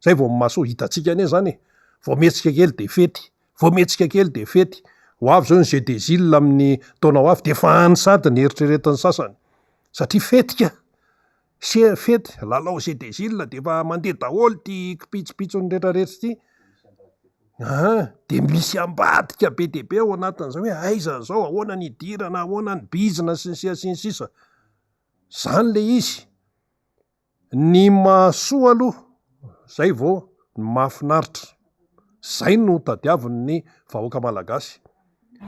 zay vao mahasoa hitatsika ane zany vao metsika kely de fety vao metsika kely de fety ho avy zao ny jeu des îles amin'ny taona ho avy de efa any sady ny eritreretin'ny sasany satria fetika fety lalao jeu des îles de efa mandeha daholo ty kipitsopitsony rehetrarehetra ty de misy ambadika be de be ao anatin'izao hoe aiza zao ahoana ny idirana ahoana ny bizina sy ny sisa zany le izy ny mahasoa aloha zay vao mahafinaritra zay no tadiaviny ny vahoaka malagasy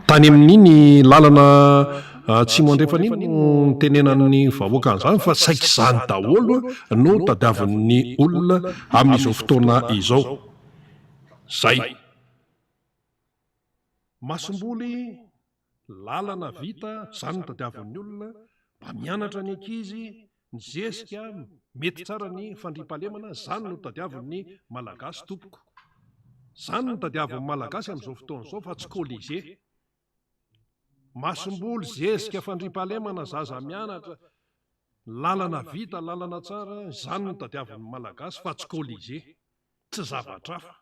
tany amin'iny lalana tsy moandrefan'iny no tenenan'ny vahoaka an'izany fa saika izany daholo no tadiavin'ny olona amin'izao fotoana izao zay masomboly lalana vita zany no tadiavin'ny olona mba mianatra ny ankizy ny zesika mety tsara ny fandriam-pahalemana zany no tadiavin'ny malagasy tompoko zany no tadiavin'ny malagasy amin'izao fotoana izao fa tsy kolize masomboly zesika fandriam-pahalemana zaza mianatra lalana vita lalana tsara zany no tadiavin'ny malagasy fa tsy kolize tsy zavatrafa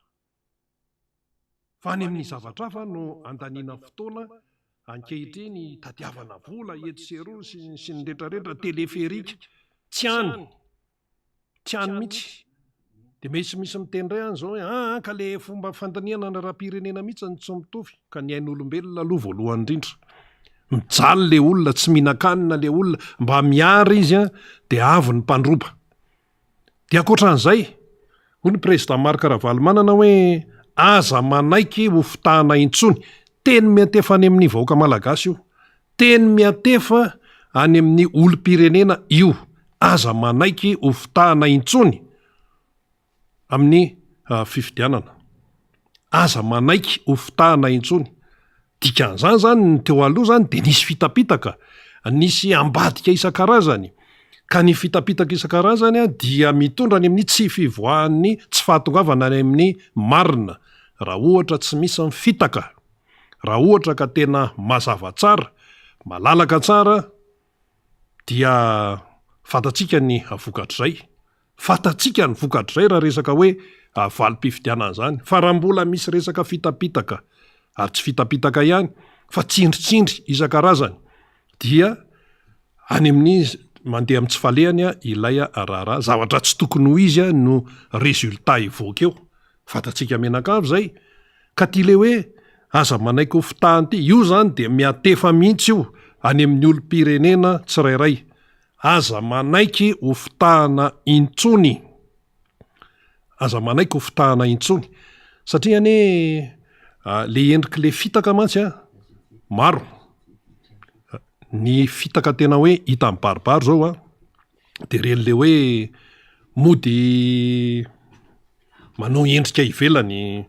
fa any amin'ny zavatrafa no andaniana fotoana ankehitriny tadiavana vola etseroa sy ny rehetrarehetra teleferika tsy any mihitsy de misy mitendray any zao hoe ka le fomba fandaniana ny raha-pirenena mihitsy ny tsy mitovy ka ny ain'olombelona aloha voalohany indrindra mijaly le olona tsy mihinan-kanina le olona mba miary izy de avy ny mpandroba de akoatran'izay hoy ny président Marc Ravalomanana hoe aza manaiky ho fitahana intsony teny miatefa any amin'ny vahoaka malagasy io teny miatefa any amin'ny olom-pirenena io aza manaiky ho fitahana intsony amin'ny fifidianana aza manaiky ho fitahana intsony dikan'izany zany ny teo aloha zany de nisy fitapitaka nisy ambadika isan-karazany ka ny fitapitaka isan-karazany dia mitondra any amin'ny tsy fivoahan'ny tsy fahatongavana any amin'ny marina raha ohatra tsy misy mifitaka raha ohatra ka tena mazava tsara malalaka tsara dia fatatsika ny vokatr'izay fatatsika ny vokatr'izay raha resaka hoe valim-pifidianana zany fa raha mbola misy resaka fitapitaka ary tsy fitapitaka ihany fa tsindritsindry isan-karazany dia any amin'ny mandeha amin'ny tsy falehany ilay raharaha zavatra tsy tokony ho izy no resultat ivoaka eo fatatsika menakavy zay ka ty le hoe aza manaiky ho fitahany ty io zany de miatefa mihitsy io any amin'ny olom-pirenena tsirairay aza manaiky ho fitahana intsony aza manaiky ho fitahana intsony satria ane le endriky le fitaka mantsy maro ny fitaka tena hoe hita amin'ny baribaro zao de reny le hoe mody manao endrika ivelany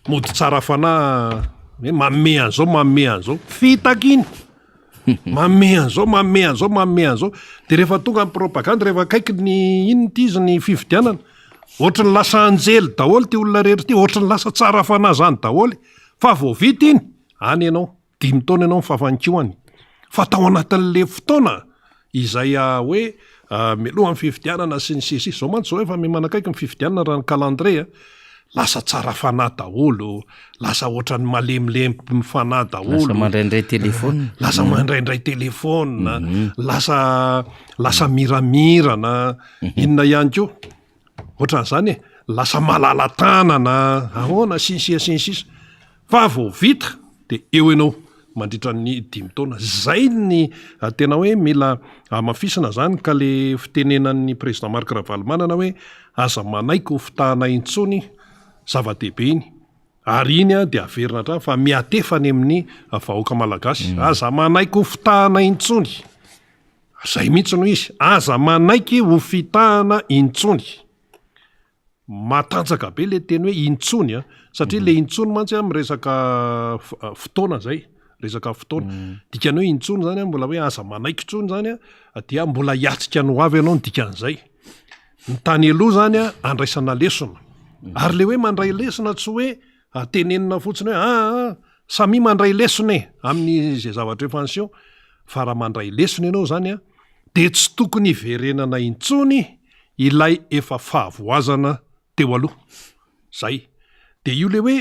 mody tsara fanahy hoe mamme an'zao fitaka iny mamme an'zao de rehefa tonga amin'ny propagande rehefa kaiky ny inony ty izy ny fifidianana ohatra ny lasa anjely daholo ty olona rehetra ty ohatra ny lasa tsara fanahy zany daholy fa vao vita iny any ianao 5 taona ianao mifafankihoany fa tao anatin'le fotoana izay hoe mialoha amin'ny fifidianana sy ny sisy zao mantsy zao efa manakaiky ny fifidianana raha ny calendre lasa tsara fanahy daholo lasa ohatra ny malemilemy mifanahy daholo lasa mandraindray telefona lasa miramirana inona ihany ko ohatran'izany lasa malala-tanana ahoana sinsisa fa vao vita de eo ianao mandritra ny 5 taona zay ny tena hoe mila mafisina zany ka le fitenenan'ny président Marc Ravalomanana hoe aza manaiky ho fitahana intsony zava-dehibe iny ary iny de averina tra fa miatefany amin'ny vahoaka malagasy aza manaiky ho fitahana intsony zay mihitsy no izy aza manaiky ho fitahana intsony matanjaka be le teny hoe intsony satria le intsony mantsy miresaka fotoana zay resaka fotoana dikanao intsony zany mbola hoe aza manaiky tsony zany dia mbola hiatsika no avy ianao ny dikan'izay ny tany aloha zany andraisana lesona ary le hoe mandray lesona tsy hoe tenenina fotsiny hoe samy mandray lesona amin'ny zay zavatra efa anseho fa raha mandray lesona ianao zany de tsy tokony iverenana intsony ilay efa fahavoazana teo aloha zay de io le hoe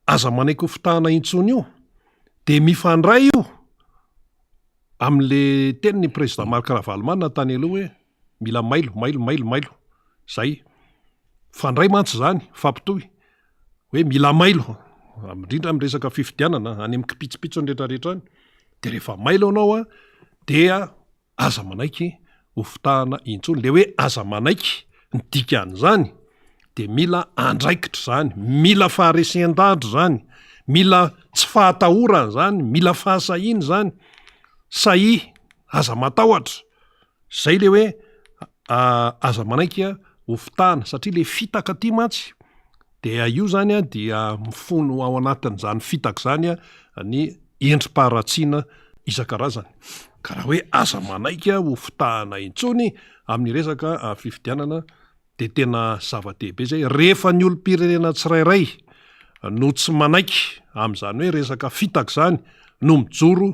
aza manaiky ho fitahana intsony io de mifandray io am'le teny ny président Marc Ravalomanana tany aloha hoe mila mailo zay fandray mantsy zany fampitohy hoe mila mailo indrindra am'resaka fifidianana any amin'ny kipitsipitso ny rehetrarehetra any de rehefa mailo anao a dia aza manaiky ho fitahana intsony le hoe aza manaiky ny dikan'izany de mila andraikitra zany mila faharesen-dahatra zany mila tsy fahatahorana zany mila fahasahiny zany sahy aza matahotra zay le hoe aza manaiky a ho fitahana satria le fitaka ty mantsy dia io zany a dia mifono ao anatin'izany fitaka zany a ny endrim-paharatsiana isan-karazany ka raha hoe aza manaiky a ho fitahana intsony amin'ny resaka fifidianana de tena zava-dehibe zay rehefa ny olom-pirenena tsirairay no tsy manaiky am'izany hoe resaka fitaka zany no mijoro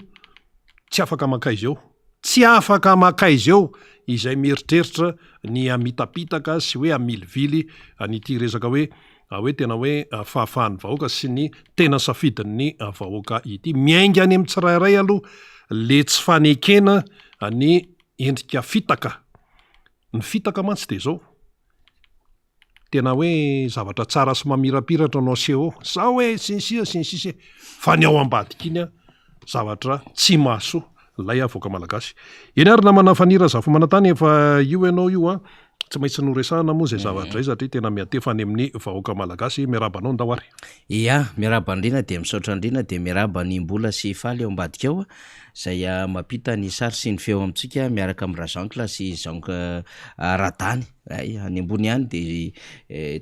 tsy afaka makaizy eo izay mieritreritra ny amitapitaka sy hoe amilivily nyity resaka hoe tena hoe fahafahan'ny vahoaka sy ny tena safidin'ny vahoaka ity miainga any amin'ny tsirairay aloha le tsy fanekena ny endrika fitaka ny fitaka mantsy de zao tena hoe zavatra tsara sy mamirapiratra anao seho sao hoe sinsisy fa ny ao ambadika iny a zavatra tsy maso lay avoaka malagasy eny ary namana fanira zafo manantany efa io ianao io a tsy maintsy noresahana moa zay zavatra zay satria tena miatefany amin'ny vahoaka malagasy miarabanao ndao ary ia miaraba andrina de misaotra andrina de miaraba ny mbola sy faly eo ambadika ao zay mampita ny sary sy ny feo amintsika miaraka amin'ny razankla sy zanka radany ay any ambony any de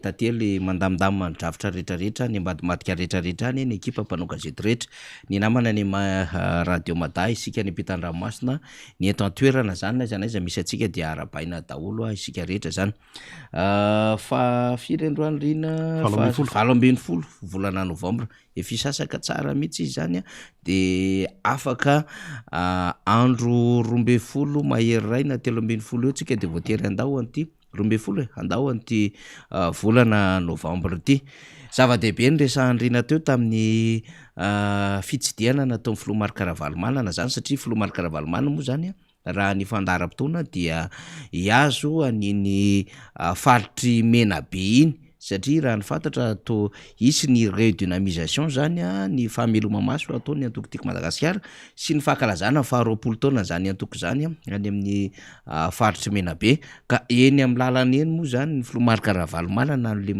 tantely mandamindamy mandrafitra rehetrarehetra ny ambadimadika rehetrarehetra any ny ekipa mpanao gazety rehetra ny namana ny radio mada isika ny ampitan-dranomasina ny eto an-toerana zany na zanaiza misy atsika dia arabaina daholo isika rehetra zany fa firendroany rina 20 volana novambra efisasaka tsara mihitsy izy zany de afaka andro 12 mahery ray na 13 eo tsika de voatery andao an'ity 12 andao an'ity volana novambra ity zava-dehibe ny resahandrina teo tamin'ny fitsidiana nataon'ny filoha Marc Ravalomanana zany satria filoha Marc Ravalomanana moa zany raha ny fandaharam-potoana dia iazo aniny faritry mena be iny satria raha ny fantatra to isy ny redynamisation zany ny fahameloma maso ataony antokotiko Madagasikara sy ny fahakalazana faharoapolo taona zany antoko zany any amin'ny faritry mena be ka eny amin'ny lalana eny moa zany ny filoha Marc Ravalomanana le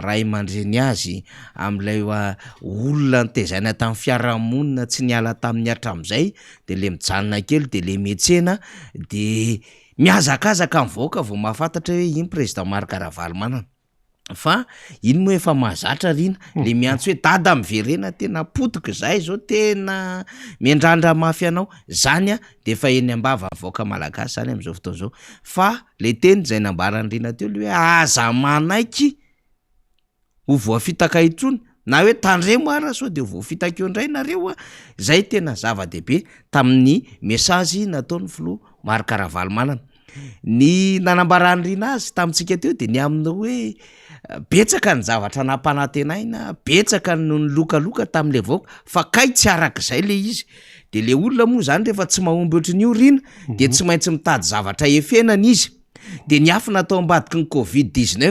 ray mandreny azy amin'ilay olona nitezaina tamin'ny fiarahamonina tsy niala tamin'ny hatram'izay de le mijanona kely de le metsena de miazakazaka mivoaka vao mahafantatra hoe iny président Marc Ravalomanana fa iny moa efa mahazatra rina le miantso hoe dada miverena tena potika zay zao tena miandrandra mafy anao zany de efa eny ambava mivoaka malagasy zany am'izao fotoana zao fa le teny zay nambarany rina teo le hoe aza manaiky ho voafitaka intsony na hoe tandremo ara sao de voafitaka eo indray nareo zay tena zava-dehibe tamin'ny mesazy nataon'ny filoha Marc Ravalomanana ny nanambarany rina azy tamintsika teo de ny amina hoe betsaka ny zavatra nampanantenaina betsaka no ny lokaloka tamin'le vaoaka fa kay tsy arak'izay le izy de le olona moa zany rehefa tsy mahomby ohatrin'io rina de tsy maintsy mitady zavatra efenana izy de ny afo natao ambadiky ny Covid-19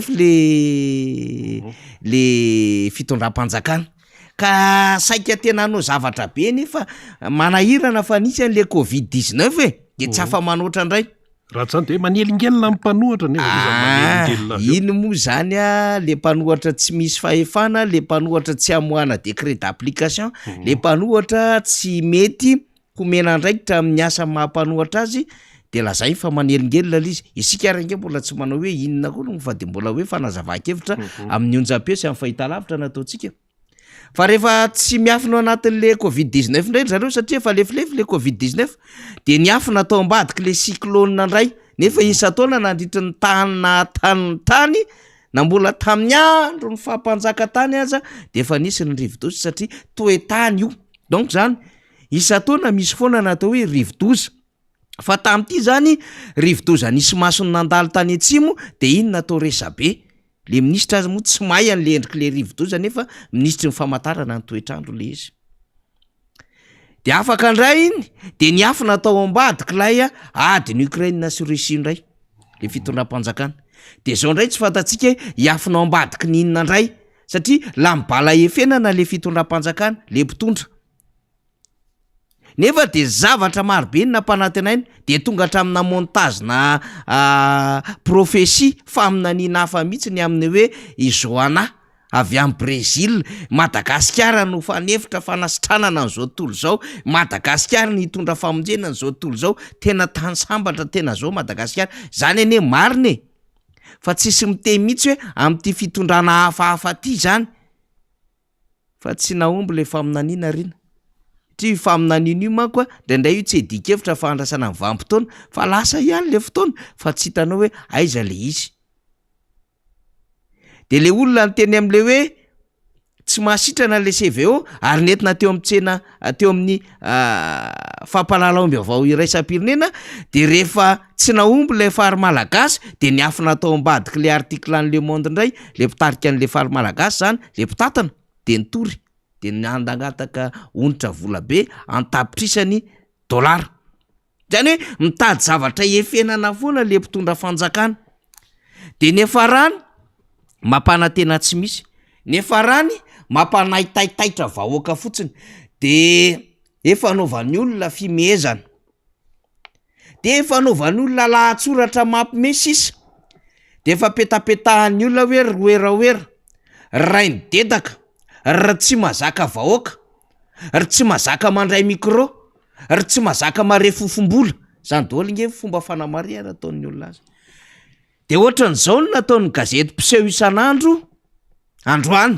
le fitondram-panjakana ka saika tena hanao zavatra be nefa manahirana fa nisy an'le Covid-19 de tsy afa manoatra indray raha zany de manelingelina amin'ny mpanohatra nefa iny moa zany le mpanohatra tsy misy fahefana le mpanohatra tsy amoana décret d'application le mpanohatra tsy mety homena andraikitra amin'ny asa mahampanohatra azy de lazay fa manelingelina izy isika range mbola tsy manao hoe inona koa no fa de mbola hoe fanazava-kevitra amin'ny onjam-peo sy amin'ny fahitalavitra nataontsika fa rehefa tsy miafina anatin'le Covid-19 ndray zareo satria efa lefilefy le Covid-19 de ny afina atao ambadiky le cyclone ndray nefa isa taona nandritra ny tany na mbola tamin'ny andro ny fampanjaka tany aza de efa nisy ny rivo-doza satria toe-tany io donc zany isa taona misy foana natao hoe rivo-doza fa tamin'ity zany rivo-doza nisy masony nandalo tany atsimo de iny natao resabe le ministra azy moa tsy mahay an'le endriky le rivodoza nefa ministry ny famantarana ny toetrandro le izy de afaka andray iny de ny afo natao ambadiky lay ady ny Ukraine sy Russie ndray le fitondram-panjakana de zao ndray tsy fantatsika iafonao ambadiky ny inona ndray satria la mibala efenana le fitondram-panjakana le mpitondra nefa de zavatra marobe nampanantenainy de tonga hatramina montage na prophétie faminaniana hafa mihitsy ny amin'ny hoe Joana avy amin'ny Brésil, Madagasikara no fanefitra fanasitranana an'izao tontolo zao, Madagasikara ny hitondra famonjena an'izao tontolo zao, tena tany sambatra tena zao Madagasikara, zany ane marine fa tsisy miteny mihitsy hoe amin'ity fitondrana hafahafa ty zany fa tsy naomby le faminaniana rina ty faminaniana io manko ndraindray io tsy edikevitra fa andrasana ny vanim-potoana fa lasa ihany le fotoana fa tsy hitanao hoe aiza le izy de le olona nyteny am'le hoe tsy mahasitrana le CVO ary nentina teo amin'tsena teo amin'ny fampalalaomby avao iraisam-pirenena de rehefa tsy naomby le fary malagasy de ny afo natao ambadiky le article an'le monde ndray le mpitarika an'le fary malagasy zany le mpitatana de nitory de nandangataka onitra vola be antapitrisany $. Zany hoe mitady zavatra efenana foana le mpitondra fanjakana de nefa rany mampanantena tsy misy nefa rany mampanaitaitaitra vahoaka fotsiny de efa anaovan'ny olona fimehezana de efa anaovan'ny olona lahatsoratra mampimesisa de efa petapetahan'ny olona hoe roeraoera ray midedaka ry tsy mazaka vahoaka ry tsy mazaka mandray micro ry tsy mazaka mare fofombola zany daholo nge fomba fanamariana ataon'ny olona azy de ohatran'izao no nataon'ny gazety mpiseho isan'andro androany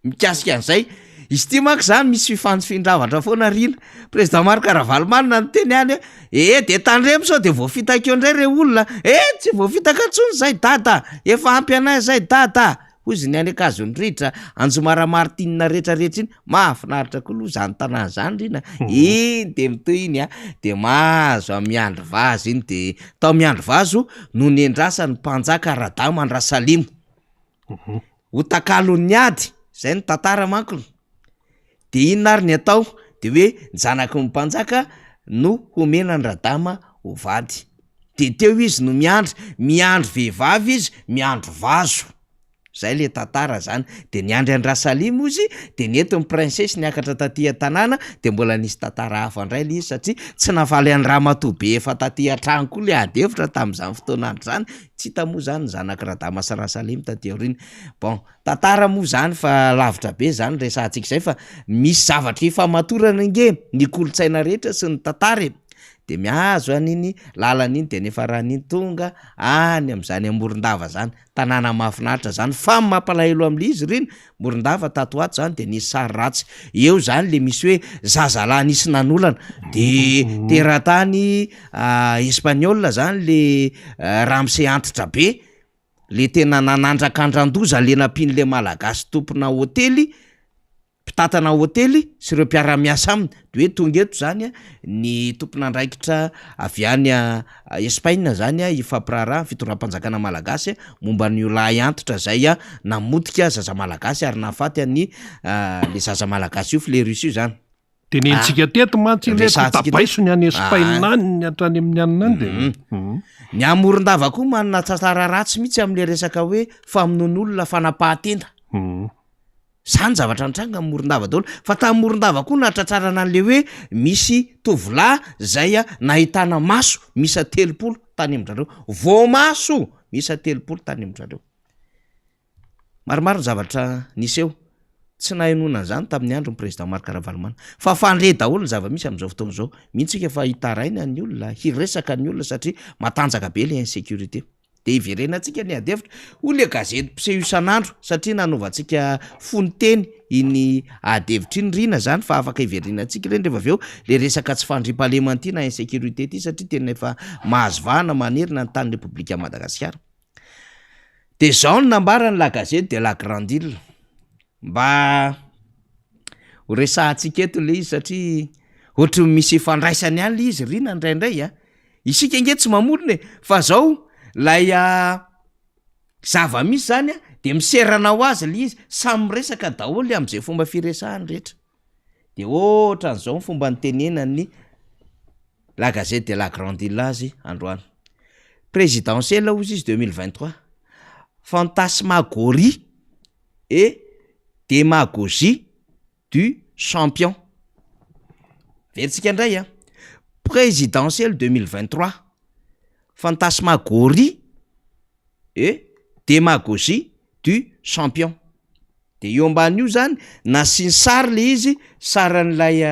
mikasika an'izay izy ty manko zany misy fifanjifindravatra foana rina président Marc Ravalomanina ny teny any de tandremo sao de voafitaka eo ndray re olona tsy voafitaka ntsony zay dada efa ampy anay zay dada hozy ny any akazony ritra Anjomara Martinina rehetrarehetra iny mahafinaritra koa aloha zany tanàna zany rina de mitoy iny de mahazo miandro vazy iny de tao miandro vazo no nendrasany mpanjaka Radama Andrasalimo ho takalon'ny ady zay ny tantara manko de inona ary ny atao de hoe njanaky ny mpanjaka no homena ny Radama ho vady de teo izy no miandro vehivavy izy miandro vazo zay le tantara zany de niandry Andrasalimo izy de neto ny princesse niakatra taty tanàna de mbola nisy tantara hafa ndray le izy satria tsy navaly any Ramatoabe efa taty an-trano koa le ady hevitra tam'izany fotoanandro zany tsy hita moa zany zanaky Radama sy Rasalimo taty aoriny bon tantara moa zany fa lavitra be zany resantsika zay fa misy zavatra ifamatorana nge ny kolotsaina rehetra sy ny tantara de mihazo an'iny lalan'iny de nefa ran'iny tonga any am'zany Morondava zany tanàna mahafinaritra zany fa mampalahelo am'le izy reny Morondava tato ato zany de nisy sary ratsy eo zany le misy hoe zazalahy nisy nanolana de teratany Espagnol zany le Ramsey antitra be le tena nanandrak'andrandoza le nampin'le malagasy tompona hôtely mpitatana hôtely sy ireo mpiara-miasa aminy de hoe tonga eto zany ny tompon'andraikitra avy any Espagne zany ifampiraharaha fitondram-panjakana malagasy momba ny lahy antitra zay namotika zaza malagasy ary nahafaty any le zaza malagasy io Fleurus io zany de nentsika teto mantsy le tabaiso ny any Espagne any ny atrany amin'ny anina any de ny Morondava koa manana tantara ratsy mihitsy am'le resaka hoe famonon'olona fanapahatenda zany zavatra nitranga amin'ny Morondava daholo fa tamin'ny Morondava koa natratrarana an'le hoe misy tovolahy zay nahitana maso misa 30 tany amin-drareo voamaso misa 30 tany amin-drareo maromaro ny zavatra niseho tsy nahenona zany tamin'ny andro ny président Marc Ravalomanina fa fandre daholo ny zava-misy am'izao fotoana zao mihitsika fa hitaraina ny olona hiresaka ny olona satria matanjaka be le insécurité de iverenantsika ny adevitra ho le gazety mpiseho isan'andro satria nanovantsika fony teny iny adevitra iny rina zany fa afaka iverenantsika reny rehefa aveo le resaka tsy fandriam-pahalemana ty na insécurité ty satria tena efa mahazovahana manerina ny tany Repoblika Madagasikara de zao ny nambarany la gazety de la grande île mba ho resahantsika eto le izy satria ohatry misy fandraisany any le izy rina ndraindray isika nge tsy mamorona fa zao lay zava-misy zany a de miserana ho azy le izy samy resaka daholy am'izay fomba firesahany rehetra de ohatran'izao ny fomba nytenenany la gazette de la grande illazy androany présidentielle ozy izy 2023 fantasmagorie et démagogie du champion veritsika indray a présidentielle 2023 fantasmagorie et démagogie du champion de eo amban'io zany nasiny sary le izy saran'lay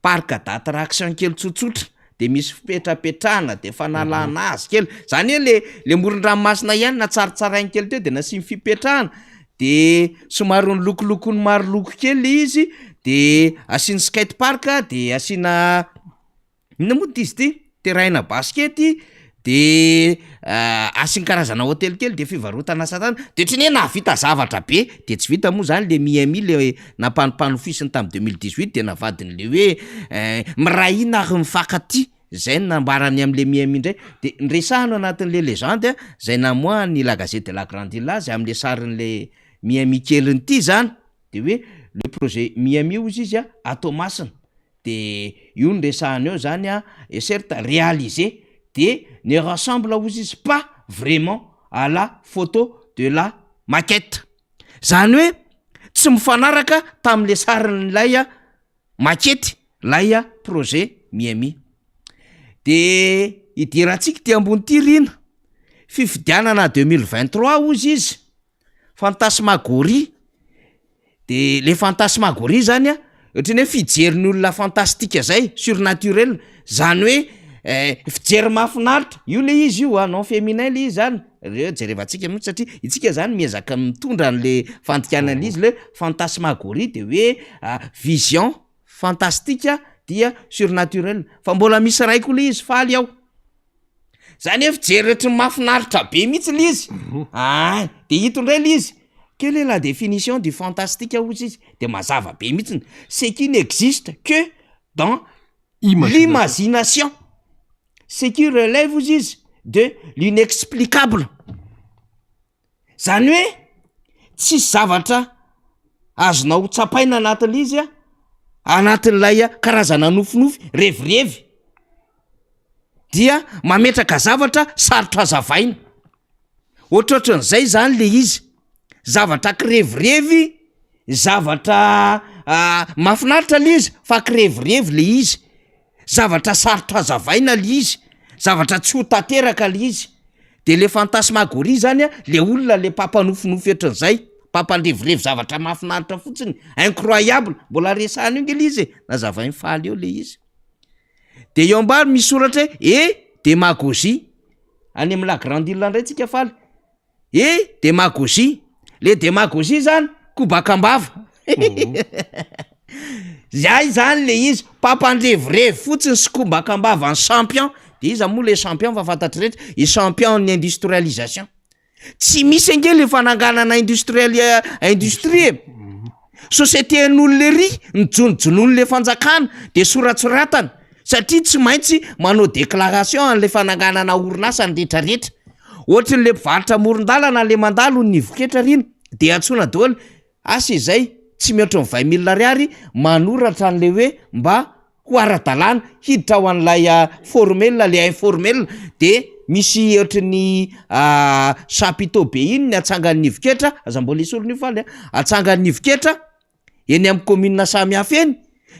parka d'attraction kely tsotsotra de misy fipetrapetrana de fanalana azy kely zany hoe le moron-dranomasina ihany na tsaritsarainy kely teo de nasiny fipetrahana de somary ny lokolokony maro loko kely le izy de asiny skate park de asina ina moa ty izy ty terrain baskety de asiny karazana hôtely kely de fivarotana satana de otriny hoe navita zavatra be de tsy vita moa zany le Miami le nampanopanofisiny tamy 2018 de navadiny le hoe mirahina ary mifakaty zay nambarany am'le Miami indray de nresahano anatin'le légende zay namoahany la gazette de la grande illazy am'le sarin'le Miami keliny ty zany de hoe le projet Miami ozy izy atao masina de io nresahany eo zany et certes réalisé de ne ressemble ozy izy pas vraiment à la photo de la maquette zany hoe tsy mifanaraka tam'le sarin'lay maquette lay projet Miami de idiratsika ty ambony ty rina fifidianana 2023 ozy izy fantasmagorie de le fantasmagorie zany ohatrany hoe fijeriny olona fantastika zay surnaturel zany hoe fijery mafinaritra io le izy io non féminin le izy zany reo jerevantsika mihitsy satria itsika zany miezaka mitondra an'le fandikanan'le izy le fantasmagorie de hoe vision fantastika dia surnaturel fa mbola misy raiko le izy faly aho zany hoe fijery rehetra mafinaritra be mihitsy le izy de hitondray le izy quelle est la définition du fantastique ozy izy de mazava be mihitsy ce qui n'existe que dans l'imagination ce qui relève ozy izy de l'inexplicable zany hoe tsisy zavatra azonao tsapaina anatin'le izy anatin'lay karazana nofinofy revirevy dia mametraka zavatra sarotra azavaina ohatrohatran'izay zany le izy zavatra kirevirevy zavatra mafinaritra le izy fa kirevirevy le izy zavatra sarotra azavaina le izy zavatra tsy ho tanteraka le izy de le fantasmagorie zany le olona le pampanofinofy ohatran'izay pampandrevirevy zavatra mafinaritra fotsiny incroyable mbola resahany io nge le izy nazavainy faly eo le izy de eo ambary misy soratra démagogie any am'la grande île ndray tsika faly démagogie le démagogie zany kobakambava zay zany le izy pampandrevirevy fotsiny sy kombakambava ny champion de izy moa le champion fa fantatry rehetra i champion ny industrialisation tsy misy ange le fananganana industrie société n'ollery nijonojonono le fanjakana de soratsoratana satria tsy maintsy manao déclaration an'le fananganana orinasa ny rehetrarehetra ohatrany le mpivarotra moron-dalana le mandalo ny voketra riny de atsona daholo asa izay tsy mihoatra ny 20 000 ariary manoratra an'le hoe mba ho ara-dalàna hiditra ho an'lay formel le informel de misy ohatrany chapiteau be iny ny atsangan'ny voketra aza mbola isy olony io faly atsangan'ny voketra eny amin'ny commune samy hafa eny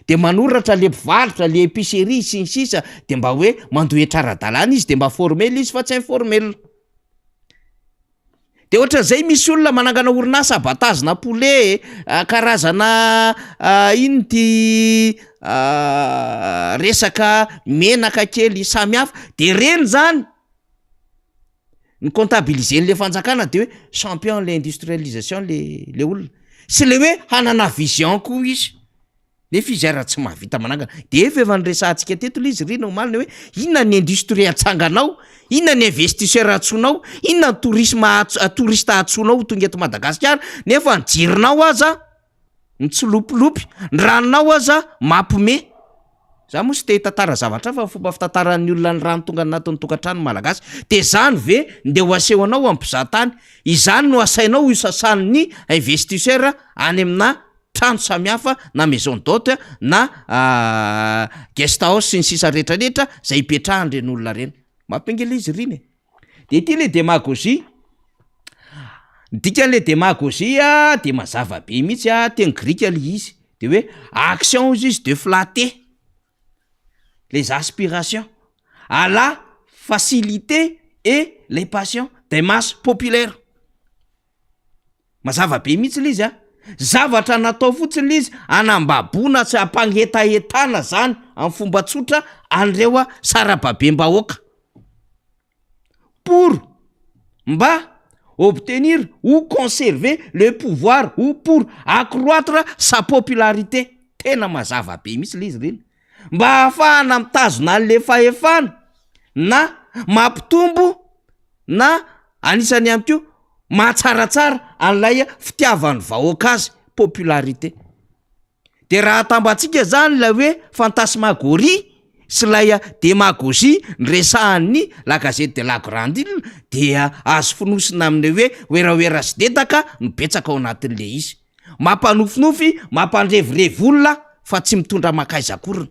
de manoratra le mpivarotra le épicerie sy ny sisa de mba hoe mandohetra ara-dalàna izy de mba formel izy fa tsy informel de ohatran'izay misy olona manangana orinasa abatazina poulet karazana ino ty resaka menaka kely samy hafa de reny zany ny comptabiliser le fanjakana de hoe champion l'industrialisation le olona sy le hoe hanana vision koa izy le fizara tsy mahavita manangana de efa nresahantsika teto le izy rina omalina hoe inona ny industrie atsanganao inona ny investisseur atsonao inona ny touriste atsonao tonga eto Madagasikara nefa ny jirinao aza ny tsilopilopy ny ranonao aza mampime za moa sy te tantara zavatra fa fomba fitantaran'ny olona ny rano tonga anatin'ny tokantrano malagasy de zany ve nde ho aseho anao am'mpizahantany izany no asainao isasan'ny investisseur any amina trano samihafa na maison d'hôte na guest house sy ny sisa rehetrarehetra zay ipetrahan'ireny olona reny mampingela izy riny de ty le démagogie dikan'le démagogie de mazava be mihitsy teny grika le izy de hoe action izy de flatter les aspirations à la facilité et les passions des masses populaires. Mazava be mihitsy l'izy zavatra natao fotsiny l'izy anambabona sy ampagnetahetana zany amin'ny fomba tsotra an'ireo sarababem-bahoaka pour mba obtenir ou conserver le pouvoir ou pour accroître sa popularité. Tena mazava be mihitsy l'izy reny mba ahafahana mitazona an'le fahefana na mampitombo na anisany ihany koa mahatsaratsara an'ilay fitiavan'ny vahoaka azy popularité. De raha tambatsika zany la hoe fantasmagorie sy lay démagogie nresahan'ny la gazette de la grande île dia azo finosina aminy hoe oeraoera sy dedaka no betsaka ao anatin'le izy mampanofinofy mampandrevirevy olona fa tsy mitondra makaiza akoriny.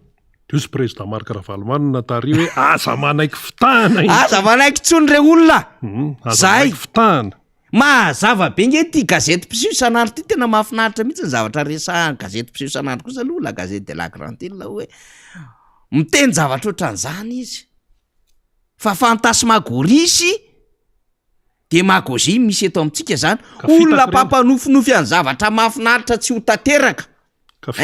Iosy président Marc Ravalomanina tary hoe aza manaiky fitahana aza manaiky tsony re olona zay fitahana mazava be nge ty gazety mpiseho isanandro ty tena mahafinaritra mihitsy ny zavatra resahany gazety mpiseho isanandro kosa aloha la gazette de la grande île hoe miteny zavatra ohatran'izany izy fa fantasmagorie sy démagogie misy eto amintsika zany olona pampanofinofy any zavatra mahafinaritra tsy ho tanteraka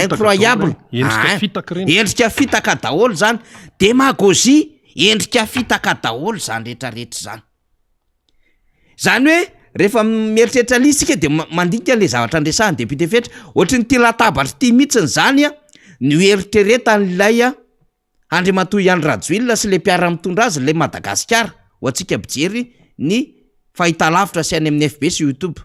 incroyable endrika fitaka daholo zany démagogie endrika fitaka daholo zany rehetrarehetra zany zany hoe rehefa mieritreritra lisika de mandinika le zavatra andresahany député fetra ohatry ny ty latabatra ty mihitsiny zany ny eritreretan'ilay Andriamatoa Iany Rajoelina sy le mpiara mitondra azy le Madagasikara ho antsika bijery ny fahitalavitra sy any amin'ny FB sy YouTube.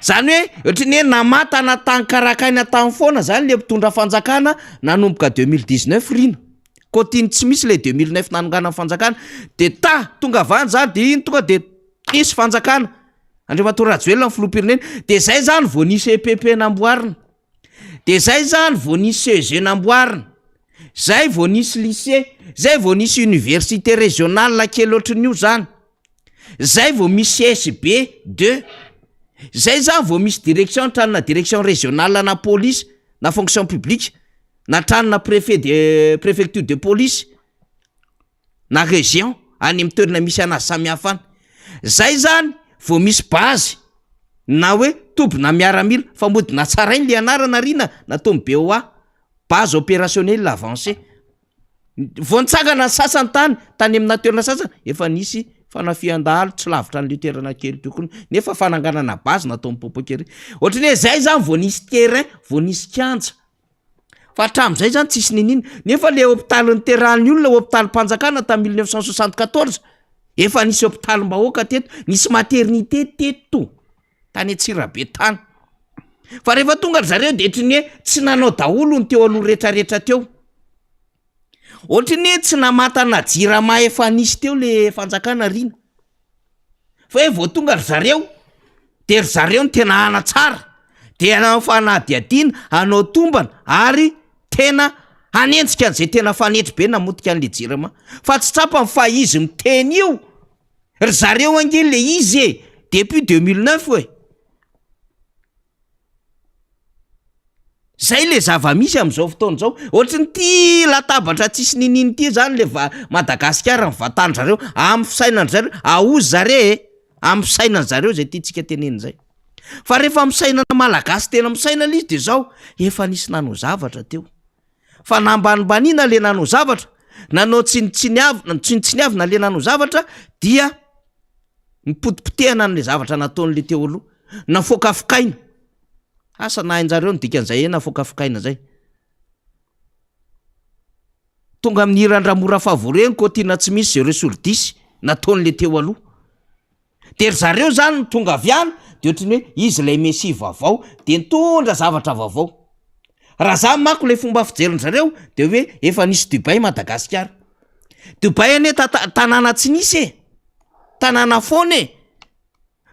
Zany hoe ohatry ny namatana tany karakaina tany foana zany le mpitondra fanjakana nanomboka 2019 rino kotiny tsy misy le 2009 nanongana fanjakana de tonga vany zany de iny tonga de isy fanjakana Andriamatoa Rajoelina ny filoham-pirenena de zay zany vao nisy EPP namboarina de zay zany vao nisy CEG namboarina zay vao nisy lycée zay vao nisy université régionale kely ohatrin'io zany zay vao misy SB2 zay zany vao misy direction tranona direction régionale na police na fonction publique na tranona préfecture de police na région any amin'ny toerana misy anazy samihafa zay zany vao misy base na hoe tobina miaramila fa mody na tsarainy le anarana rina na tombe BOA base opérationnelle avancée vontsagana sasany tany amina toerana sasany efa nisy fanafiandahalo tsy lavitra an'le toerana kely tokony nefa fananganana base natao mipopokery ohatry ny hoe zay zany vao nisy terrain vao nisy kianja fa hatramin'izay zany tsisy ninina nefa le hôpitaly niterahan'ny olona hôpitaly mpanjakana tamin'ny 1974 efa nisy hôpitaly-mbahoaka teto nisy maternité teto tany Antsirabe tany fa rehefa tonga ry zareo de ohatry ny hoe tsy nanao daholo ny teo aloha rehetrarehetra teo ohatry ny hoe tsy namatana jirama efa nisy teo le fanjakana rina fa hoe vao tonga ry zareo de ry zareo ny tena hana tsara de anao fanadiadiana anao tombana ary tena hanenjika an'izay tena fanetry be namotika an'le jirama fa tsy tsapany fa izy miteny io ry zareo angely le izy depuis 2009 hoe zay le zava-misy am'izao fotoana zao ohatry ny ty latabatra tsisy nininy ty zany le Madagasikara mivatany zareo amin'ny fisainany zareo aozy zare amin'ny fisainany zareo zay tytsika teneny zay fa rehefa misainana malagasy tena misainana izy de zao efa nisy nanao zavatra teo fa nambanibanina le nanao zavatra nanao tsinitsinyavina le nanao zavatra dia mipotipotehana an'le zavatra nataon'le teo aloha nafokafikaina asa nahainjareo nidikan'izay nafokafikaina zay tonga amin'ny irandramora favoreny kotina tsy misy zay resordisy nataon'le teo aloha de ry zareo zany tonga avy any de ohatry ny hoe izy lay mesy vaovao de nitondra zavatra vaovao raha za mako le fomba fijerin-zareo de hoe efa nisy Dubai Madagasikara. Dubai ane tanàna tsy nisy e, tanàna foana e,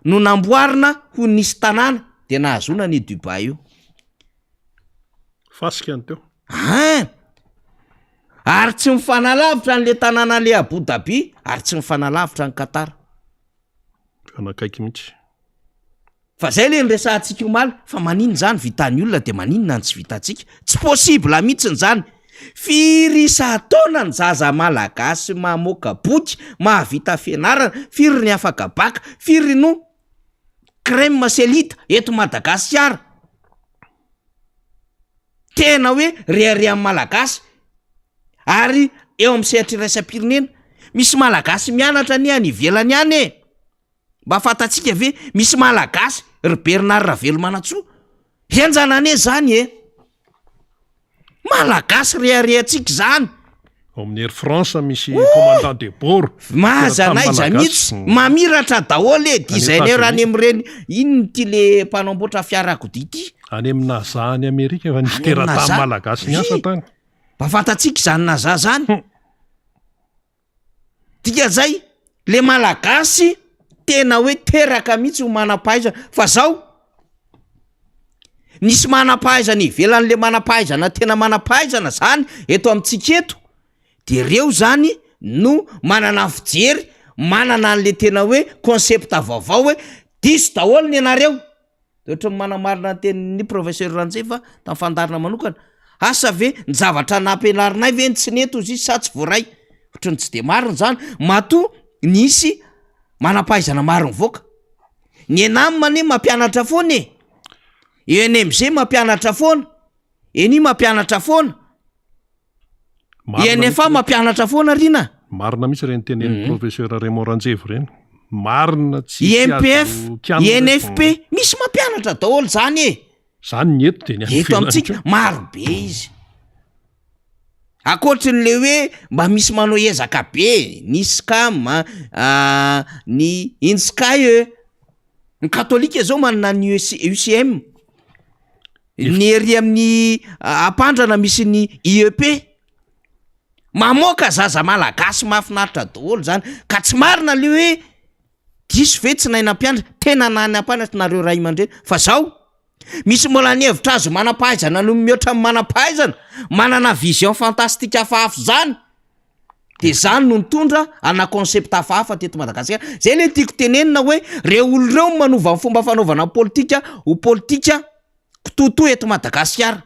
no namboarina ho nisy tanàna de nahazona ny Dubai io. Fasika any teo. Ary tsy mifanalavitra n'le tanàna le Abu Dhabi, ary tsy mifanalavitra ny Qatar. Anakaiky mihitsy. Fa zay le nresahantsika omaly, fa maninona zany vitan'ny olona de maninona ny tsy vitantsika? Tsy possible mihitsy zany. Firy isa-taona ny zaza malagasy mamoaka boky, mahavita fianarana, firy ny afaka baka, firy no crème selita eto Madagasikara. Tena hoe riarian'ny malagasy. Ary eo amin'ny sehatra iraisam-pirenena misy malagasy mianatra ny any ivelany any e. Mba fantatsika ve misy malagasy ry Bernard Ravelomanantsoa henjanane zany e. Malagasy riariantsika zany. Ao amin'ny Air France misy commandant de bord. Mazanaiza mihitsy mamiratra daholo e designer any amin'ireny inony ty le mpanamboatra fiarakodia ity. Any amin'ny NASA any Amerika efa nisy teratany malagasy niasa tany. Mba fantatsika zany naza zany. Tika zay le malagasy tena hoe teraka mihitsy ho manam-pahaizana. Fa zao nisy manam-pahaizana ivelan'le manam-pahaizana tena manam-pahaizana zany eto amintsika eto, de reo zany no manana fijery, manana an'le tena hoe concept vaovao hoe diso daholo ny anareo. Ohatra manamarina tenin'ny professeur Ranjeva tamin'ny fandarina manokana, asa ve ny zavatra nampianarinay ve tsy neto izy sa tsy voaray? Ohatrany tsy de marina zany, matoa nisy manam-pahaizana maro mivoaka. Ny enamy mane mampianatra foana e. ENMG mampianatra foana. Eny mampianatra foana. ENFA mampianatra foana rina. Marina mihitsy reny tenen'ny professeur Raymond Ranjeva reny. Marina tsy IMPF, INFP misy mampianatra daholo zany e. Zany ny eto de ny eto amintsika maro be izy. Akoatrin'le hoe mba misy manao ezaka be, ny SCAM, ny INSCAE, ny katolika zao manana ny UCM, ny ery amin'ny ampandrana misy ny IEP. Mamoaka zaza malagasy mahafinaritra daholo zany, ka tsy marina le hoe diso ve tsy naina mpianatra, tena nany ampanatra nareo ray aman-dreny. Fa zao misy mbola ny hevitra azo manam-pahaizana no mihoatra amin'ny manam-pahaizana, manana vision fantastika hafahafa zany, de zany no mitondra ana concept hafahafa teto Madagasikara. Zay le tiako tenenina hoe reo olo reo manova ny fomba fanaovana politika ho politika kitoto eto Madagasikara.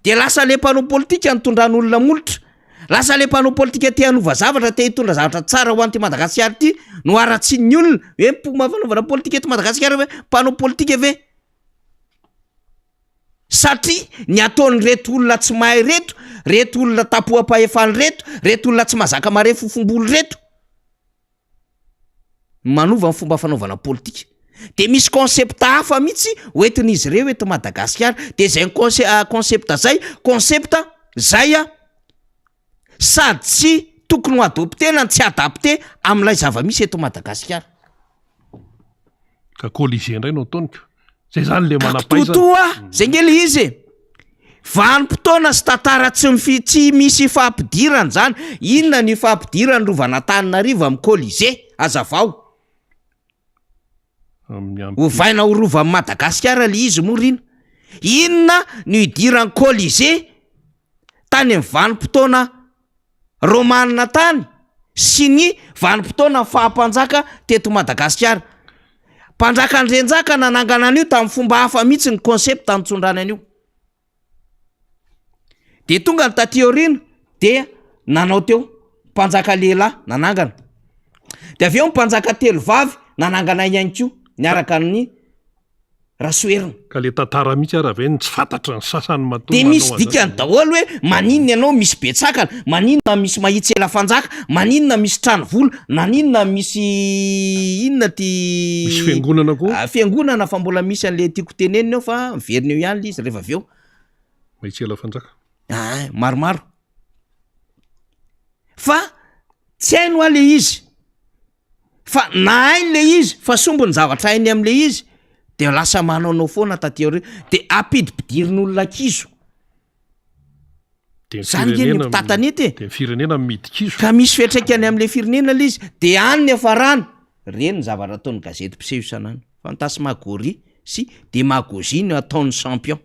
De lasa le mpanao politika nitondran'olona molotra, lasa le mpanao politika te hanova zavatra, te hitondra zavatra tsara ho an'ty Madagasikara ty, no aratsian'ny olona hoe fomba fanaovana politika eto Madagasikara hoe mpanao politika ve? Satria ny ataony reto olona tsy mahay reto, reto olona tapoam-pahefany reto, reto olona tsy mazaka mare fofombolo reto, manova ny fomba fanaovana politika. De misy concept hafa mihitsy hoentin'izy ireo eto Madagasikara. De zay concept zay, concept zay sady tsy tokony ho adopte na tsy adapte amin'ilay zava-misy eto Madagasikara. Ka colisée indray no ataoniko. Zay zany le manam-pahaizana. Totoa zay ngely izy. Vanim-potoana sy tantara tsy misy fampidirana zany. Inona ny fampidirana rovana Antananarivo amin'ny colisée azavao? Ovaina ho rova amin'ny Madagasikara le izy morina. Inona ny idiran'ny colisée tany amin'ny vanim-potoana romanina tany sy ny vanim-potoana fahampanjaka teto Madagasikara? Mpanjaka andrenjaka nanangana an'io tamin'ny fomba hafa mihitsy ny concept nitsondrana an'io. De tonga ny taty aoriana de nanao teo mpanjaka lehilahy nanangana. De avy eo mpanjaka telo vavy nanangana ihany koa niaraka amin'ny Rasoerina. Ka le tantara mihitsy ara ve tsy fantatra ny sasany matoa. De misy dikany daholo hoe maninona ianao misy betsakana, maninona misy mahitsy ela fanjaka, maninona misy trano vola, maninona misy inona ty misy fiangonana koa. Fiangonana fa mbola misy an'le tiako tenenina eo fa miverina eo ihany izy rehefa avy eo. Mahitsy ela fanjaka. Maromaro. Fa tsy haino ale izy. Fa na hainy le izy fa sombony zavatra hainy am'le izy de lasa manaonao foana tatyareo de apidipidirin'olona kizo zany ge ny mpitantanety de firenena midikizo ka misy fiatraikany am'le firenena la izy de any afarany reny ny zavatra ataon'ny gazety mpiseho isanany fantasmagorie sy démagogie no ataon'ny champion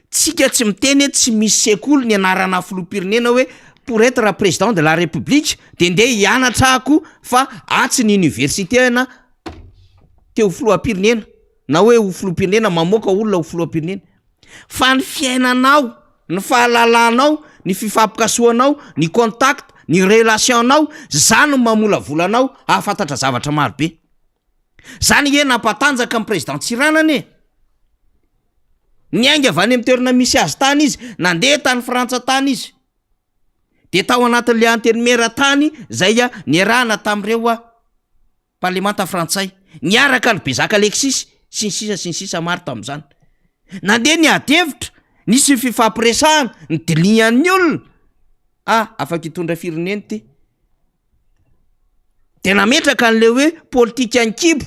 tsika tsy miteny hoe tsy misy sekoly ny anarana filoham-pirenena hoe pour être président de la république de ndeha hianatra ako fa atsy ny université na teo filoham-pirenena na hoe ho filoham-pirenena mamoaka olona ho filoham-pirenena fa ny fiainanao ny fahalalanao ny fifampikasoanao ny contact ny relationnao zany mamolavolanao ahafantatra zavatra marobe zany hoe nampatanjaka amin'ny président Tsiranana ny ainga avy any amin'ny toerana misy azy tany izy nandeha tany Frantsa tany izy de tao anatin'le antenimera tany zay niarahana tamin'ireo parlemanta frantsay niaraka ny Bezaka Alexis sy ny sisa maro tamin'izany nandeha ny adevitra nisy fifampiresahana ny dilian'ny olona afaka hitondra firenena ty de nametraka an'le hoe politika ankibo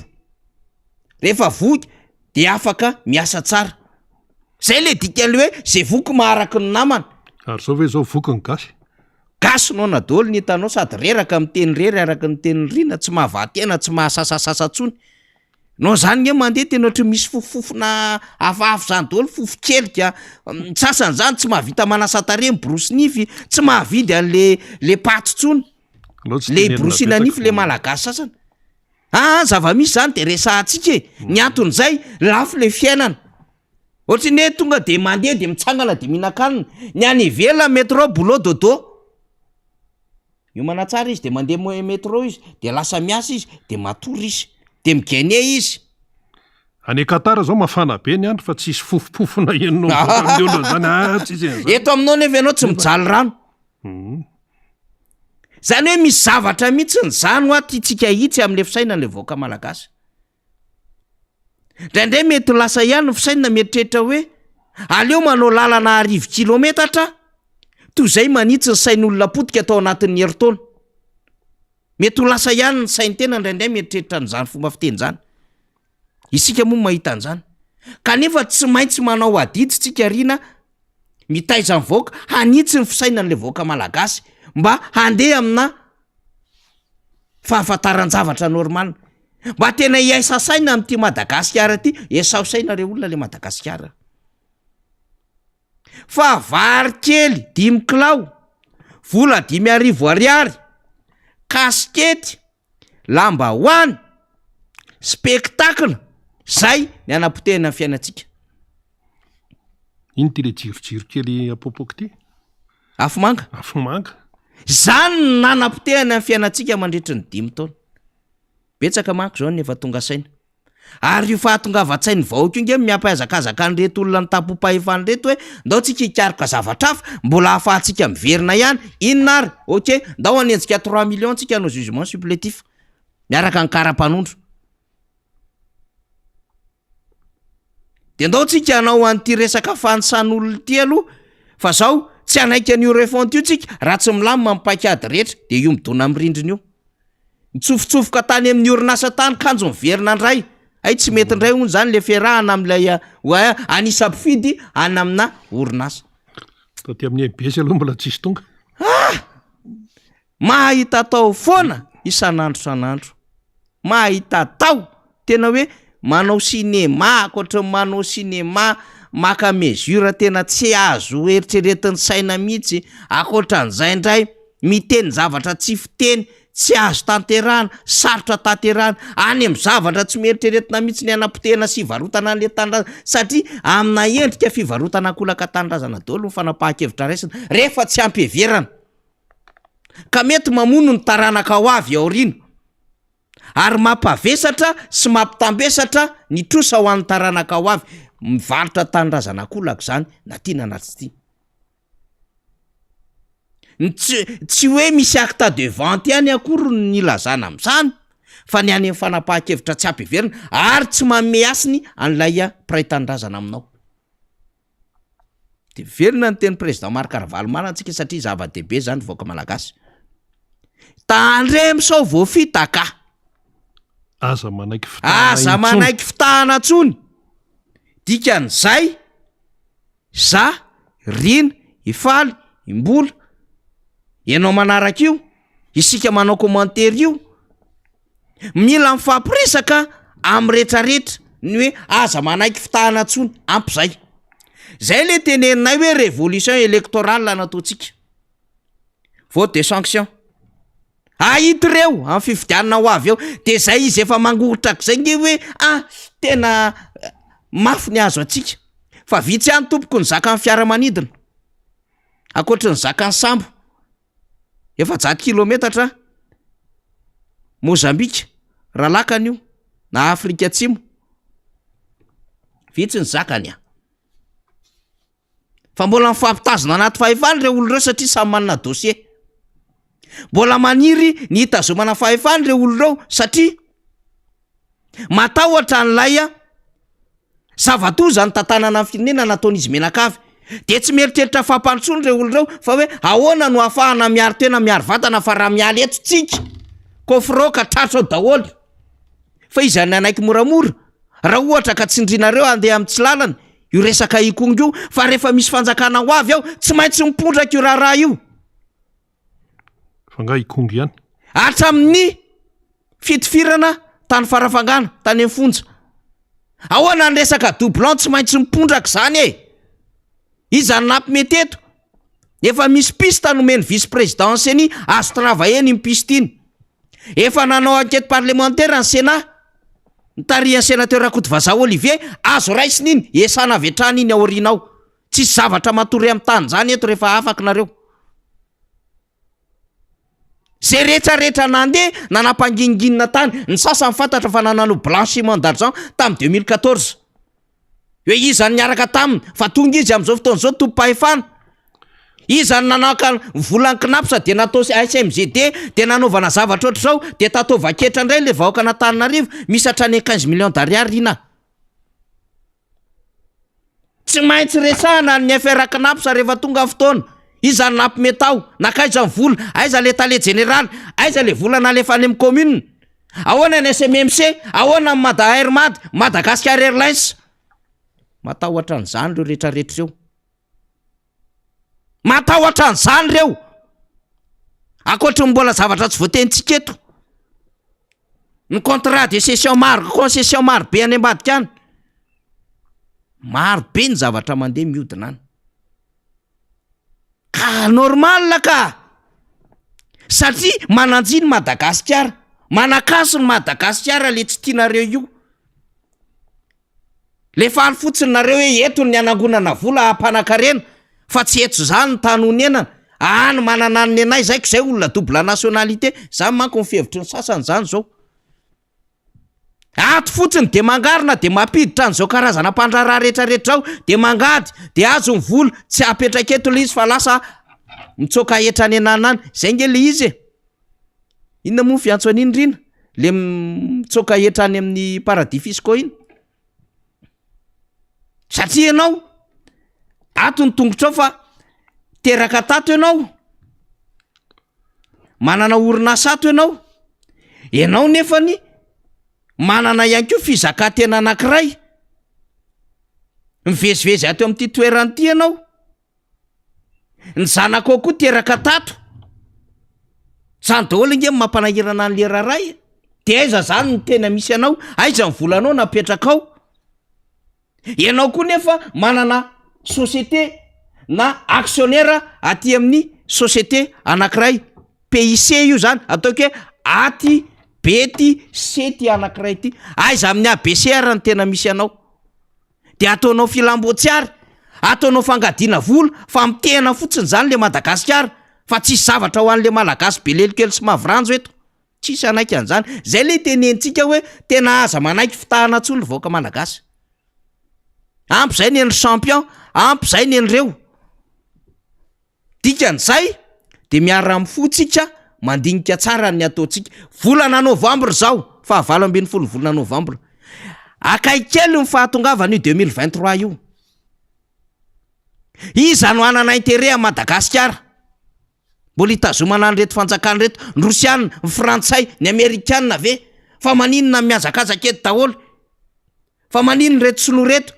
rehefa voky de afaka miasa tsara zay le dikan'le hoe zay voky maharaka ny namana ary zao hoe zao voky ny gasy no nadolo ny hitanao sady reraka miteny rery araka ny teny rina tsy mahavatena tsy mahasasasasa tsony no zany ge mandeha tena ohatra misy fofofona hafahafa zany dolo fofokelika sasany zany tsy mahavita manasatare ny brosinify tsy mahavidy an'le paty tsony le brosinanify le malagasy sasany zava-misy zany de resahantsika ny anton'izay lafo le fiainana ohatra ny hoe tonga de mandeha de mitsangana de mihinan-kanina ny any ivela métro boulot dodo io manatsara izy de mandeha métro izy de lasa miasa izy de matory izy de migene izy any Qatar zao mafana be ny andro fa tsisy fofopofona enonao zany tsisy eto aminao nefa ianao tsy mijaly rano zany hoe misy zavatra mihitsy ny zany ho tiatsika hitsy am'le fisainan'le voaka malagasy ndraindray mety lasa ihany ny fisainana mieritreritra hoe aleo manao lalana 10 kilometatra toy zay manitsy ny sain'olona potika atao anatin'ny heritaona mety ho lasa ihany ny sainy tena ndraindray mieritreritra n'izany fomba fiteny zany isika moa mahita an'izany kanefa tsy maintsy manao adidy tsika rina mitaiza ny voaka hanitsy ny fisainan'le voaka malagasy mba handeha amina fahafantaran-javatra normal mba tena hiaisa saina amin'ity Madagasikara ty esao saina re olona le Madagasikara fa vary kely 5 kilao vola 5,000 ariary kaskety lamba hoany spectacle zay ny anapotehana ny fiainatsika iny ty le jirojiro kely apopoko ty afomanga zany nanapotehana ny fiainatsika mandritry ny 5 taona betsaka manko zao nefa tonga saina ary io fahatongavatsainy vahoaka io nge miampaizakazaka an'reto olona ny tapo-pahefany reto hoe ndao tsika hikaroka zavatra hafa mbola hahafahantsika miverina ihany inona ary ok ndao anenjika 3 millions tsika no jugement supplétif miaraka ny kara-panondro de ndao tsika hanao an'ity resaka fanisan'olona ity aloha fa zao tsy anaiky an'io refont io tsika raha tsy milamina mipaikady rehetra de io midona amin'ny rindrina io mitsofotsofoka tany amin'ny orinasa tany kanjo miverina andray ay tsy mety ndray hono zany le fiarahana am'ilay anisampifidy any amina orinasa taty amin'ny MBS aloha mbola tsisy tonga mahita tao foana isan'andro mahita tao tena hoe manao sinema akoatra manao sinema maka mesure tena tsy azo eritreretin'ny saina mihitsy akoatran'izay ndray miteny zavatra tsy fiteny tsy azo tanterana sarotra tanterana any amin'ny zavatra tsy mieritreretina mihitsy ny anapotehana sy varotana an'le tanindrazana satria amina endrika fivarotana akolaka tanindrazana daholo ny fanapahan-kevitra raisina rehefa tsy ampiheverana ka mety mamono ny taranaka ho avy aoriana ary mampavesatra sy mampitambesatra ny trosa ho an'ny taranaka ho avy mivarotra tanindrazana akolaka zany na tiana na tsy tia tsy hoe misy acte de vente ihany akory ny ilazana amin'izany fa ny any amin'ny fanapahan-kevitra tsy ampiheverina ary tsy manome asiny an'ilay mpiray tanindrazana aminao de verina ny teny président Marc Ravalomanana antsika satria zava-dehibe zany voaka malagasy tandre misao voafitaka aza manaiky fitahana aza intsony. manaiky fitahana ntsony dikan'izay za rina ifaly imbola ianao manaraka io isika manao commentaire io mila mifampiresaka amin'ny rehetrarehetra ny hoe aza manaiky fitahana ntsony ampy zay le teneninay hoe révolution électorale nataontsika vote de sanction ahito reo amin'ny fifidianana ho avy eo de zay izy efa mangotraka zay nge hoe tena mafy ny azo atsika fa vitsy ihany tompoko ny zaka ny fiaramanidina akoatra ny zaka ny sambo 700 kilometatra Mozambika raha lakany io na Afrika Atsimo vitsy ny zakany fa mbola mifampitazona anaty fahefany reo olo reo satria samy manana dossier mbola maniry ny hitazomana fahefany reo olo reo satria matahotra n'lay zavatoza ny tantanana amin'ny firenena nataon'izy menakavy de tsy mieritreritra fampantsony reo olo reo fa hoe ahoana no ahafahana miaro tena miaro vatana fa raha mialy eto tsika kofroka tratra ao daholo fa izany anaiky moramora raha ohatra ka tsindrinareo andeha amin'ny tsy lalana io resaka ikongo io fa rehefa misy fanjakana ho avy ao tsy maintsy mipondraka io raha io fa nga ikongo ihany hatramin'ny fitifirana tany farafangana tany amfonja ahoana ny resaka doublon tsy maintsy mipondraka zany izany nampimety eto efa misy piste nomeny vice présidence-ny azo travailler ny piste iny efa nanao enquête parlementaire ny Sénat nitarihan'ny sénateur Rakoto Vaza Olivier azo raisiny iny esana vetrany iny aorinao tsisy zavatra matory amin'ny tany zany eto rehefa afaka nareo zay rehetrarehetra nandeha nanampanginginina tany ny sasany fantatra fa nanano blanchiment d'argent tamin'ny 2014 hoe izany niaraka taminy fa tonga izy amin'izao fotoan'izao tompo-pahefana izany nanaka volany kinapsa de natao SMGD de nanaovana zavatra oatra zao de tatao vaketra indray le vahoaka n'Antananarivo misy hatrany 15 millions d'ariary ina tsy maintsy resahana ny affaire kinapsa rehefa tonga fotoana izany nampimetao nakaiza ny vola aiza le tale général aiza le vola nalefa any amin'ny commune ahoana ny SMMC ahoana ny Madagascar Airlines matahotra an'izany reo rehetrarehetra reo matahotra an'izany reo akoatra mbola zavatra tsy voatenitsika eto ny contrat de cession concession maro be any ambadika any maro be ny zavatra mandeha mihodina any ka normal ka satria mananjiny Madagasikara manakaso ny Madagasikara le tsy tianareo io le faly fotsiny nareo hoe eto ny anangonana vola ampanakarena fa tsy eto zany ny tanonenana any manana ny anay zaiko zay olona double nationalité za manko ny fihevitry ny sasany zany zao ato fotsiny de mangarina de mampiditra an'izao karazana mpandraraha rehetrarehetra ao de mangady de azo ny vola tsy apetraka eto le izy fa lasa mitsoka etra any ananany zay nge le izy inona moa fiantso an'iny rina le mitsoka etra any amin'ny paradis fiscaux iny satria ianao ato ny tongotra ao fa teraka tato ianao manana orinasa ato ianao nefany manana ihany koa fizakantena anankiray mivezivezy ato amin'ity toerany ity ianao ny zanako koa teraka tato zany daholo nge mampanahirana an'le raharay de aiza zany ny tena misy anao aiza ny volanao napetraka ao ianao koa nefa manana société na actionnaire aty amin'ny société anankiray PIC io zany ataoko hoe aty bety sety anankiray ity aiza amin'ny ABCR ny tena misy anao de ataonao filambotsiary ataonao fangadiana vola fa mitehana fotsiny zany le Madagasikara fa tsisy zavatra ho an'le malagasy be lelikely sy mavranjo eto tsisy anaiky an'izany zay le tenentsika hoe tena aza manaiky fitahana ntsony ny vahoaka malagasy ampy zay ny champion ampy zay ny reo dikan'izay de miara mifotsika mandinika tsara ny ataontsika volana novambra zao fa 27 volana novambra akaikely ny fahatongavany 2023 io iza no anana intérêt à Madagasikara mbola hitazomana ny reto fanjakany reto ny Rosiana ny Frantsay ny Amerikanina ve fa maninona miazakazaka eto daholo fa maninona reto soloa reto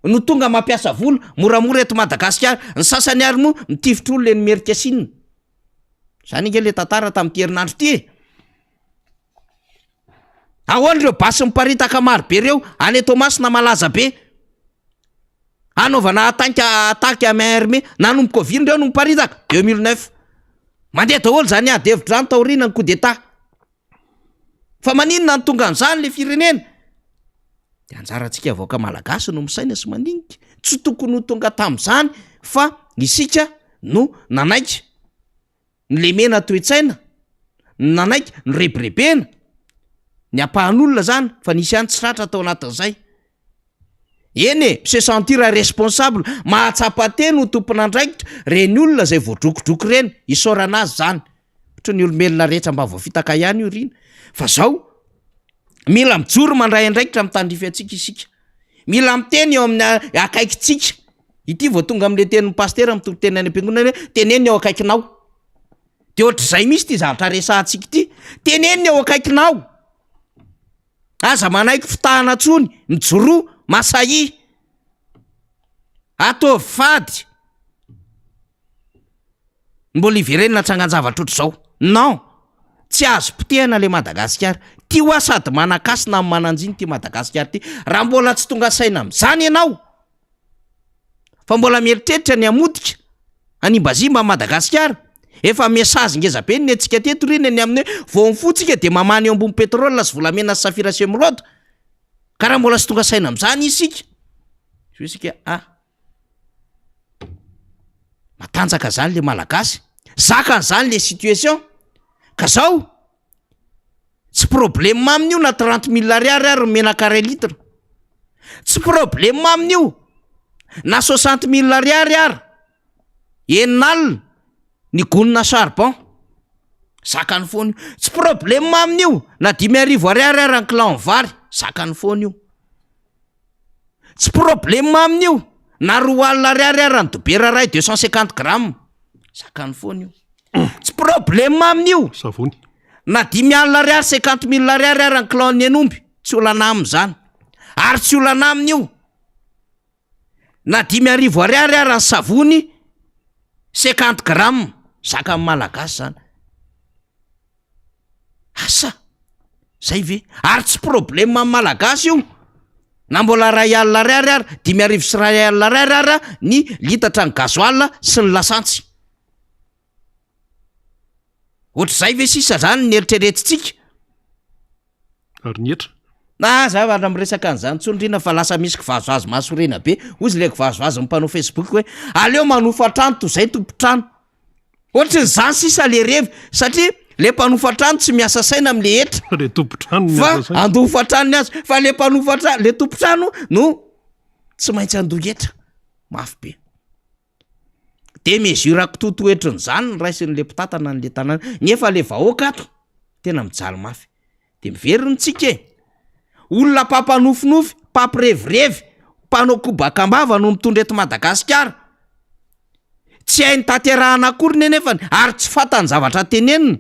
no tonga mampiasa vola moramora eto Madagasikara ny sasany ary moa mitifitra olo le nimerika sinina zany inge le tantara tamin'ity herinandro ty ahoana ireo basy miparitaka marobe ireo any Tomasina malaza be anaovana ataky ame nanomboka oviny ireo no miparitaka 2009 mandeha daholo zany adevitra rano taoriana ny coup d'état fa maninona ny tonga an'izany le firenena de anjarantsika avoaka malagasy no misaina sy maninika tsy tokony ho tonga tamin'izany fa isika no nanaika ny lemena toe-tsaina ny nanaika ny rebirebena ny ampahan'olona zany fa nisy any tsy tratra tao anatin'izay eny se sentir responsable mahatsapa-teny ho tompon'andraikitra reny olona zay voadrokodroko reny isaorana azy zany ohatra ny olombelona rehetra mba voafitaka ihany io rina fa zao mila mijoro mandray andraikitra mitandrify atsika isika mila miteny eo amin'ny akaikitsika ity vao tonga am'le tenin'ny pastera mitoteny any am-piangonana hoe teneny eo akaikinao de ohatr'izay misy ty zavatra resahantsika ity teneny eo akaikinao aza manaiky fitahana tsony mijoro masahi atovy fady mbola iverenina tsanganjavatra ohatr'izao non tsy azo potehana le Madagasikara ty hoa sady manakasina amin'ny mananjiny ty Madagasikara ty raha mbola tsy tonga saina am'izany ianao fa mbola mieritreritra ny amodika animbazimba Madagasikara efa mesazy ngezabe ny antsika teto riny ny amin'ny vao mifotsika de mamany eo ambony petrôla sy volamena sy safira sy emeraude ka raha mbola tsy tonga saina am'izany isika isika matanjaka zany le malagasy zakany zany le situation ka zao tsy problème amin'io na 30 000 ariary ary menaka 1 litre tsy problème amin'io na 60 000 ariary ary enalina ny gonina charbon zakany foana io tsy problème amin'io na 10 000 ariary ary anclan vary zakany foana io tsy problème amin'io na 2 alina ariary ary ny dobera ray 250 grammes zakany foana io tsy problème amin'io savony na 10 alina ariary 50 000 ariary ary anclan ny enomby tsy olana am'izany ary tsy olana amin'io na 10 000 ariary ary ny savony 50 grammes zaka amin'ny malagasy zany asa zay ve ary tsy problème amin'ny malagasy io na mbola 2 alina ariary ary 10 sy 2 alina ariary ary ny litatra ny gasoil sy ny lasantsy ohatr'izay ve sisa zany ny eritreretitsika ary ny etra zavatra miresaka an'izany tsondrina fa lasa misy kivazoazo masorena be ozy le kivazoazo mpanao Facebook hoe aleo manofa trano toy zay tompotrano ohatr'izany sisa le revy satria le mpanofa trano tsy miasa saina am'le etra le tompotrano fa andofa trano ny azy fa le mpanofa trano le tompotrano no tsy maintsy andoha etra mafy be de mesurako totoetrin'izany ny raisin'le mpitatana n'le tanàna nefa le vahoaka ato tena mijaly mafy de miveronytsika olona pampanofinofy pampirevirevy mpanao kobakambava no mitondra eto Madagasikara tsy hainy tanterahana akory nenefany ary tsy fatany zavatra tenenina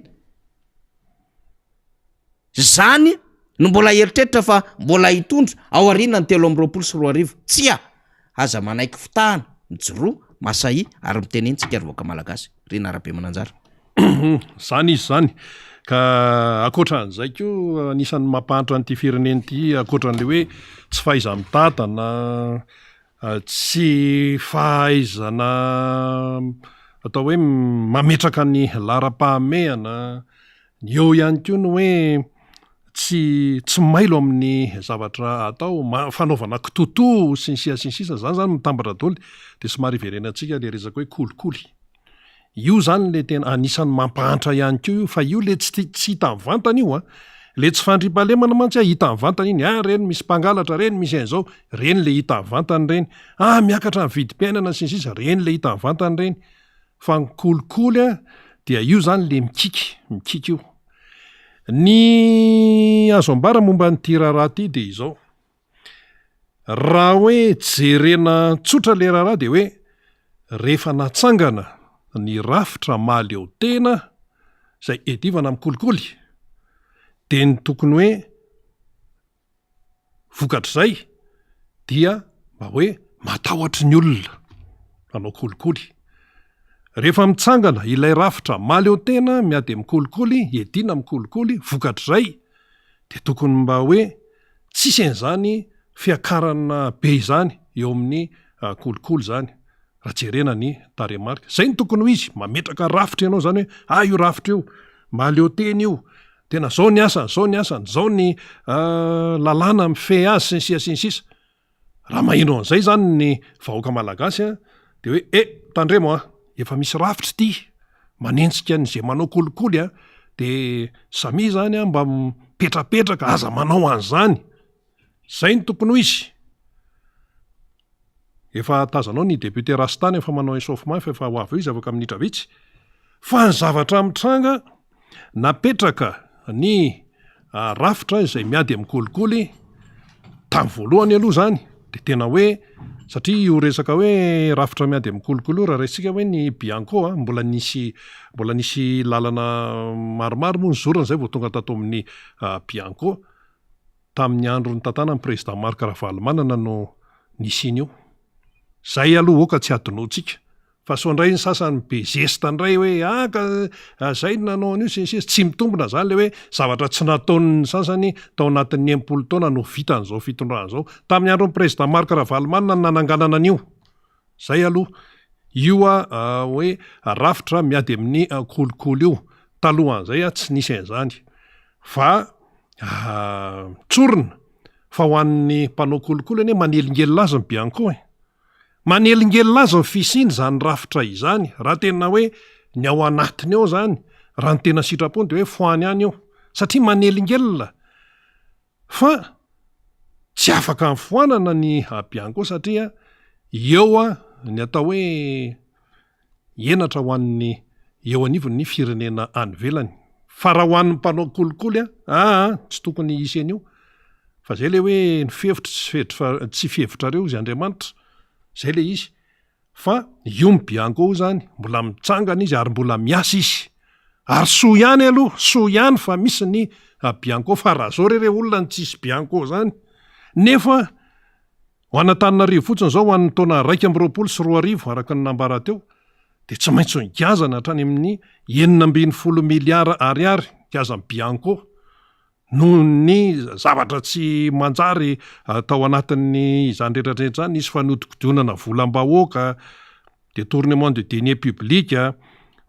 zany no mbola eritreritra fa mbola hitondra ao aoriana ny 3 tsy aza manaiky fitahana mijoro masahi ary mitenentsika arvoaka malagasy rena arabe mananjara zany izy zany ka akoatran'izay ko anisan'ny mampahantra an'ity fireneny ity akoatran'le hoe tsy fahaiza mitantana tsy fahaizana atao hoe mametraka ny lara-pahamehana ny eo ihany koa no hoe tsy mailo amin'ny zavatra atao fanaovana kitoto sy ny sisa zany mitambatra daholo de somary iverenantsika le resaka hoe kolikoly io zany le tena anisan'ny mampahantra ihany ko io fa io le tsy hita mivantana io le tsy fandripahalemana mantsy hita mivantana iny reny misy mpangalatra reny misy an'izao reny le hita mivantany reny miakatra ny vidim-piainana sy ny sisa reny le hita mivantany reny fa ny kolikoly dia io zany le mikika io ny azo ambara momba ny tiraraha ty de izao raha hoe jerena tsotra le raharaha de hoe rehefa natsangana ny rafitra maly eo tena zay edivana amin'ny kolikoly de ny tokony hoe Vokatr'izay dia mba hoe matahotra ny olona manao kolikoly. Rehefa mitsangana ilay rafitra maly eo tena miady mikolikoly, edina mikolikoly, vokatr'izay dia tokony mba hoe tsisy an'izany fiakarana be izany eo amin'ny kolikoly zany. Raha jerena ny taremarika. Zay ny tokony ho izy, mametraka rafitra ianao zany hoe io rafitra io, maly eo teny io, tena zao ny asany, zao ny asany, zao ny lalàna mife azy sy ny sisa. Raha maheno an'izay zany ny vahoaka malagasy dia hoe tandremo efa misy rafitra ity, manenjika n'izay manao kolikoly dia samy zany mba mipetrapetraka aza manao an'izany. Zay ny tokony ho izy. Efa tazanao ny député Rastany efa manao échauffement efa ho avy izy afaka minitra vitsy. Fa ny zavatra mitranga napetraka ny rafitra izay miady amin'ny kolikoly tamin'ny voalohany aloha zany dia tena hoe satria io resaka hoe rafitra miady amin'ny kolikoly raha resika hoe ny Bianco mbola nisy lalana maromaro moa ny zorana zay vao tonga tato amin'ny Bianco tamin'ny andro ny tantana ny président Marc Ravalomanana no nisiny io. Zay aloha oka tsy adinoantsika. Fa so ndray ny sasany be zesta ndray hoe ka zay nanao an'io tsy mitombona zany le hoe zavatra tsy nataon'ny sasany tao anatin'ny 80 taona no vita an'izao fitondrana zao. Tamin'ny andron'ny président Marc Ravalomanana no nananganana an'io. Zay aloha io hoe rafitra miady amin'ny kolikoly io. Talohan'izay tsy nisy an'izany. Fa tsorina fa ho an'ny mpanao kolikoly anie manelingelina azy ny Bianco manelingelina azy ny fisiny zany rafitra izany. Raha tena hoe ny ao anatiny ao zany, raha ny tena sitrapony dia hoe foany any eo. Satria manelingelina. Fa tsy afaka mifoanana ny Bianco satria eo ny atao hoe henatra ho an'ny eo anivon'ny firenena any ivelany. Fa raha ho an'ny mpanao kolikoly tsy tokony hisy an'io. Fa zay le hoe ny fihevitra tsy fihevitrareo izy Andriamanitra. Zay le izy. Fa io ny Bianco zany mbola mitsangana izy ary mbola miasa izy. Ary soa ihany aloha, soa ihany fa misy ny Bianco. Fa raha zao rere olona ny tsisy Bianco zany. Nefa ho an'Antananarivo fotsiny zao ho an'ny taona 2024 araka ny nambara teo dia tsy maintsy ngazana hatrany amin'ny 9.0 miliara ariary ngazana Bianco noho ny zavatra tsy manjary tao anatin'ny izany rehetrarehetra zany. Nisy fanodikodionana volam-bahoaka, détournement de deniers publics,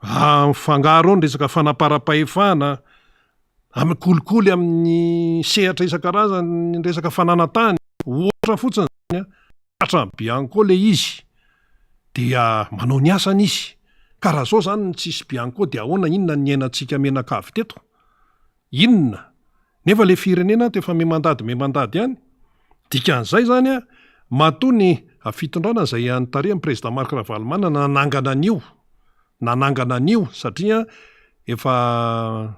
mifangaro ny resaka fanaparam-pahefana, amin'ny kolikoly amin'ny sehatra isan-karazany ny resaka fananantany. Ohatra fotsiny zany hatrany Bianco le izy dia manao ny asany izy. Ka raha zao zany ny tsisy Bianco dia ahoana, inona ny iainantsika menakavy teto? Inona? Nefa le firenena efa memandady ihany. Dikan'izay zany matoa ny fitondrana izay antarehany président Marc Ravalomanana nanangana an'io satria efa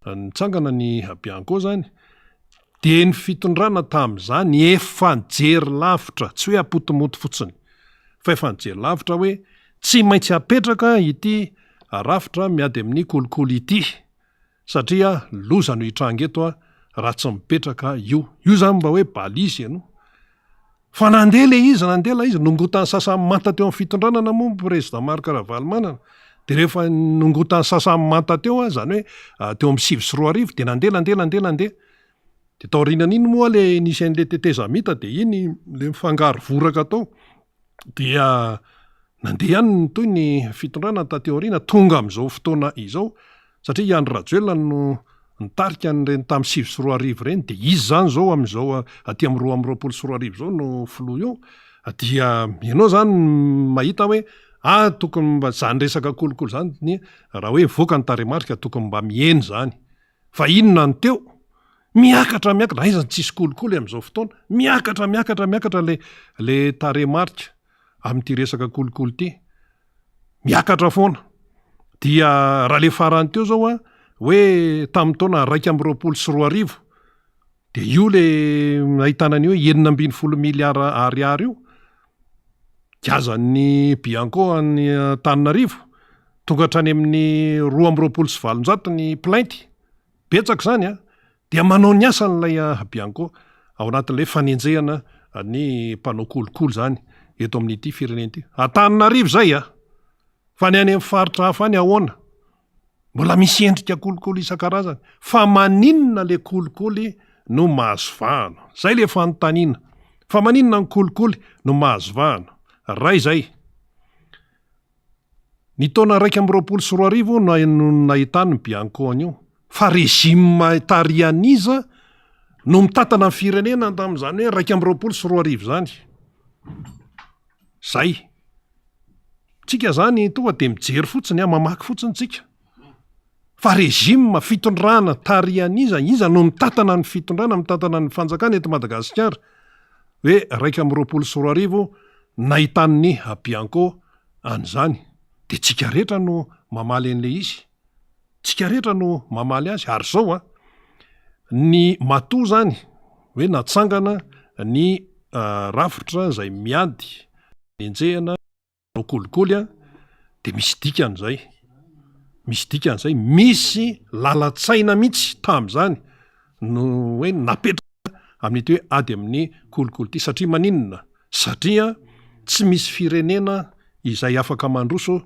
nitsangana ny Bianco zany dia ny fitondrana tamin'izany efa nijery lavitra, tsy hoe apotomoto fotsiny fa efa nijery lavitra hoe tsy maintsy apetraka ity rafitra miady amin'ny kolikoly ity. Satria loza no hitranga eto raha tsy mipetraka io zany mba hoe balizy ianao. Fa nandela izy nongotany sasany manta teo amin'ny fitondranana moa président Marc Ravalomanana. Dia rehefa nongotany sasany manta teo zany hoe teo amin'ny 7 dia nandela. Dia tao aorianan'iny moa le nisy an'le tetezamita dia iny le mifangaro voraka tao dia nandeha ihany toy ny fitondrana tateo aoriana tonga amin'izao fotoana izao. Satria Andry Rajoelina no nitarika an'ireny tamin'ny 7 ireny dia izy zany zao amin'izao aty amin'ny 2024 zao no filoha eo. Dia ianao zany mahita hoe tokony mba zany resaka kolikoly zany raha hoe voaka ny taremarika tokony mba mieny zany. Fa inona ny teo? Miakatra aiza ny tsisy kolikoly amin'izao fotoana? Miakatra le taremarika amin'ity resaka kolikoly ity. Miakatra foana. Dia raha le farany teo zao hoe tamin'ny taona 2024 dia io le ahitana an'io 9.0 miliara ariary io gazan'ny Bianco any Antananarivo tonga hatrany amin'ny 2.2 ny plainty. Betsaka zany dia manao ny asa n'ilay Bianco ao anatin'ilay fanenjehana ny mpanao kolokolo zany eto amin'ity firenena ity. Antananarivo zay fa ny any amin'ny faritra hafa any ahoana mbola misy endrika kolokolo isan-karazany, fa maninona le kolikoly no mahazo vahana, zay le fanontaniana, fa maninona ny kolikoly no mahazo vahana. Ray zay ny taona 2024 no nahitany Bianco an'io, fa rezima tarianiza no mitatana ny firenena tamin'izany hoe 2024 zany. Zay tsika zany tonga de mijery fotsiny mamaky fotsiny tsika, fa rezima fitondrana tarianiza iza no mitatana ny fitondrana, mitatana ny fanjakana eto Madagasikara hoe 2024 nahitany Bianco an'izany. De tsika rehetra no mamaly an'le izy, tsika rehetra no mamaly azy. Ary zao ny matoa zany hoe natsangana ny rafitra zay miady enjehana no kolikoly de misy dikan'izay, misy dikan'izay, misy lalatsaina mihitsy tam'izany no hoe napetraka amin'ity hoe ady amin'ny kolikoly ity. Satria maninona? Satria tsy misy firenena izay afaka mandroso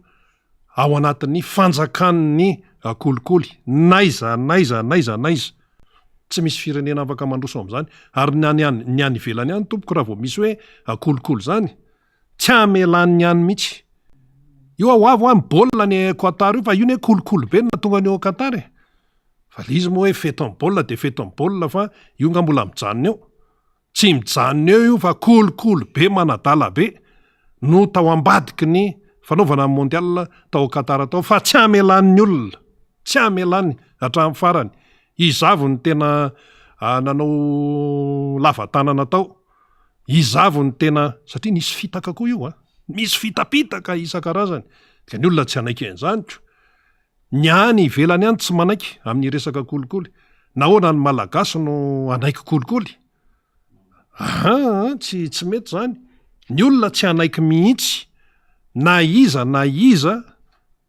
ao anatin'ny fanjakan'ny kolikoly, naiza tsy misy firenena afaka mandroso amin'izany. Ary ny any ivelany any tompoko raha vao misy hoe kolikoly zany tsy amelan'ny any mihitsy. Io avo baolina ny Qatar io, fa io ne kolikoly be na tonga ny ao Qatar fa izy moa hoe feton baolina de feton baolina, fa io nga mbola mijanona eo, tsy mijanona eo io, fa kolikoly be manadala be no tao ambadiky ny fanaovana mondial tao Qatar tao, fa tsy amelan'ny olona, tsy amelan'ny hatramin'ny farany. Izavo ny tena nanao lavatanana tao, izavo ny tena, satria nisy fitaka koa io misy fitapitaka isan-karazany, ka ny olona tsy anaiky an'izany. Ny any ivelany any tsy manaiky amin'ny resaka kolikoly. Nahoana ny malagasy no anaiky kolikoly? Tsy mety zany. Ny olona tsy anaiky mihitsy na iza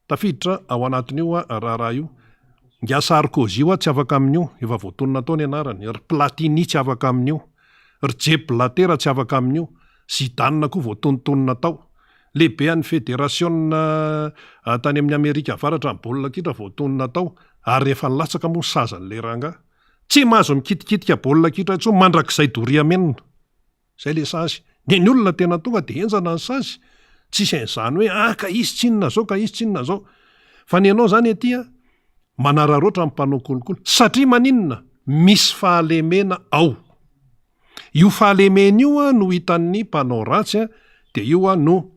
tafiditra ao anatin'io raha io. Ngia Sarkozy io tsy afaka amin'io, efa voatonona tao ny anarany. Ry Platini tsy afaka amin'io, ry Jeb Blatter tsy afaka amin'io, Zidane koa voatontonona tao. Lehibe an'ny fédération tany amin'ny Amerika avaratra ny baolina kitra voatonona tao, ary rehefa nilatsaka moa sazan'le ranga tsy mahazo mikitikitika baolina kitra intsony, mandrakizay doriamenina. Zay le sazy. Ny olona tena tonga de enjana ny sazy, tsisy an'izany hoe ka izy tsinona zao, ka izy tsinona zao. Fa ny anao zany etya manararoatra amin'ny mpanao kolikoly, satria maninona? Misy fahalemena ao. Io fahalemena io no hitan'ny mpanao ratsy de io no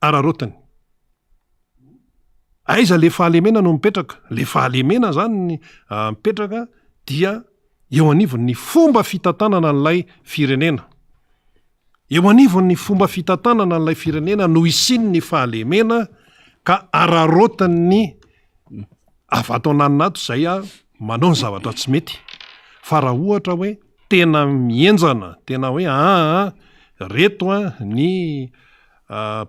ararotiny. Aiza le fahalemena no mipetraka? Le fahalemena zany mipetraka dia eo anivon'ny fomba fitantanana n'ilay firenena. Eo anivon'ny fomba fitantanana n'ilay firenena no isin'ny fahalemena ka ararotin'ny avato ananinato zay manao ny zavatra tsy mety. Fa raha ohatra hoe tena mienjana, tena hoe reto ny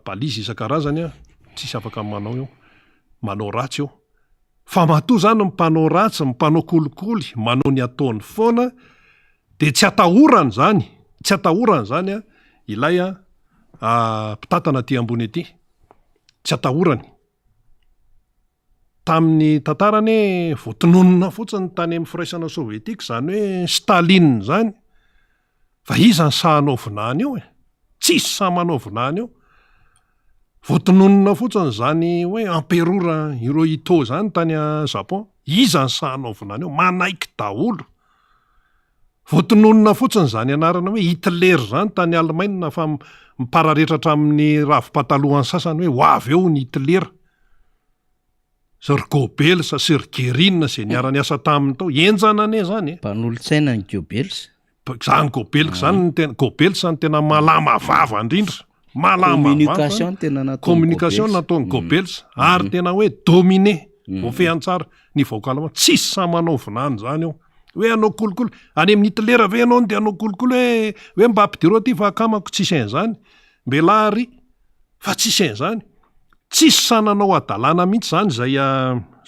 balizy isan-karazany tsisy afaka manao eo, manao ratsy eo. Fa matoa zany mpanao ratsy, mpanao kolikoly, manao ny ataony foana, de tsy atahorany zany, tsy atahorany zany ilay mpitatana aty ambony ety, tsy atahorany. Tamin'ny tantarany voatononona fotsiny tany amin'ny firaisana sovietika zany hoe Staline zany, fa iza ny sahanaovinany io tsisy sahamanaovinany io. Voatononona fotsiny zany hoe emperora Hirohito zany tany Japon, iza ny sahanaovinany io, manaiky daholo. Voatononona fotsiny zany anarana hoe Hitler zany tany Allemagne, fa mipararetratra amin'ny ravi-patalohany sasany hoe ho avy eo ny Hitler. Sir Goebbels, Sir Göring zay niara-ny asa taminy tao, enjana ane zany. Mpanolontsaina ny Goebbels. Zany Goebbels zany Goebbels zany tena malama vava indrindra. Communication nataony Goebbels, ary tena hoe dominé, ofeany tsara ny vahoaka alemana, tsisy sahamanaovinany zany eo. Hoe anao kolikoly, any amin'ny Hitler ve anao de anao kolikoly hoe mba ampidiro aty fa akamako, tsisy an'izany. Mbelary fa tsisy an'izany. Tsisy sananao adalana mihitsy zany zay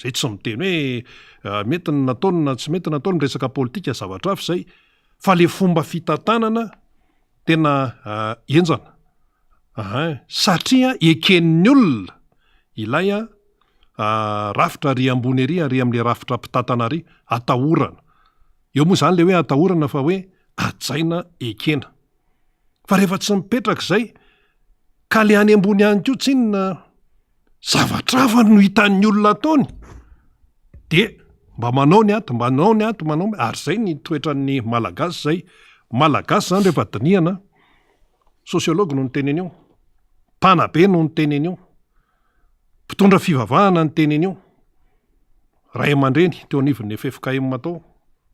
zay tsy miteny hoe mety nataony na tsy mety nataony resaka politika zavatra hafa zay fa le fomba fitantanana tena enjana satria eken'ny olona ilay rafitra ry ambony ery ary am'le rafitra mpitantana ary atahorana eo moa zany le hoe atahorana fa hoe ajaina ekena fa rehefa tsy mipetraka zay ka le any ambony any ko tsinona zavatra hafa no hitan'ny olona ataony de mba manao ny ato ary zay ny toetran'ny malagasy zay malagasy zany rehefa dinihana sosiology no ny teneny eo mpanabe no ny teneny eo mpitondra fivavahana ny teneny eo ray aman-dreny teo anivon'ny FFKM matao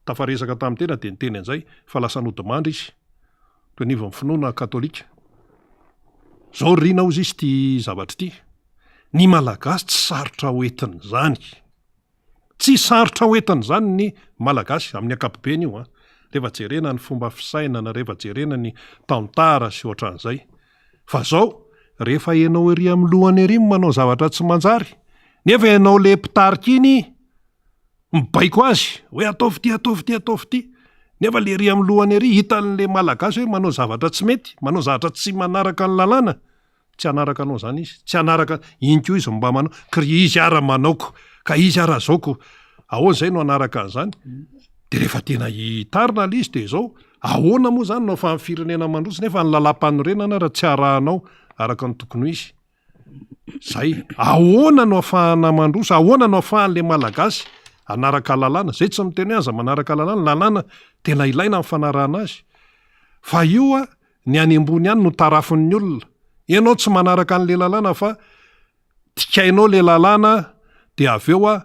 tafaresaka tamin'ny tena de nyteny an'izay fa lasa nodimandry izy teo anivon'ny finoana katolika zao rina ozy izy ty zavatra ty ny malagasy tsy sarotra hoentin' zany tsy sarotra hoentin' zany ny malagasy amin'ny ankapobeny io rehefa jerena ny fomba fisainana rehefa jerena ny tantara sy ohatran'izay fa zao rehefa ianao ery amin'ny lohany ery manao zavatra tsy manjary nefa ianao le mpitarika iny mibaiko azy hoe ataovy ty nefa le ery amin'ny lohany ery hitan'le malagasy hoe manao zavatra tsy mety manao zavatra tsy manaraka ny lalàna tsy anaraka anao zany izy tsy anaraka inko izy mba manao kry izy ara manaoko ka izy ara zaoko ahoan'izay no anaraka an'izany de rehefa tena hitarina le izy de zao ahoana moa zany no fa amin'ny firenena mandrotsy nefa ny lalam-panorenana raha tsy arahanao araka ny tokony izy zay ahoana no ahafahana mandroso ahoana no ahafahan'le malagasy anaraka lalàna zay tsy miteny hoe aza manaraka lalàna tena ilaina amin'ny fanarahana azy fa io ny any ambony any no tarafin'ny olona ianao tsy manaraka an'le lalàna fa tikainao le lalàna de aveo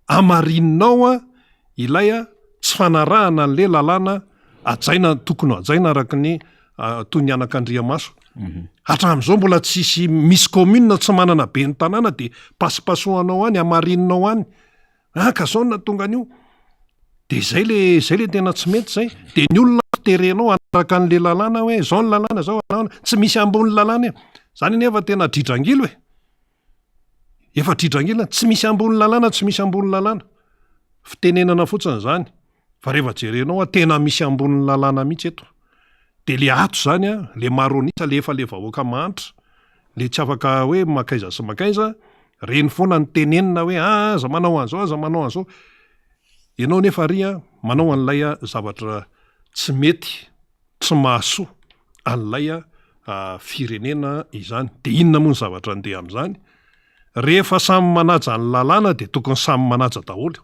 amarinao ilay tsy fanarahana an'le lalàna ajaina tokony ajaina araka ny toy ny anak'Andriamaso hatramin'izao mbola tsisy misy commune tsy manana be ny tanàna de pasipasohanao any amarinao any ka zao na tonga an'io de zay le tena tsy mety zay de ny olona terenao anaraka an'le lalàna hoe zao ny lalàna zao lalàna tsy misy ambony lalàna zany nefa tena dridrangilo efa dridrangilo tsy misy ambony lalàna fitenenana fotsiny zany fa rehefa jerenao tena misy ambony lalàna mihitsy eto de le ato zany le maronisa le efa le vahoaka mantra le tsy afaka hoe makaiza sy makaiza reny foana ny tenenina hoe aza manao an'zao ianao nefa ry manao an'ilay zavatra tsy mety tsy mahasoa an'ilay firenena izany de inona moa ny zavatra andeha am'izany rehefa samy manaja ny lalàna de tokony samy manaja daholo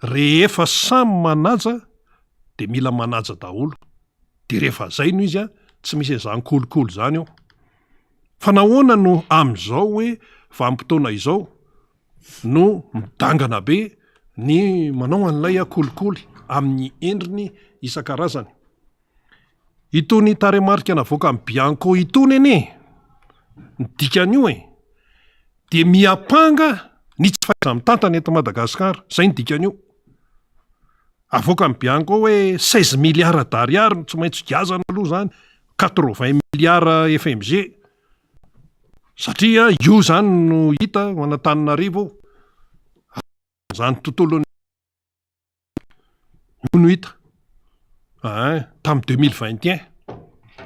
rehefa samy manaja de mila manaja daholo de rehefa zay no izy tsy misy izany kolokolo zany eo fa nahoana no am'izao hoe vanim-potoana izao no midangana be ny manao an'ilay kolikoly amin'ny endriny isan-karazany itony taremarika navoaka amin'ny Bianco itony anie ny dikan'io de miapanga ny tsy fahaiza mitantana eto Madagasikara zay ny dikan'io avoaka amin'ny Bianco hoe 16 milliards d'ariary no tsy maintsy gazana aloha zany 80 milliards FMG satria io zany no hita ho an'Antananarivo zany tontolo no hita tamin'ny 2021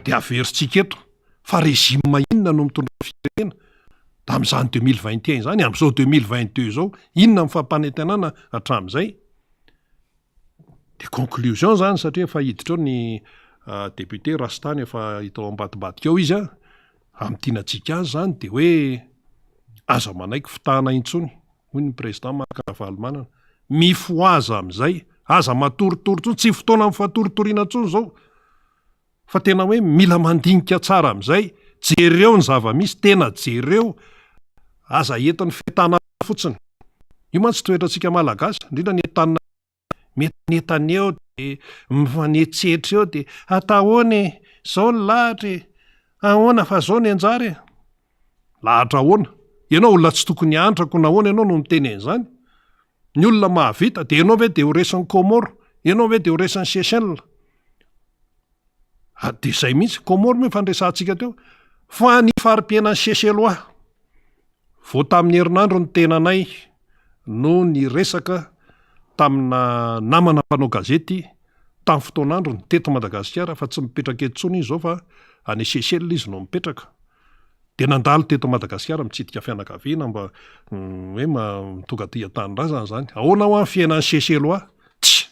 de averintsika eto fa régime inona no mitondra firenena tamin'izany 2021 zany amin'izao 2022 zao inona ny fampanentenana hatramin'izay de conclusion zany satria efa hiditra eo ny député Rastany efa hitao ambadibadika eo izy am'tianatsika azy zany de hoe aza manaiky fitahana intsony hoy ny président Makaravalomanana mifoaza am'izay aza matoritory tsony tsy fotoana amin'ny fatoritoriana tsony zao fa tena hoe mila mandinika tsara am'izay jereo ny zava-misy tena jereo aza entin'ny fetana fotsiny io mantsy toetratsika malagasy indrindra ny entanina mety netany eo de mifanetsetra eo de atahoany zao ny lahatra ahoana fa zao ny anjary lahatra ahoana ianao olona tsy tokony antrako nahoana ianao no miteny an'izany ny olona mahavita de ianao ve de ho resin'ny Comore ianao ve de ho resin'ny Seychelles de zay mihitsy Comore moa fandraisantsika teo fa ny farim-piainan'ny Seychellois vao tamin'ny herinandro ny tenanay no ny resaka tamina namana mpanao gazety tamin'ny fotoanandro ny teto Madagasikara fa tsy mipetraka etsony izy zao fa any Seychelles izy no mipetraka de nandalo teto Madagasikara mitsidika fianakaviana mba hoe tonga ty an-tanindrazana zany. Ahoana ho amin'ny fiainan'ny Seychelles hoa tsy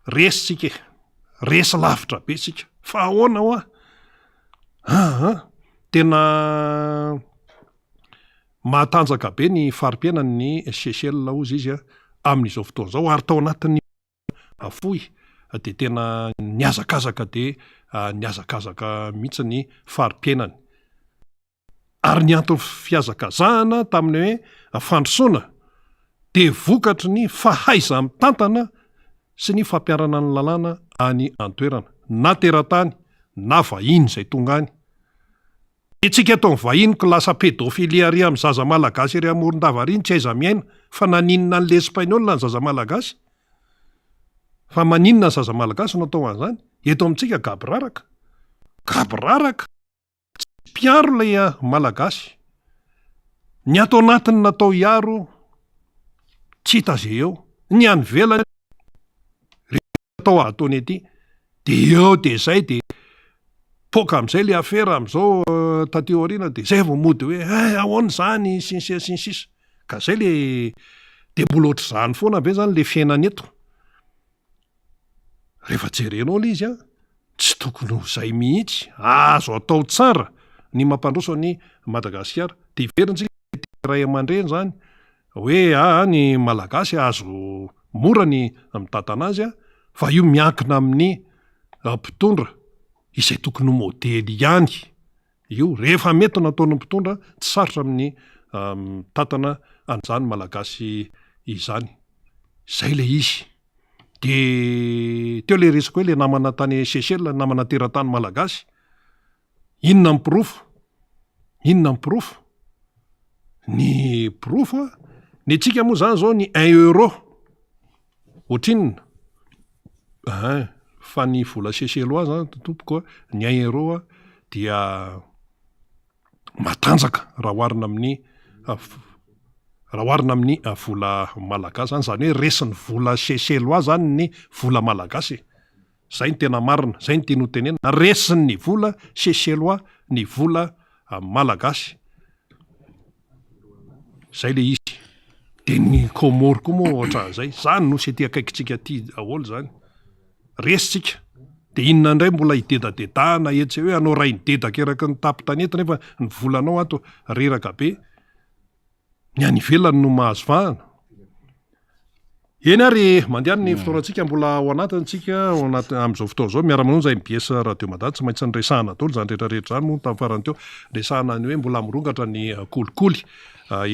resitsika resy lavitra be sika fa ahoana hoa tena mahatanjaka be ny farim-piainany Seychelles ozy izy amin'izao fotoana zao ary tao anatin'ny afoy de tena niazakazaka de niazakazaka mihitsy ny farim-piainany ary ny antony fiazakazahana tamin'ny hoe fandrosoana de vokatry ny fahaiza mitantana sy ny fampiarana ny lalàna any an-toerana na teratany na vahiny zay tonga any. Itsika tao vahiny ko lasa pédophilie ary amin'ny zaza malagasy ery amoron-davariny tsy aiza miaina fa naninona an'le Espagnol ny zaza malagasy fa maninona ny zaza malagasy natao an'izany eto amintsika gabraraka tsy piaro ilay malagasy ny ato anatiny natao iaro tsy hita zay eo ny any velany atao atony ety de eo de zay de poka am'izay le afera am'izao tateo aoriana de zay vao mody hoe ahoana zany sinsisa ka zay le de mbola ohatry zany foana be zany le fiainany eto rehefa jerenao le izy tsy tokony ho zay mihitsy azo atao tsara ny mampandroso ny Madagasikara de iverintsika ray aman-dreny zany hoe ny malagasy azo mora ny mitantana azy fa io miankina amin'ny mpitondra izay tokony modely ihany io rehefa mety nataon'ny mpitondra tsy sarotra amin'ny mitantana an'izany malagasy izany zay le izy de teo le resiko hoe le namana tany Seychelles namana teratany malagasy inona ny pirofo ny pirofo ny tsika moa zany zao ny 1 euro ohatrinona fa ny vola Seychellois zany tompoko ny 1 euro dia matanjaka raha oharina amin'ny vola malagasy zany hoe resin'ny vola Seychellois zany ny vola malagasy zay ny tena marina zay ny teny ho tenena resin'ny vola Seychellois ny vola malagasy zay le izy de ny Comore koa moa ohatra zay zany no sy ty akaikitsika ty aholo zany resitsika de inona indray mbola hidedadedahana etsy hoe anao ray nidedaka eraky ny tapy-tanety nefa ny volanao ato reraka be ny any ivelany no mahazo fahana eny ary mandehany ny fotoanantsika mbola ao anatintsika am'izao fotoana zao miara-manonja MBS Radio Madady tsy maintsy nyresahana tolo zany rehetrarehetra zany moa tamin'ny farany teo resahana ny hoe mbola mirongatra ny kolikoly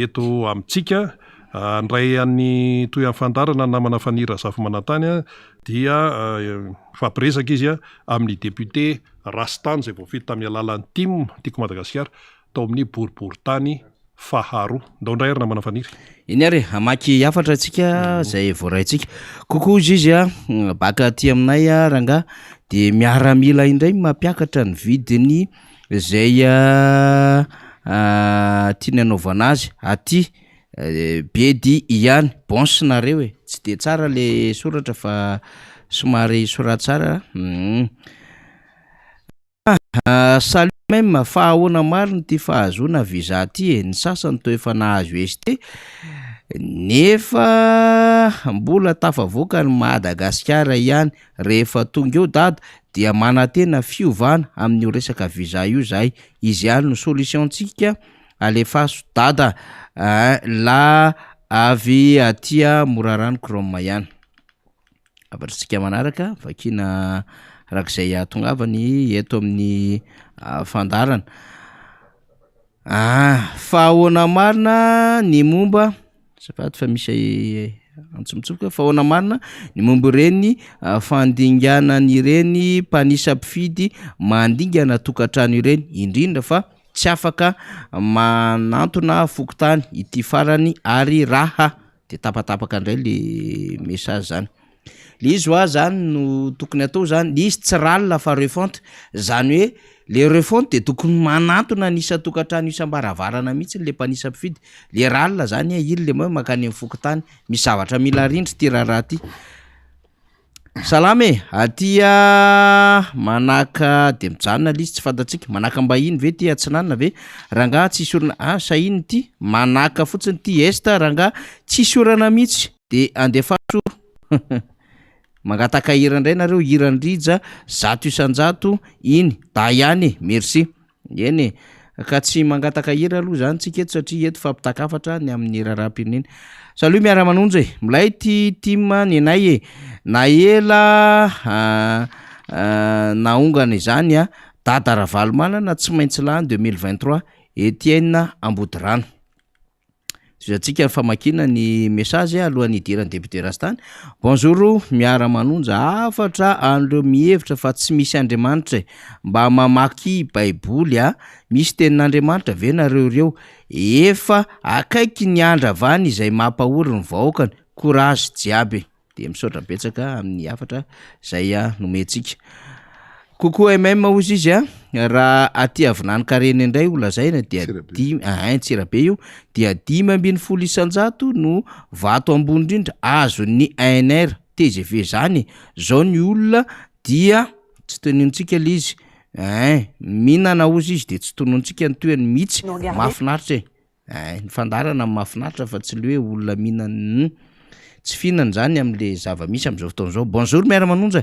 eto amintsika ndray an'ny toy amin'ny fandarana namana fanira zafy manantany dia fampiresaka izy amin'ny député Rastany zay voafety tamin'ny alalan'ny TIM tiako Madagasikara tao amin'ny boriboritany faharoa ndaondray ary namana faniry iny ary amaky hafatra antsika zay voaraintsika kokoa izy baka aty aminay ranga de miaramila indray mampiakatra ny vidiny zay tiany anaovana azy aty bedy ihany bonsnareo tsy de tsara le soratra fa somary soratsara salut même fahahoana mariny ty fahazona visa ty ny sasany to efa nahazo ST nefa mbola tafavoaka ny Madagasikara ihany rehefa tonga eo dada dia manantena fiovana amin'ny resaka visa io zay izy ihany no solutiontsika alefaso dada la avy atia morarano Chrome ihany avaritsika manaraka vakina rak'izay tongavany eto amin'ny fandarana fahahoana marina ny momba safady fa misy antsomotsomoka fahahoana marina ny momba ireny fandinganany ireny mpanisa mpifidy mandingana tokantrano ireny indrindra fa tsy afaka manantona fokotany ity farany ary raha de tapatapaka indray le message zany le izy oa zany no tokony atao zany le izy tsy ralina fa refonte zany hoe le refonte de tokony manatona nisa tokantrano isam-baravarana mihitsy le mpanisa mpifidy le ralina zany iny le makany amin'ny fokotany misy zavatra mila rindry ty raharaha ty salama atya manaka de mijanona lizy tsy fantatsika manaka mbahiny ve ty atsinanana ve ranga tsisy orana sahiny ty manaka fotsiny ty esta ranga tsisy orana mihitsy de andefaso mangataka hira indray nareo hirandrija 100 iny da ihany merci eny ka tsy mangataka hira aloha zany tsika eto satria eto fampitakaafatra ny amin'ny raharam-pirenena saloha miara-manonjy milay ty tima ny anay na ela naongana izany dada Ravalomanana tsy maintsy lany 2023 Etienne Ambodirano zatsika famakina ny message alohan'ny idirany député Rastany bonjour miara-manonja afatra andreo mihevitra fa tsy misy Andriamanitra mba mamaky baiboly misy tenin'Andriamanitra ve nareo reo efa akaiky ny andra vany izay mampahory ny vahoakany courage jiaby de misaotra betsaka amin'ny afatra zay nomentsika kokoa MM ozy izy raha aty avinany kareny indray olazaina dia tsirabe io dia 570 isanjato no vato ambony indrindra azo ny ANR TGV zany zao ny olona dia tsy tonontsika le izy minana ozy izy de tsy tonontsika ny toerany mihitsy mahafinaritra ny fandarana mahafinaritra fa tsy le hoe olona minana tsy fihinana zany am'le zava-misy am'izao fotoana zao bonjour miara-manonja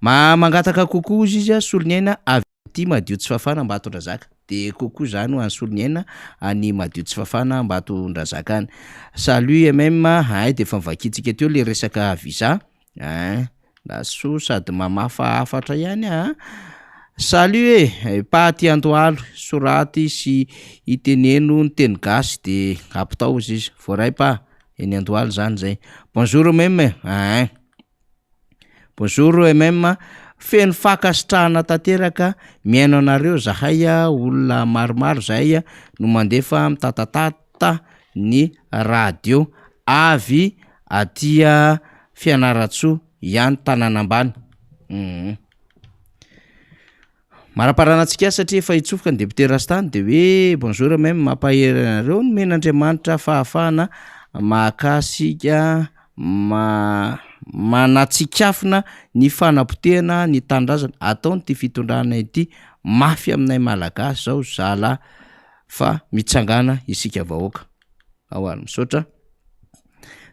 mangataka kokoa izy izy solonyaina avy ty madio tsy fafana Ambatondrazaka de kokoa zany ho any solonyaina any madio tsy fafana Ambatondrazaka any salut MM de fa mivakitsika teo le resaka visa laso sady mamafa afatra ihany salut paty Andohalo soraty sy iteneno ny teny gasy de apitao izy izy voaray pa eny Andohalo zany zay bonjour MM bonjour MM feno fakasitrahana tanteraka miaino anareo zahay olona maromaro zahay no mandefa mitatatata ny radio avy atia Fianaratsoa ihany tanànambany maraparanantsika satria efa hitsofoka ny député Rastany de hoe bonjour même mampahery anareo no men'Andriamanitra fahafahana mahakasika manatsikafina ny fanapotehana ny tandrazana ataony ty fitondrana ity mafy aminay malagasy zao zala fa mitsangana isika vahoaka ahoany misaotra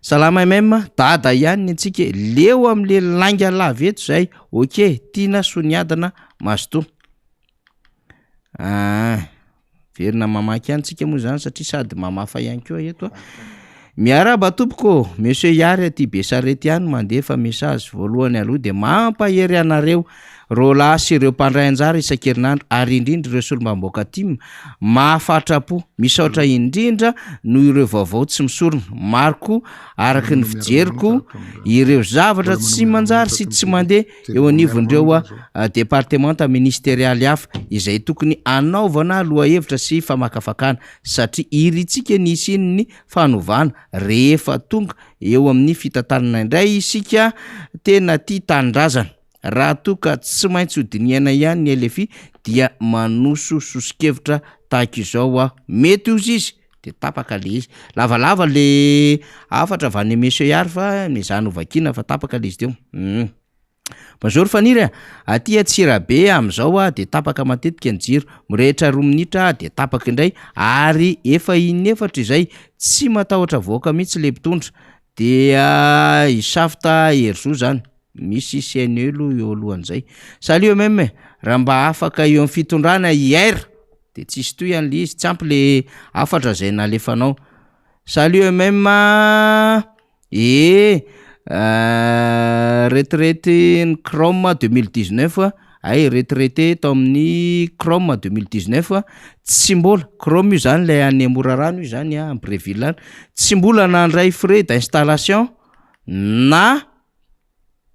salama MM dada ihany antsika leo am'le langa lava eto zay ok tiana soniadana masto verina mamaky antsika moa zany satria sady mamafa ihany koa eto miaraba tompoko monsieur Yary aty Besarety ihany mandefa message voalohany aloha de mampahery anareo rola sy ireo mpandray anjara isan-kerinandro ary indrindra ireo solombamboaka aty mahafatrapo misaotra indrindra no ireo vaovao tsy misorona maroko araky ny fijeriko ireo zavatra tsy manjary sy tsy mandeha eo anivon'ireo departementa ministerialy hafa izay tokony anaovana loha hevitra sy famakafakana satria iritsika nisy iny ny fanovana rehefa tonga eo amin'ny fitantanana indray isika tena tia tandrazana raha toka tsy maintsy hodiniana ihany ny LFI dia manoso sosikevitra tahaka izao mety ozy izy de tapaka le izy lavalava le afatra vany monsieur Yary fa mizano vakina fa tapaka le izy teo bonjour faniry aty Tsirabe am'izao de tapaka matetika ny jiro mirehitra 2 minitra de tapaka indray ary efa inefatra izay tsy matahotra voaka mihitsy le mpitondra de isafta herzo zany misy senelo eo alohan'izay salut même raha mba afaka eo amin'ny fitondrana hier de tsisy toy an'le izy tsy ampy le afatra zay nalefanao salut même retraité ny Chrome 2019 ay retraité tao amin'ny Chrome 2019 tsy mbola Chrome io zany lay any Morarano io zany Ambreville tsy mbola nandray frais d'installation na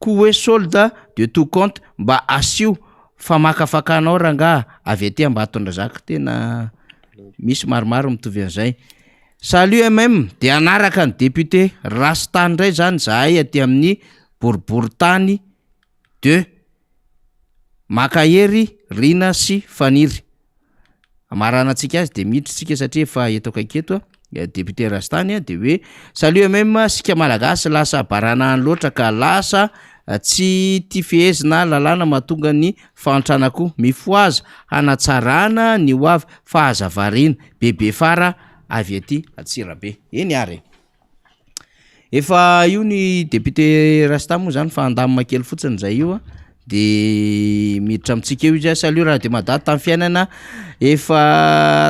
koe solde de tout compte mba asio famakafakanao ranga avy aty Ambatondrazaka tena misy maromaro mitovy an'izay salut MM de anaraka ny député Rastany ndray zany zahay aty amin'ny boriboritany de makahery rina sy faniry amarana antsika azy de midritsika satria efa etokaketo député Rastany de hoe salut même sika malagasy lasa baranahany loatra ka lasa tsy tifehezina lalàna mahatonga ny fantranako mifoaza hanatsarana ny hoavy fahazavarina bebe fara avy aty Atsirabe eny ary efa io ny député Rasta moa zany fa andamina kely fotsiny zay io de miditra amitsika eo izy salut raha de madady tamin'ny fiainana efa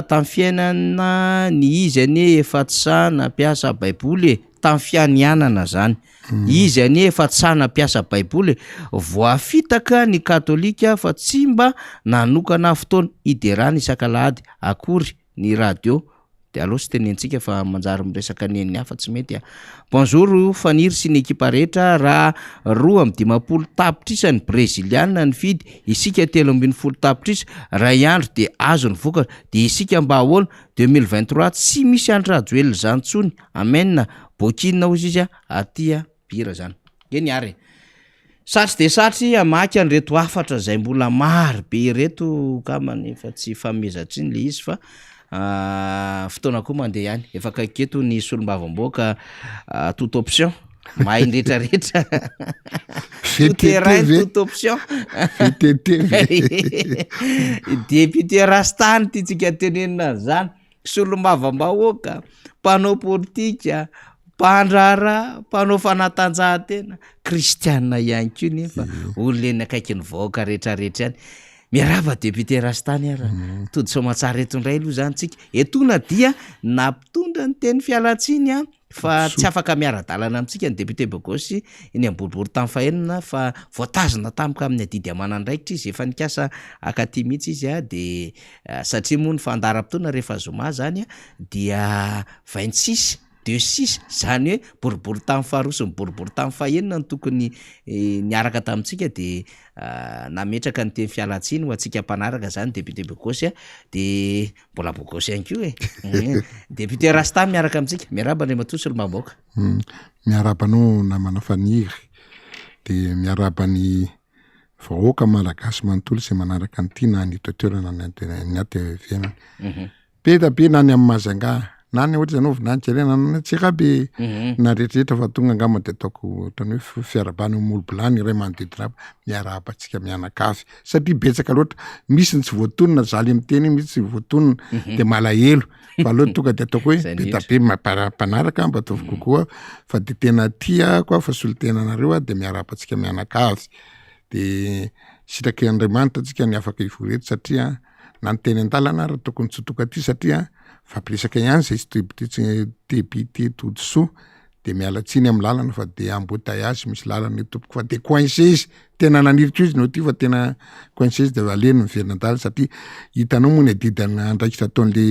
tamin'ny fiainana ny izy anie efa tsana mpiasa baiboly tamin'ny fianianana zany izy anie efa tsana mpiasa baiboly voafitaka ny katolika fa tsy mba nanokana fotoana iderana isan-kalahady akory ny radio de aloha sy tenentsika fa manjary miresaka neny hafa tsy mety bonjour faniry sy ny ekipa rehetra raha 2 tapitrisa ny brésiliana ny fidy isika 3 tapitrisa ray andro de azo ny vokatra de isika mba ahoana 2023 tsy misy andrajoely zany tsony amen bokinina ozy izy atya bira zany eny ary satry de satry amaky an'reto afatra zay mbola maro be reto kamany efa tsy famezatry ny le izy fa fotoana koa mandeha ihany efa kaketo ny solombavamboaka toute option mahay rehetrarehetra toute option député Rastany titsika tenenina zany solombavambahoaka mpanao politika mpandrara mpanao fanatanjahantena kristianina ihany ko nefa olona akaiky ny vahoaka rehetrarehetra ihany miaraba député Rastany ara tody somatsara etondray aloha zany tsika etona dia nampitondra ny teny fialatsiny fa tsy afaka miara-dalana amitsika ny député Bogosy iny amboribory tamin'ny fahenana fa voatazona tamika amin'ny adidy amanandraikitra izy efa nikasa akaty mihitsy izy de satria moa ny fandaram-potoana rehefa zoma zany dia 26 26 zany hoe boribory tamin'ny faharoa sy boribory tamin'ny fahenana ny tokony niaraka tamintsika de nametraka ny teny fialatsiny ho atsika mpanaraka zany député Bogosy de mbola Bogosy ihany koa député Rasta miaraka amitsika miaraba ny matosy olombaboaka miarabanao namana faniry de miaraba ny vahoaka malagasy manontolo sy manaraka ny tina ny toetoerana ny atyfiainana be na ny amin'ny Mazanga na ny ohatra zanao vonanikely na tsirabe na rehetrarehetra fa tonga angamba de ataoko ohatrany hoe fiarabany molbolany ray manodidina miaraba atsika mianakavy satria betsaka loatra misy ny tsy voatonona zaly amin'ny teny misy tsy voatonona de malahelo fa loatra tonga de ataoko hoe betabe mpanaraka mba ataovy kokoa fa de tena tia koa fa solitenanareo de miaraba atsika mianakavy de sitraky Andriamanitra atsika ny afaka ivoreto satria na ny teny an-dalana raha tokony tsotoka aty satria fampiresaka ihany zay député Todosoa de mialatsiny amin'ny lalana fa de embouteillage misy lalana tompoko fa de coincé izy tena naniritra izy no ty fa tena coincé izy de valeny miverina-dala satria hitanao moa ny adidana andraikitra ataon'le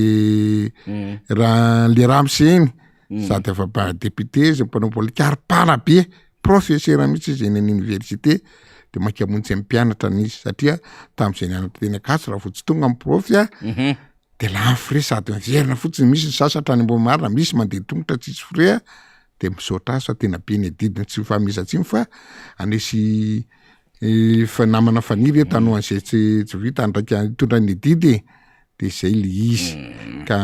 le ramsey iny sady efa député izy mpanao politika ary para be professeur mihitsy izy eny université de makamontsy amin'ny mpianatra n'izy satria tamin'izay nianatra teny akasy raha fotsy tonga amin'ny profy de la frais sady miverina fotsiny misy ny sasatra any ambony marina misy mandeha tongotra tsisy frais de misaotra azy fa tena be ny adidiny tsy famizatsiny fa anesy fa namana faniry tanoa an'izay tsy vita andraika hitondra ny adidy de zay le izy ka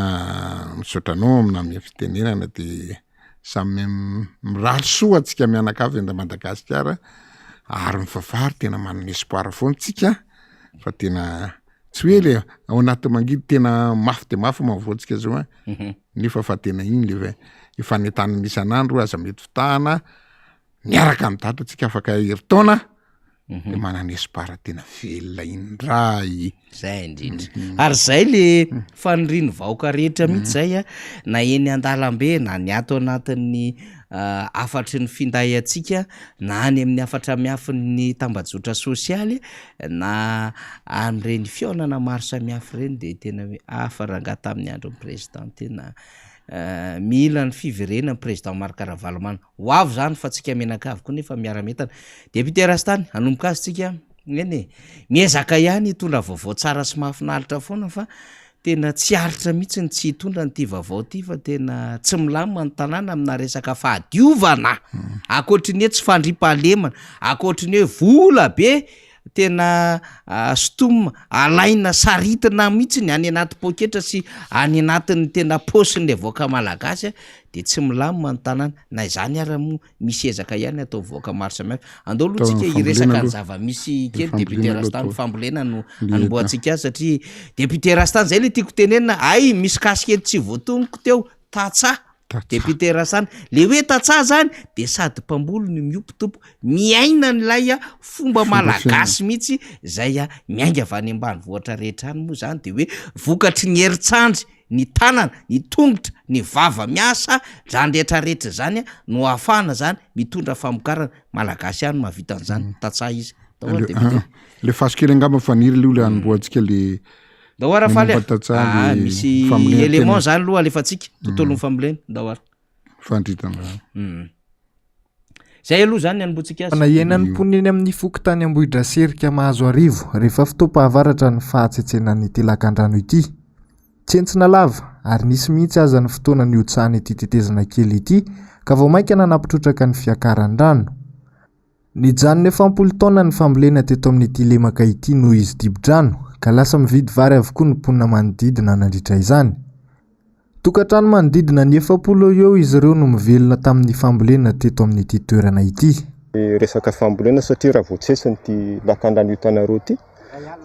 misaotranao amina amin'ny fitenenana de samy mirary soa atsika mianakavy enda Madagasikara ary mivavary tena manana espoir foantsika fa tena tsy hoe le ao anaty mangidy tena mafy de mafy mavoatsika zao nefa fa tena iny le ifanetana isan'andro aza mety fitahana miaraka amin'ny data atsika afaka heritaona de manana espoir tena velona indray zay indrindra ary zay le faniriny vahoaka rehetra mihitsy zay na eny an-dalambe na ny ato anatin'ny afatry ny finday atsika na any amin'ny afatra miafin'ny tambajotra sosialy na am'ireny fionana maro samihafa reny de tena hoe afaranga tamin'ny andron'ny président tena mila ny fiverenana président Marc Ravalomanana ho avy zany fa tsika menakavy koa nefa miara-metana député Rastany anomboka azy tsika eny miezaka ihany hitondra vaovao tsara sy mahafinaritra foana fa tena tsy aritra mihitsy ny tsy hitondra nyity vaovao ty fa tena tsy milamina ny tanàna amina resaka fahadiovana akoatriny hoe tsy fandripahalemana akoatriny hoe vola be tena stoma alaina saritina mihitsy ny any anaty poketra sy any anatin'ny tena paosin'le voaka malagasy de tsy milamina ny tanàna na izany ara mo misy ezaka ihany atao voaka maro samihafa andao aloha tsika iresaka ny zava-misy kely député Rastany fambolena no anomboantsika azy satria député Rastany zay le tiako tenenina ay misy kasikety tsy voatonoko teo tatsa député Rastany le hoe tatsa zany de sady mpamboly no miopitopo miaina nylay fomba malagasy mihitsy zay miainga avy any ambanivohitra rehetra any moa zany de hoe vokatry ny heritsandry ny tanana ny tongotra ny vava miasa zany rehetrarehetra zany no ahafahana zany mitondra famokarana malagasy any mahavita an'izany tatsa izy le fasikely angamba faniry le ole anomboantsika le daoara faly misy élément zany aloha alefatsika tontolon'ny fambolena daoara fandritana zay aloha zany anomboantsika azy nahenany poneny amin'ny fokotany Ambohidra serika mahazo arivo rehefa fotoam-pahavaratra ny fahatsetsena ity lakan-drano ity tsy entsina lava ary nisy mihitsy aza ny fotoana ny otsahany ity tetezana kely ity ka vao mainka nanampitrotraka ny fiakaran-drano nijanony efampolo taona ny fambolena teto amin'ity lemaka ity noho izy dibo-drano ka lasa mividy vary avokoa ny mponina manodidina nandritra izany tokantrano manodidina ny 700 eo izy ireo no mivelona tamin'ny fambolena teto amin'ity toerana ity resaka fambolena satria raha voatsesiny ity lakan-drano hitanareo ity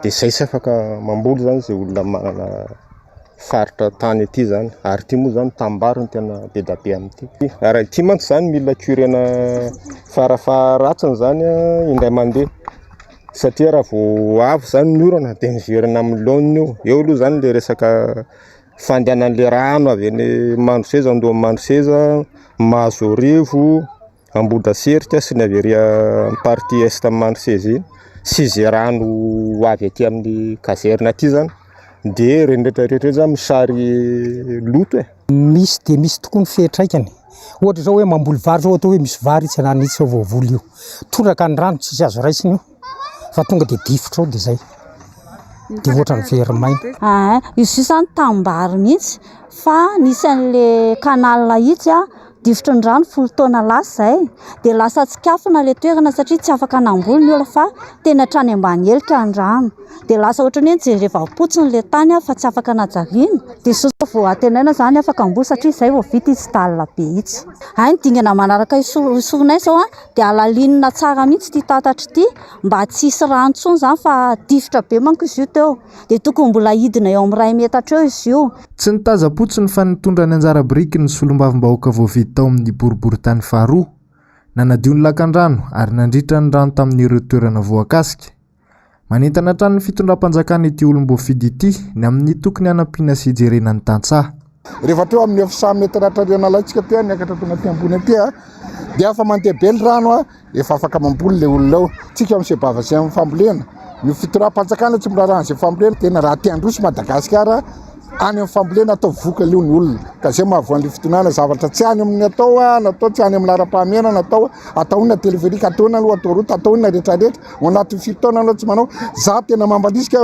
de zay sy afaka mamboly zany zay olona manana faritra tany ety zany ary ty moa zany tambaro ny tena be da be amin'ity ary ity mantsy zany mila curena farafaharatsiny zany indray mandeha satria raha vao avy zany ny orana de miverina amin'ny laoniny eo aloha zany le resaka fandehanan'le rano avy eny Mandroseza andoha Mandroseza Mahazorivo Ambohidra serika sy ny averia partie est Mandroseza iny sy zay rano avy aty amin'ny kazerina aty zany de rehetrarehetra zany misary loto misy de misy tokoa ny fehitraikany ohatra zao hoe mamboly vary zao atao hoe misy vary tsy anany itsy voavoly io tondraka ny rano tsisy azo raisiny io fa tonga de difotra ao de zay de ohatra ny verimaina izy io zany tambary mihitsy fa nisy an'le kanal itsy difotra ny rano 10 taona lasa zay de lasa tsikafana le toerana satria tsy afaka namboly ny olona fa tena trany ambany elika ny rano de lasa ohatra ny hoe jereva potsiny le tany fa tsy afaka najariana de sosa vao atenaina zany afaka amboly satria zay vao vita izy talina be itsy ay dingana manaraka isoronay zao de alalinina tsara mihitsy ty tatatra ity mba tsy hisy rano tsony zany fa difotra be manko izy io teo de tokony mbola hidina eo amin'ny 2 metatra eo izy io tsy nitaza-potsiny fa nitondra ny anjara biriky ny solombavim-bahoaka voavidy tao amin'ny boribory tany faharoa nanadio ny lakan-drano ary nandritra ny rano tamin'ireo toerana voakasika manentana trano ny fitondram-panjakana ity olom-boafidy ity ny amin'ny tokony hanampiana sy hijerena ny tantsaha rehefa teo amin'ny 900 metatra atrariana laitsika teo niakatra tona ty ambony aty de afa mandeha be ny rano efa afaka mamboly le olona ao tsika amin'ny sebava zay amin'ny fambolena ny fitondram-panjakana tsy mirarahana zay fambolena tena raha tiandrosy Madagasikara any amin'ny fambolena atao voka leo ny olona ka zay mahavoan'le fitonana zavatra tsy any amin'ny atao natao tsy any amin'ny lara-pahamena natao ataona televerika ataona aloha atao rota ataona rehetrarehetra ao anatin'ny 7 taona aloha tsy manao za tena mambalisika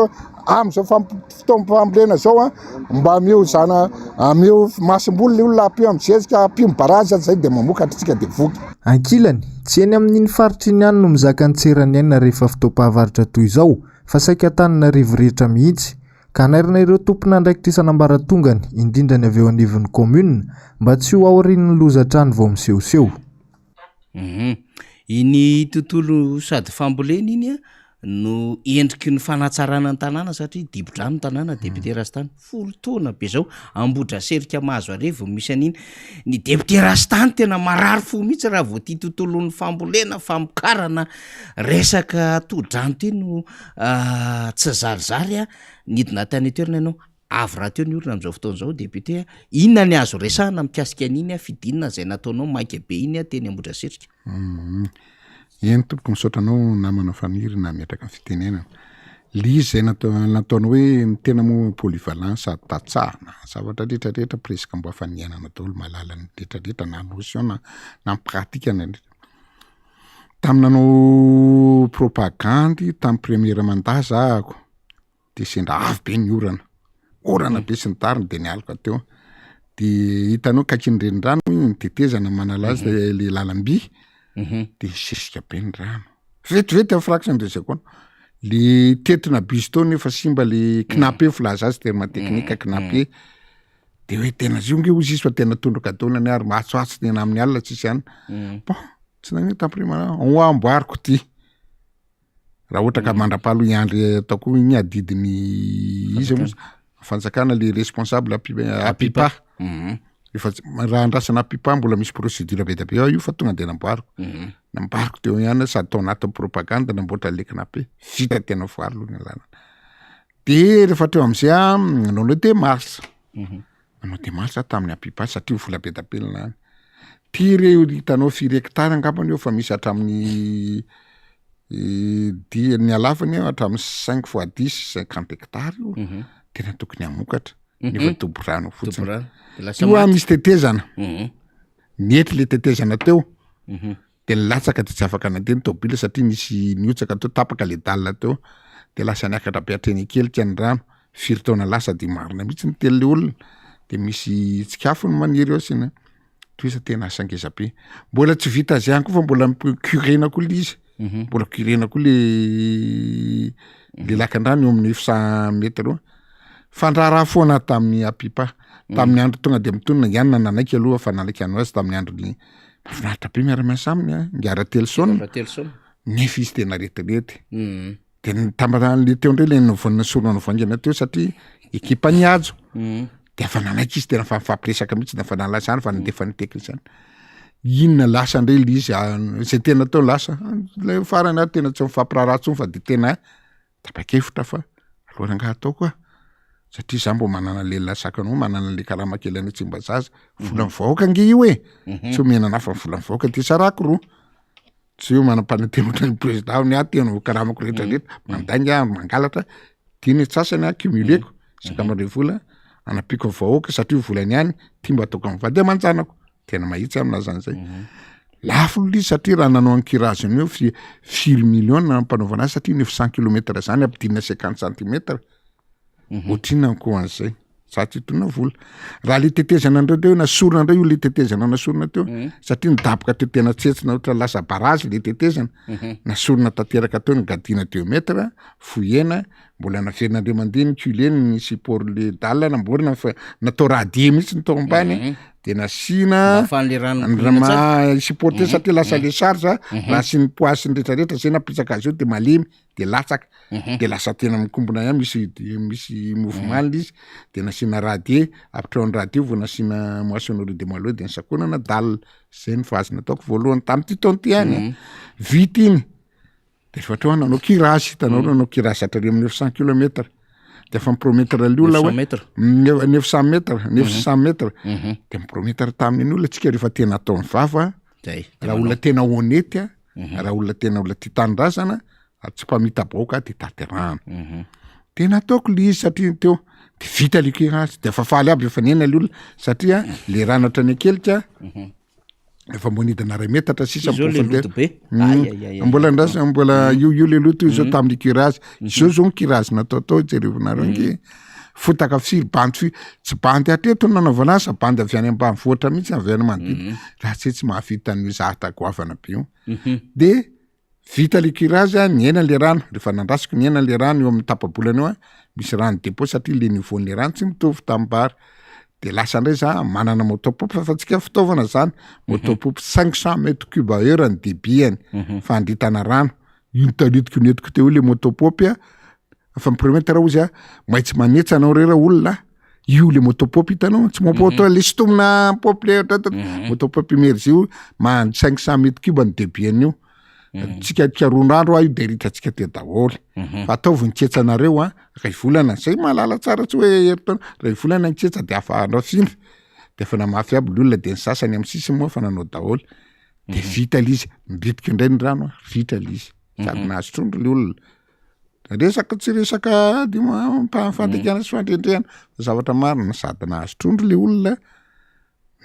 am'izao fambolena zao mba mio zana mio masimboly le olona apio am'zezika apio barazy zay de mamokatra tsika de voky ankilany tsy eny amin'iny faritry ny any no mizaka ny tserany aina rehefa fotoam-pahavaratra toy izao fa saika tanina rivo rehetra mihitsy ka nairina ireo tompona ndraikitra isanambaratongany indrindra ny avy eo anivon'ny commune mba tsy ho aorian'ny lozatrany vao misehoseho iny tontolo sady fambolena iny no endriky ny fanatsarana ny tanàna satria dibo-drano ny tanàna député Rastany 10 taona be zao Ambohidra serika mahazo arivo misy an'iny ny député Rastany tena marary fo mihitsy raha vao ty tontolon'ny fambolena famokarana resaka to-drano ty no tsy zarizary nidina tany toerana ianao avy raha teo ny olona am'izao fotoana zao député inona ny azo resahana mikasika an'iny fidinina zay nataonao maika be iny teny Ambohidra serika eny tompoko misaotra anao namana faniry na metraka ny fitenenana lizy zay nataonao hoe tena mo polyvalence sady tatsahana zavatra rehetrarehetra presque mbo afanianana daholo malala ny rehetrarehetra na notion na pratika taminanao propagandy tamin'ny première mandat zahako de sendra avy be ny orana orana be sy ny tariny de nialoko teo de hitanao kakin'ireny rano nitetezana manala azy le lalam-by de sesika be ny rano vetivety amin'ny fraction de seconde le tetina bizy tao nefa simba le knape filaza azy terme teknika knape de hoe tena zionge ozy izy fa tena tondroka taona ny ary matsoatsy tena amin'ny alina tsisy any bon tsy nange tamprimana oamboariko ty raha ohatra ka mandrapalo iandry ataoko igny adidiny izy moa fanjakana le responsable apipa efa raha andrasana apipa mbola misy procédure be dabe io fa tonga de nambariko teo ihany sady tao anatin'ny propagande namboatra le knape vita tena voary aloha ny alana de rehefa teo am'izay nanao de mars nanao de mars tamin'ny apipa satria vola be tapelina ty reo hitanao 4 hectare angambany eo fa misy hatramin'ny ny alafany hatramin'ny 5 fois 10 50 hectare io tena tokony amokatra nefa toborano fotsiny io misy tetezana nety le tetezana teo de latsaka de tsy afaka nandeha ny tobila satria nisy niotsaka teo tapaka le dalina teo de lasa niakatra be atreny kely ty ny rano 4 taona lasa de marina mihitsy ny telo le olona de misy tsikafo ny maniry eo sina toisa tena asangeza be mbola tsy vita zay ihany koa fa mbola curena koa le izy mbola curena koa le lakan-drano eo amin'ny 900 metre eo fandraraha foana tamin'ny apipa tamin'ny andro tonga de mitonona ihany nananaiky aloha fa nalaky anao azy tamin'ny andro ny mafinaritra be miara-miasa aminy ngara telosona nefa izy tena retirety de tamban'le teo ndray le novonina sorona novangana teo satria ekipa niajo de afa nanaiky izy tena fa mifampiresaka mihitsy nafa nalasa any fa nandefa ny teknisany inona lasa ndray le izy zay tena teo lasa le farany ary tena tsy mifampiraharaha tsony fa de tena tapa-kevitra fa aloha rangaha atao koa satria za mbo manana le lasakanao manana le karama kely any tsimba zaza vola mivahoaka nge io tsy omena nafa vola mivahoaka de sarako roa tsy io manam-panatenatra ny président ny ateno karamako rehetrarehetra mandainga mangalatra tiany sasany accumuleko sakamare vola anapiko vahoaka satria volany ihany ty mba ataoko amin'ny vady aman-janako tena mahitsy amina zany zay lafo izy satria raha nanao ny curage io 4 millions nampanaovana azy satria 900 km zany ampidinina 50 cm otrina koa an'izay saty tona vola raha le tetezana andreo nasorona andreo io le tetezana nasorona teo satria nidaboka teo tena tsetsina ohatra lasa barazy le tetezana nasorona tanteraka teo ny gadina 2 metre fohena mbola naferina andreo mandeha ny culeny ny support le dalina namborina fa natao radie mihitsy ny tao ambany de nasina supporter satria lasa le charge raha sy ny poisy ny rehetrarehetra zay napitsaka azy io de malemy de latsaka de lasa tena mikombona ihany misy mouvement izy de nasina radie après ny radie vao nasina moissonnerie de malo de nisakonana dalina zay ny phase nataoko voalohany tamin'ity taona ty ihany vita iny de rehefa treo nanao curage hitanao nanao curage hatrary amin'ny 900 km de fa mipromettre le olona 900 metre de mipromettre tamin'ny olona tsika rehefa tena ataony vava raha olona tena honnête raha olona tena olona tia tanindrazana tsy mpamita baoka de taterano tena ataoko le izy satria teo de vita le curage de fa faly aby efa nena le olona satria le ranatra ny akelika efa monidina ray metatra sisa mbola ndrasa mbola io le loto zao tamin'ny curage zao ny curage natao jerevonareo nge fotaka firy bandy tsy bandy atreto nanaovana azy bandy avy any ambanivohitra mihitsy avy any manodidina raha tsy mahavita ny zahata goavana be io de vita le curage ny ena le rano rehefa nandrasiko ny ena le rano eo amin'ny tapabolana eo misy rano dépôt satria le niveau le rano tsy mitovy tambara de lasa ndray za manana motopope fa tsika fitaovana zany motopope 500 mètres cube à heure ny débitany fandritana rano intaritiko netiko teo le motopope fa mipromettre ozy maitsy manetsanao rera olona io le motopope hitanao tsy mampoto le sitomina pope le motopope immergé io 500 mètres cube ny débitany io tsika karonandro io de ritra-tsika te daholo fa ataovy nitsetsanareo ray volana zay malala tsara tsy hoe heritona ray volana nitsetsa de afahandrafiny de fa namafy aby le olona de ny sasany amin'ny sisiny moa fa nanao daholo de vita le izy mibitika indray ny rano vita le izy sady nahazo trondro le olona resaka tsy resaka fantekana sy fandrendrehana zavatra marina sady nahazo trondro le olona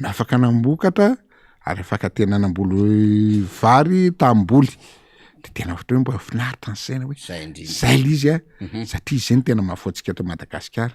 nafaka nambokatra ary afaka tena namboly vary tamboly de tena ohatra hoe mba finaritra ny saina hoe zay le izy satria izy zany tena mahafoatsika eto Madagasikara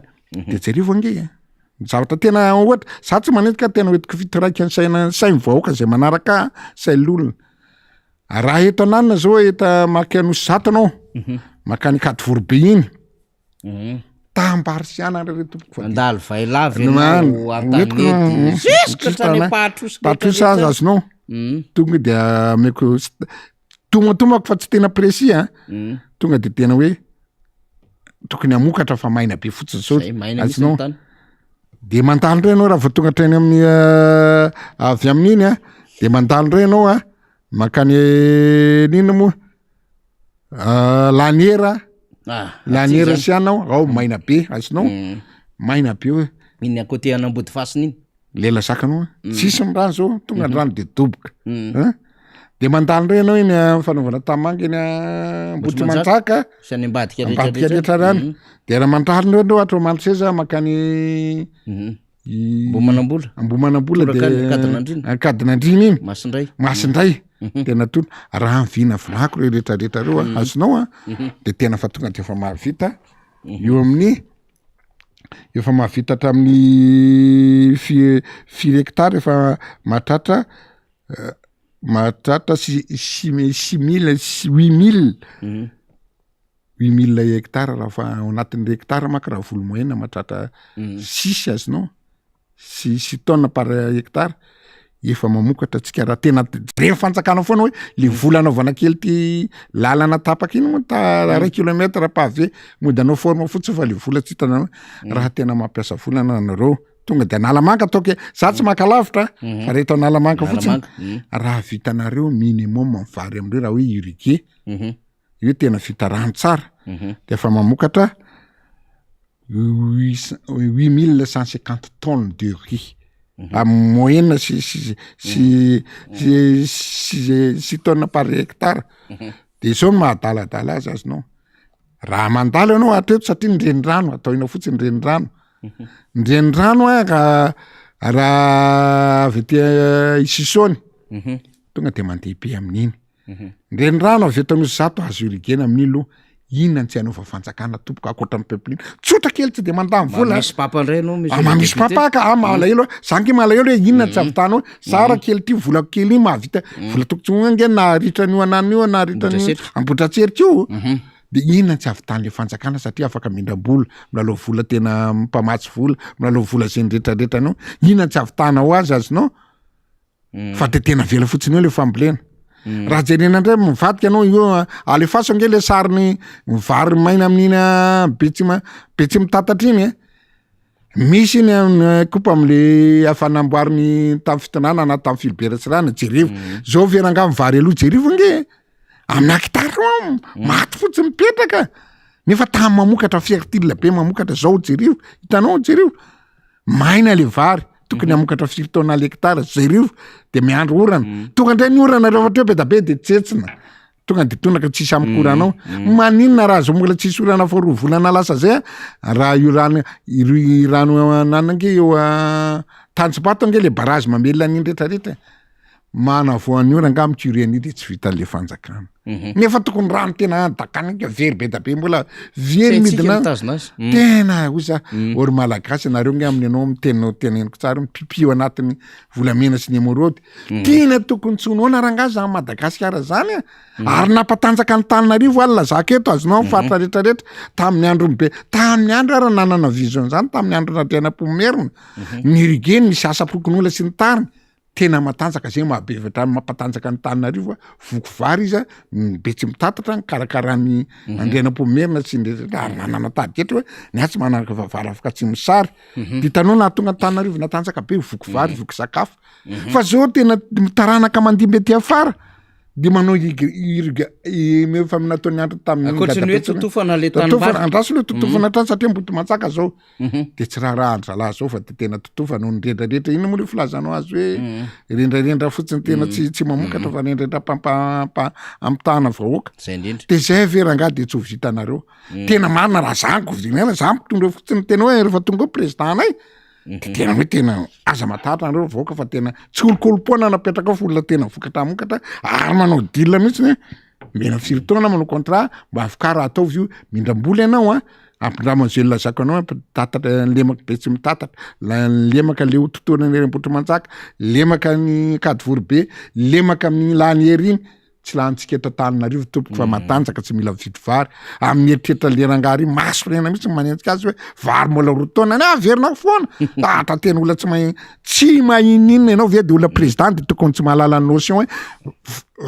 zany de jerivo ange zavatra tena ohatra za tsy manetika tena hoetiko fitiraika ny sainy vahoaka zay manaraka sain'olona raha eto ananina zao eta makianosy zatanao makany kady vorobe iny tambarisiana re tompoko andalo vailavy ianao an-tanety juska hatrany patrosa azy azonao tonga de meko tomatomako fa tsy tena précis tonga de tena hoe tokony amokatra fa maina be fotsiny sao azonao de mandalo renao raha vao tonga treny amin'ny avy amin'iny de mandalo renao makany nina moa laniera sy anao ao maina be azonao maina be hoe iny akôté anambody fasiny iny lela sakanao tsisy mirano zao tonga ny rano de doboka de mandalo renao iny fanaovana tamanga iny ambotry manjaka sy any ambadika rehetra rano de raha mandalo renao atao maloseza makany ambomanambola de kadinandrina iny masindray tena tona raha mivina vilako rehetrarehetra reo azonao de tena fa tonga de efa mahavita eo amin'ny efa mahavita hatramin'ny 4 hectare efa mahatratra 8 000 hectare raha fa ao anatin'ny hectare maka raha volo moyenne mahatratra 6 azonao 6 tonnes par hectare efa mamokatra tsika raha tena reny fanjakana foana hoe le vola anaovana kely ty lalana tapaka iny moa ta 1 kilometre pavé mody anao forme fotsiny fa le vola tsy hitanao raha tena mampiasa volana anareo tonga de analamanga ataoke za tsy makalavitra fa reheto analamanga fotsiny raha vitanareo minimum mivary amindreo raha hoe irrigué io tena vita rano tsara de efa mamokatra 8150 tonnes de riz moyenne si tonnes par hectare de zao mahadaladala azy azonao raha mandalo ianao atreto satria nrenirano ataoina fotsiny nrenirano nrenirano raha avy ty isisony tonga de mandeha be amin'iny nrenirano avy eto anosy zato azo irigena amin'ilo inona tsy anaova fanjakana tompoko akoatra amin'ny peuple tsotra kely tsy de mandamy vola misy papandray anao misy papaka malahelo zangy malahelo hoe inona tsy avitana hoe sara kely ty volako kely iny mahavita vola tokotsonge na ritrany anany io na ritrany ambotratseriky io de inona tsy avitany le fanjakana satria afaka mindram-bola milalao vola tena mpamatsy vola milalao vola zay rehetrarehetra anao inona tsy avitana ho azy azonao fa de tena vela fotsiny eo le fambolena raha jerena ndray mivadika anao io alefaso nge le sariny vary maina amin'ina betsy mitatatra iny misy iny kopa am'le afanamboariny tamin'ny fitonana na tamin'ny filiberatsirana jerivo zao veranga mivary aloha jerivo nge amin'ny akitara maty fotsy mipetraka nefa tamy mamokatra fertile be mamokatra zao jerivo hitanao jerivo maina le vary tokony amokatra 4 tonnes hectare jerivo de miandro orana tonga ndray ny orana rehefa teo be da be de tsetsina tonga de tonaka tsisy amikoranao maninona raha zao mbola tsisy orana fa 2 volana lasa zay raha io rano ananange eo tanjombato nge le barrage mamelona an'iny rehetrarehetra mana voan'ny ora nga micuriany de tsy vitan'le fanjakana nefa tokony rano tena dakana very be da be mbola very midina tena oza ory malagasy nareo nge amin'ny anao mitenao teneniko tsara mipipio anatiny volamena sy ny emorody tena tokony tsonoana rangazy any Madagasikara zany ary nampatanjaka ny Tananarivo alina zaketo azonao fatra rehetrarehetra tamin'ny androny be tamin'ny andro ara nanana vision zany tamin'ny andro nadrianam-pomerina ny irrigué misy asa-pokon'olona sy ny tariny tena matanjaka zay mahabevatra mampatanjaka ny Tananarivo voko vary izy betsy mitatatra ny karakarany andrianam-pomerina sy ary nanana tadiketra hoe niatsy manaraka vavara afaka tsy misary ditanao na tonga ny Tananarivo natanjaka be voko vary voko sakafo fa zao tena mitaranaka mandimby aty afara de manao efa nataony andro tamin'ny totofana le tanimbary andraso le totofana trano satria mboto matsaka zao de tsy raha andralahy zao fa de tena totofana no rendrarehetra ino moa le filazanao azy hoe rendrarendra fotsiny tena tsy mamokatra fa rendrarendra ampitahana vahoaka de zay veranga de tsy ho vitanareo tena marina raha zango vinena za mitondra fotsiny tena hoe rehefa tonga président anay de tena hoe tena aza matatra andreo vahoaka fa tena tsy olokolom-poana napetraka folona tena vokatra mokatra ary manao dila mihitsy ne mena 4 taona manao contrat mba afikara ataovy io mindram-bola ianao ampindramazely lazako anao tatatra lemaka be tsy mitatatra lemaka le totoana ny rembotra manjaka lemaka ny kady vorobe lemaka amin'ny lany eriny tsy lantsika eto Antananarivo tompoko fa matanjaka tsy mila vidy vary amin'ny eritreritra lerangary maso rena mihitsy manenjika azy hoe vary mbola roa taona any averina foana tahatra tena olona tsy mahininina ianao ve de olona président de tokony tsy mahalala notion hoe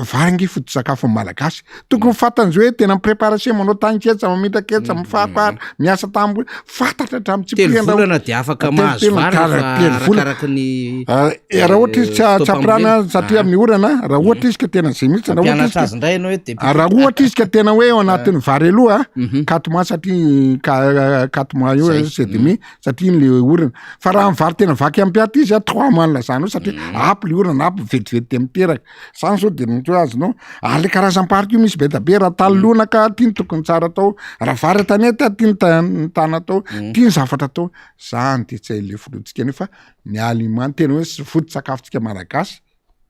vary nge foto-tsakafon'ny malagasy tokony fantany hoe tena préparation manao tanketsa mamindraketsa mifaripary miasa tambo fantatra hatramin'ny tsy volana de afaka mahazo vary arakaraka ny raha ohatra izy tsy apirana satria amin'ny orana raha ohatra izy ka tena zay mihitsy mpianatra azy indray ianao hoe de raha ohatra izy ka tena hoe ao anatin'ny vary aloha 4 mois satria 4 mois io c'est demi satria le orana fa raha amin'ny vary tena vaky ampiaty izy 3 mois lazana satria apy le orana apy vetivety de miteraka zany zao de nitro azonao le karazam-parika io misy be da be raha talona ka tiany tokony tsara atao raha vary tanety tiany tana atao tiany zavatra atao zany de tsy le folotsika nefa ny aliment tena hoe foto-tsakafontsika malagasy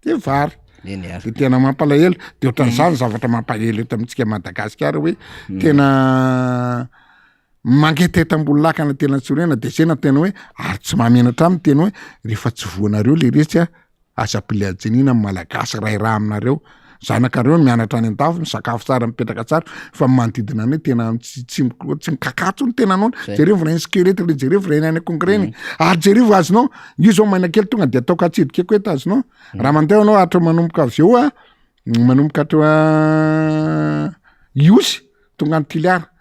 de vary de tena mampalahelo de ohatran'izany zavatra mampalahelo eto amintsika Madagasikara hoe tena mangetetam-bolo lakana tena tsorena de sena tena hoe ary tsy mamenatra aminy tena hoe rehefa tsy voanareo le resy aza-pilajanina amin'ny malagasy ray raha aminareo zanakareo mianatra any an-dafo misakafo tsara mipetraka tsara fa manodidina any tena tsy mikakatso ny tena anao jerevo reny skelety le jerevo reny any kongreny ary jerevo azonao io zao maina kely tonga de ataoko atsidika eto azonao raha mandeha anao atro manomboka avy eo manomboka atro iosy tonga ny tiliara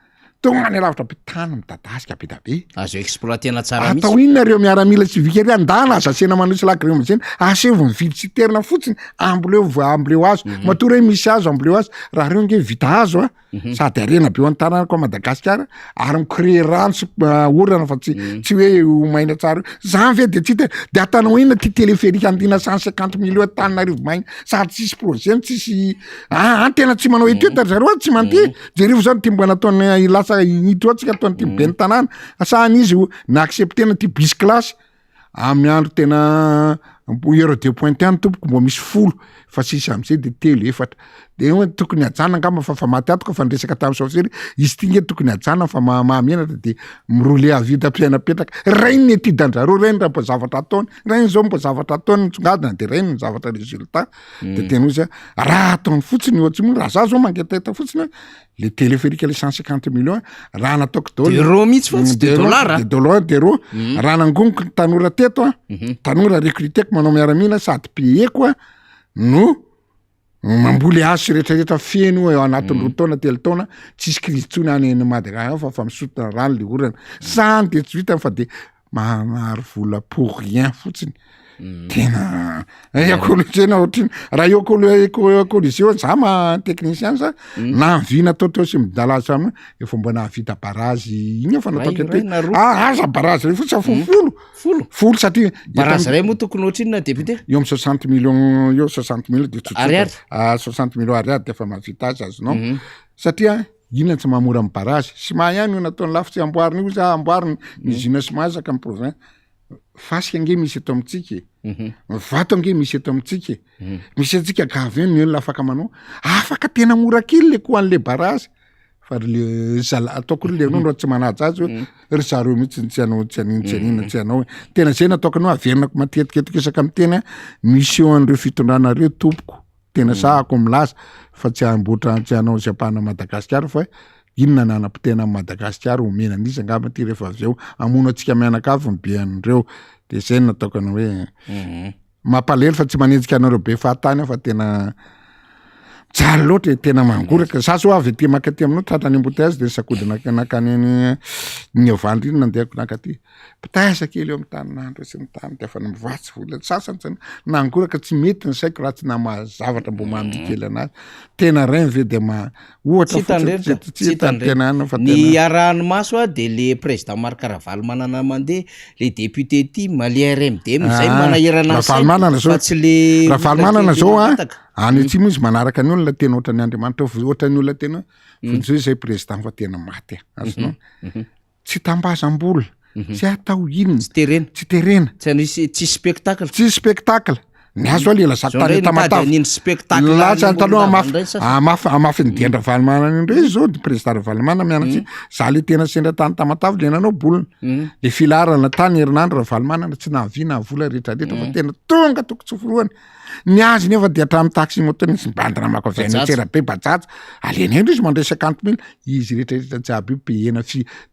tonga ny lavitra be tany midadasika be da be azo exploitena tsara mihitsy atao inonareo miaramila sivika ry andana aza asena manosy lagreo am'zeny asevo mividy siterna fotsiny amboleo azo matory hoe misy azo amboleo azo raha reo nge vita azo sady arena be ho an-tanàna ko Madagasikara ary micrée rano sy orana fa tsy hoe maina tsara zany ve de tsy hita de atanao inona ty téléphérique andina 150 millions Antananarivo maina sady tsisy projet tsisy tena tsy manao etude zareo tsy mandeha jerevo zany ty mbo nataony lasa hidro atsika ataony ty be ny tanàna asahany izy na acceptena ty bus classe amin'ny andro tena heure de pointe any tompoko mbo misy 10 fa sisy am'izay de 3 efatra de hoe tokony ajana angamba fa maty ato ka fa ndresaka tamin'ny saosery izy ty nge tokony ajana fa mahamenatra de mirole avita mpiainapetraka rainy ny etidandrareo rainy raha mbo zavatra ataony rainy zao mbo zavatra ataony nitsongadina de rainy ny zavatra résultat de tena izy raha ataony fotsiny ohatsy moa raha za zao mangetahita fotsiny le téléphérique le 150 millions raha nataoko d'euro mihitsy fotsy de dollar de euro raha nangoniko tanora teto tanora recruteko manao miaramila sady payeko no mamboly azo sy rehetrarehetra feno eo anatin'ny 2 taona 3 taona tsisy crise tsony any Madagasikara fa misotona rano le orana zany de tsy vita fa de maharo vola pour rien fotsiny tena écologie ohatriny raha écologie za technicien za na vina atao sy midalaza aminy efa mbo nahavita barazy igny efa natao aza barazy re fotsy folo satria barazy ray moa tokony ohatriny na député eo amin'ny 60 millions eo 60 millions de 60 millions ariary de efa mahavita azy azonao satria inona tsy mamora amin'ny barazy sy mahany io nataony lafo tsy amboariny io za amboariny usine sy mahazaka amin'ny province fasika nge misy eto amintsika vato nge misy eto amintsika misy atsika gavy ny olona afaka manao afaka tena mora kely le ko an'le barazy fa le ataoko le nono tsy manaja azy hoe ry zareo mihitsy tsy anao tsy anina tsy anao tena zay nataoko anao averinako matetiketiko isaka amin'ny tena misy eo an'ireo fitondranareo tompoko tena sahako milaza fa tsy amboatra tsy anao Japana Madagasikara fa inona nanam-pitena Madagasikara omena an'izy angamba ty rehefa avy eo amono atsika mianakavy ny be an'ireo de zay nataoko anao hoe mampalahelo fa tsy manenjika anareo be fahatany fa tena tsara loatra tena mangoraka za zao avy ty makaty aminao tratrany embouteillage de sakodina nakany ny avandriny nandehako nakaty pitaisa kely eo amin'ny taninandro sy ny tany de efa mivatsy vola sasany tsy nangoraka tsy mety ny saiko raha tsy namazavatra mbo mamby kely anazy tena rainy ve de ohatra ny arahanomaso de le président Marc Ravalomanana manana mandeha le député ty Malia RMD zay manahirana fa tsy le Ravalomanana zao any tsy izy manaraka ny olona tena ohatran'ny Andriamanitra ohatran'ny olona tena fotsy zay président fa tena maty azonao tsy tambazam-bola tsy atao inona tsy terena tsy terena tsy spectacle tsy spectacle ny azo a le lazako tany tamatavylasa taloha amafy ny diandra Valimanana indray izy zao président Valimanana mianatsy za le tena sendra tany tamatavy le nanao bolina le filarana tany herinandro Valimanana tsy nahavina vola rehetrarehetra fa tena tonga toko tsoforoany ny azy nefa dia hatramin'ny taxi moto nisy bandina mako avy any tsera be bajaja alena endro izy mandray 50 000 izy rehetrarehetra tsy aby io pehena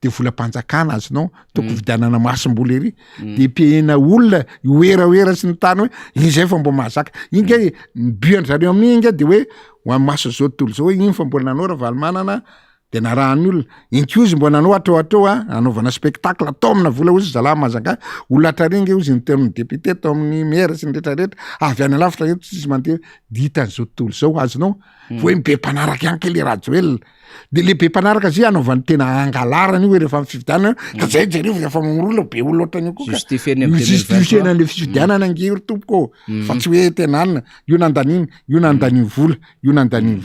de volam-panjakana azonao toko vidanana masom-bola ery de pehena olona oeraoera sy ny tany hoe izay fa mbo mahazaka inga nibuandry amin'iny inga de hoe ho maso zao tontolo zao iny fa mbola nanao raha Valimanana de narahany olona inkozy mbo nanao atao anaovana spectacle atao amina vola ozy zalahy mazanga olona hatraringa ozy ny terme député atao amin'ny maire sy ny rehetrarehetra avy any alavitra eto tsisy mandeha ditan'izao tontolo zao azonao hoe be mpanaraka ihany ke le Rajoelina de le be mpanaraka zay anaovany tena angalarany io rehefa mifidianana ka zay jereo rehefa mamorola be olo ohatrany io koa justifiena le fifidianana angery tompoko fa tsy hoe tena anina io nandaniny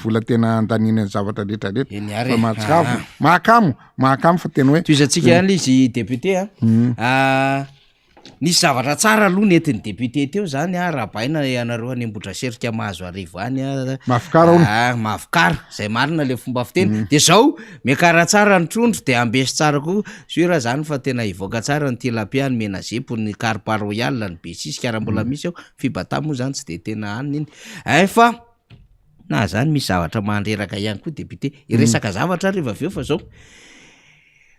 vola tena andaniny zavatra rehetrarehetra fa mahatsavo mahakamo fa tena hoe toizatsika ihany izy député nisy zavatra tsara aloha nentin'ny député teo zany rahabaina anareo any Ambohidraserika mahazo arivo any mahafikara zay marina le fomba fiteny de zao miakara tsara ny trondro de ambesy tsara koa sura zany fa tena ivoaka tsara ny tilapia ny menazepo ny carpa royal ny besis karambola misy ao fibata moa zany tsy de tena aniny iny fa na zany misy zavatra mandreraka ihany koa député iresaka zavatra rehefa aveo fa zao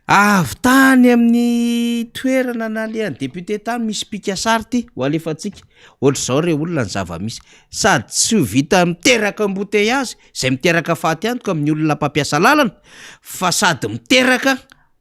avy tany amin'ny toerana na le any député tany misy pikasary ty ho alefatsika ohatra zao re olona ny zava-misy sady tsy vita miteraka embouteillage zay miteraka faty antoka amin'ny olona mpampiasa lalana fa sady miteraka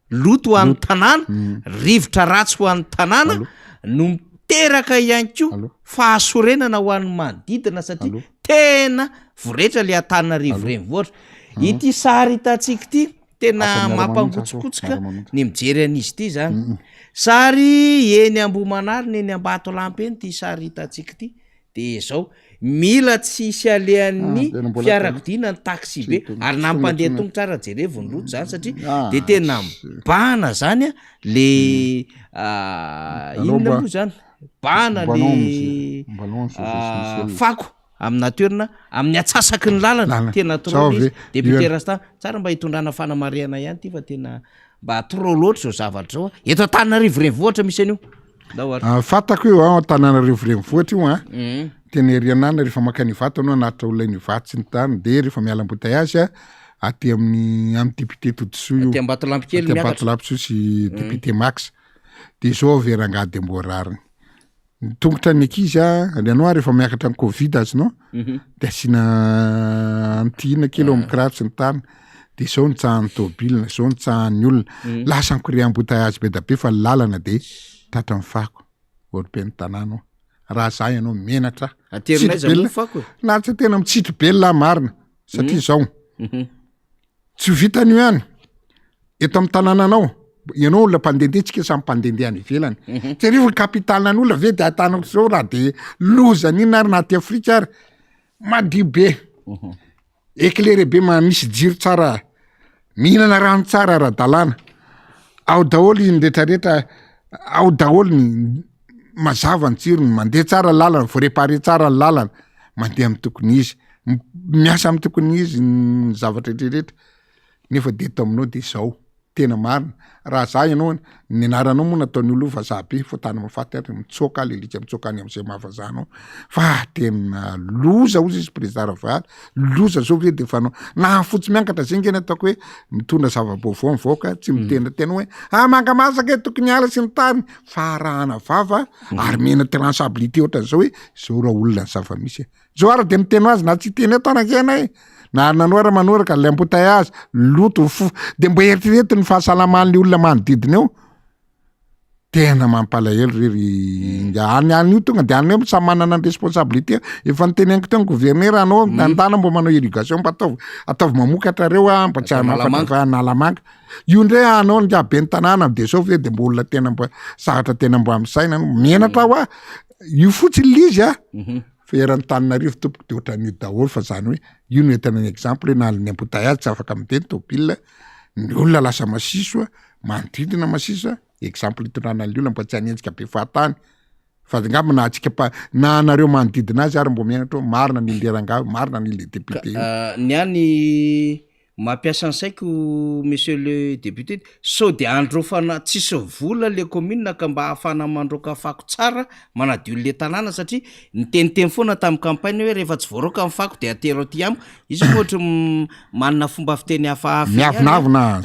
loto ho an'ny tanàna rivotra ratsy ho an'ny tanàna no miteraka ihany koa fahasorenana ho an'ny manodidina satria tena voretra le Antananarivo renivohitra ity sary hitantsika ty tena mampangotsokotsika ny mijery an'izy ity zany sary eny Ambohimanary ny eny Ambatolampy eny ty sary hitantsika ty de zao mila tsy hisy alehan'ny fiarakodia ny taxi be ary na mpandeha tongotra ara jerevony loto zany satria de tena bana zany le inona moa zany bana le fako amina toerana amin'ny atsasaky ny lalana tena trop izy député Rasta tsara mba hitondrana fanamariana ihany ty fa tena mba trop loatra zao zavatra zao eto Antananarivo renivohitra misy an'io fatako io Antananarivo renivohitra io tena erianana rehefa makany vato anao anatitra olona inivato sy ny tany de rehefa miala embouteillage aty amin'ny député Totosoa io aty Ambatolampy kely Ambatolampy sy député Max de zao veranga de mbo rariny tongotra ny ankizy anao rehefa miakatra ny Covid azonao de asina antina kely amin'ny kiraro sy ny tany de zao ny tsahan'ny tômôbila zao ny tsahan'ny olona lasa nykore embouteillage be da be fa lalana de tratra mifako oloben'ny tanàna raha za ianao menatra na tsy tena mitsitry belona marina satria zao tsy vitan'io ihany eto amin'ny tanànanao ianao olona mpandendentsika samy mpandendeha any ivelany tsy arivo ny kapitalinany olona ve de atanako zao raha de lozany iny ary naty Afrika ary madio be éclairé be misy jiro tsara mihinana rano tsara ara-dalàna ao daholo ny rehetrarehetra ao daholo ny mazava ny jirony mandeha tsara lalana voarepare tsara ny lalana mandeha amin'ny tokony izy miasa amin'ny tokony izy ny zavatra rehetrarehetra nefa de eto aminao de zao tena marina raha za ianao ny anaranao moa nataony olo fa zabe fo tany mafaty ary mitsoka lelika mitsoka any amin'izay mahafazanao fa tena loza ozy izy président Ravary loza zao ve de fanao na fotsy miankatra zay ngeny ataoko hoe mitondra zava-baovao mivoaka tsy mitendra tena hoe mangamasaka tokony ala sy ny tany farahana vava ary mena responsabilité ohatran'izao hoe zao raha olona ny zava-misy zao ara de miteno azy na tsy teny tanakena na nanoara manoraka le embouteillage loto de mbo eritrereto ny fahasalaman'ny olona manodidina eo tena mampalahelo rery any io tonga de any samy manana ny responsabilité efa niteneniko teo ny gouverneur anao andana mbo manao irrigation mba ataovy mamokatra reo mba tsy nalamanka io ndray anao ny aben'ny tanàna de zao ve de mbo olona tena mba sahatra tena mbo amin'ny saina menatra ho io fotsiny lizy fa eran'ny Antananarivo tompoko de ohatran'io daholo fa zany hoe io no entana ny exemple hoe na ny embouteillage tsy afaka miteny tômôbila ny olona lasa masiso manodidina masiso exemple hitondrana ny olona mba tsy hanenjika be fahatany fa ngamba na atsika na anareo manodidina azy ary mbo mianatra marina ny leranga marina ny le député ny any mampiasa ansaiko monsieur le député sao de androfana tsisy vola le commune ka mba ahafana mandroka fako tsara manadio le tanàna satria niteniteny foana tamin'ny campagne hoe rehefa tsy voaroka amin'ny fako de atero aty amo izy ohatra manana fomba fiteny hafahafa miavinavina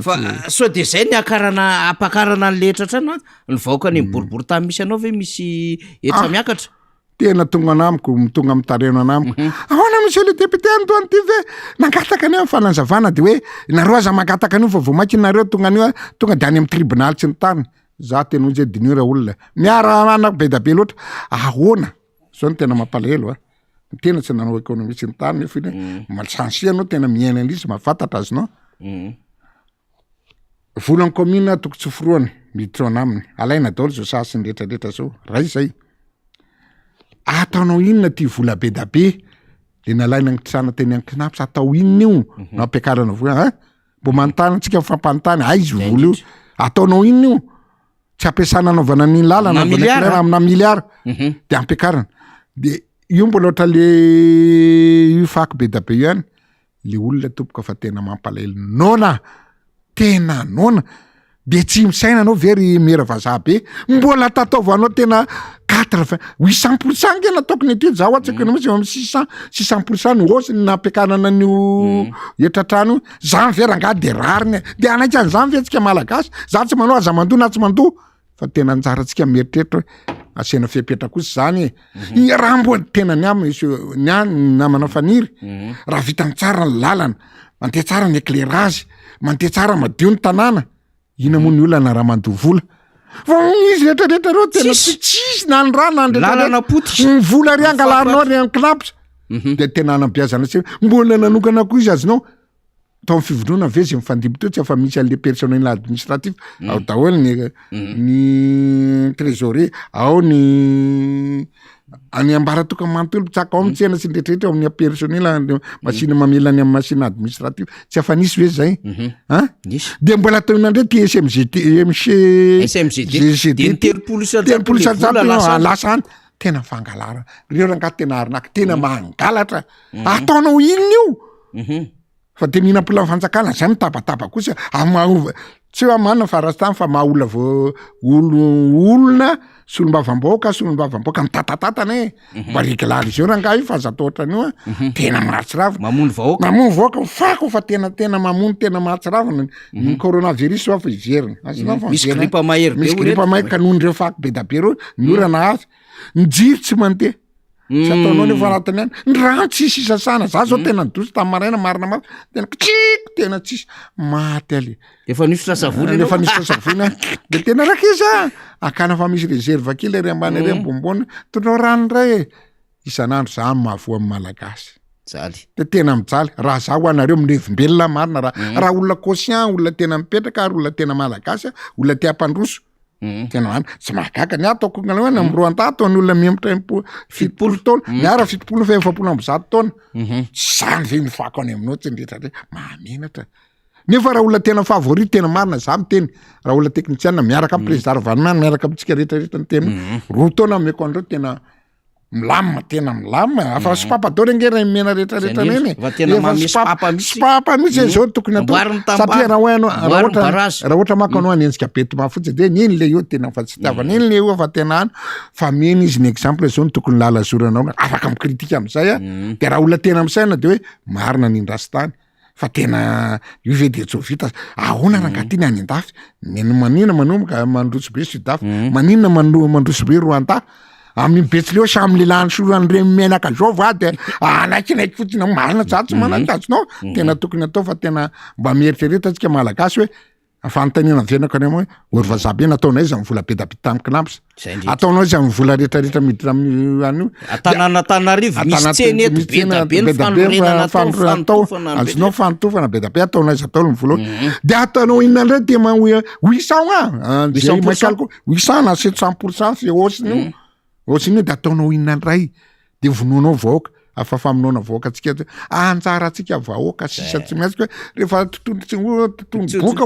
fa sao de zay ny akarana ampakarana ny letratrano ny vahoaka ny boribory tamy misy anao ve misy etra miakatra tena tonga anamiko mitonga mitareno anamiko ahoana monsieur le député antoany ty ve nangataka anio fananzavana de hoe nareo aza mangataka anio fa vomaky nareo tonga anio tonga de any amin'ny tribunal tsy ny tany za tena onjy dinira olona miara anako be da be loatra ahoana zao ny tena mampalahelo tena tsy nanao économie tsy ny tany nefa iny malsansi anao tena miaina an'izy mafantatra azy nao volan'ny commune toko tsy foroany miditra aminy alaina daholo zao sasy ny retraretra zao ray zay ataonao inona ty vola be da be le nalaina ny tsana teny any knaps atao inona io no ampiakarana vola mbo manontany antsika mifampanontany izy vola io ataonao inona io tsy ampiasana anaovana ny lalana amina miliara de ampiakarana de io mbola ohatra le io faky be da be io any le olona tompoka fa tena mampalahelo nona tena nona de tsy misaina anao very mera vazaha be mbola tataovanao tena 800% ngena tokony ty zaho atsaka no misy 600% ny hausse ny nampiakarana an'io etratrano zany vera ngady de rariny de anaiky any zany ve atsika malagasy za tsy manao aza mandoa na tsy mandoa fa tena anjara atsika mieritreritra asena fiapetra kosa zany raha mbo tena ny amy ny namana faniry raha vitany tsara ny lalana mandeha tsara ny éclairage mandeha tsara madio ny tanàna ina moa ny olana raha mandoa vola fa izy rehetrarehetra reo tena tsisy na ny rana ny vola ry angalarinao ry any knaps de tena anambiazana tsy mbola nanokana koa izy azonao tao amin'ny fivondrona ve zay mifandimby teo tsy afa misy an'le personnel administratif ao daholo ny trésorier ao ny any ambara toka manontolo tsaka ao mitsena sy ndrehetrarehetra ao amin'ny personnel machine mamela ny amin'ny machine administrative tsy afa nisy hoe zay de mbola ataona ndray ty SMGD lasany tena fangalara reo rangaty tena arinaky tena mangalatra ataonao inona io fa de mihina mpola fanjakana zay mitabataba kosa tsy hoe manana farastany fa mahaolona vo olona solombavam-boaka mitatatana mba régularisé rangaha io fa zato ohatran'io tena mahatsirava mamono vahoaka fako fa tena mamono tena mahatsirava ny coronavirus fa iverina misy gripa mahery kanon'ireo fako be da be reo ny orana azy ny jiro tsy mandeha tsy ataonao nefa anatiny any ny rano tsisy isasana za zao tena nidosy tamin'ny maraina marina mafy tena kitsiko tena tsisy maty ale efa nisy savony de tena rakisa akana fa misy réserve kely ry ambany ry ambombony tonao rano ray isan'andro za mahavoa amin'ny malagasy de tena mijaly raha za ho anareo milevimbelona marina raha olona conscient olona tena mipetraka ary olona tena malagasy olona tia mpandroso tena any tsy mahagaga ny ataoko hoe na miroan-ta ataony olona miemotra 70 taona miara 70 fa 70 taona zany ve mifako any aminao tsy ndretraretra mahamenatra nefa raha olona tena favorite tena marina za miteny raha olona technicien miaraka amin'ny président Ravanimana miaraka amintsika rehetrarehetra ny tena roa taona meko andreo tena milamina afa sipapadoro ngera mena rehetrarehetra neny spapa misy zao tokony atao satria raha ohatra mako anao anenjika betoma fotsy de niny le io tena fa tsy tiavana iny le io fa tena any fa mena izy ny exemple zao ny tokony lalazoranao afaka mikritika am'izay de raha olona tena misaina de hoe marina ny indrasitany fa tena io ve de tsovita ahoana rangatiny any andafy manina manomboka mandroso be sudafy manina mandroso be roanta amin'ny betsileo sam'le lany soran'ireny menaka zao va de anaikinaiky fotsiny marina tsatsy manatazonao tena tokony atao fa tena mba mieritrereta atsika malagasy hoe afanontaniana venaka any hoe ory vazabe nataonao izy amin'ny vola be da be tamin'ny knaps ataonao izy amin'ny vola rehetrarehetra miditra amin'ny anio Antananarivo misy tseny eto be da be ny fanotofana azonao fanotofana be da be ataonao izy atao ny vola de ataonao inona ndray tema 800 na 700% fe hausse-ny io de ataonao inona ndray de vonoanao vahoaka afa famonoana vahoaka atsika anjara atsika vahoaka sisa tsy maintsy hoe rehefa totonboka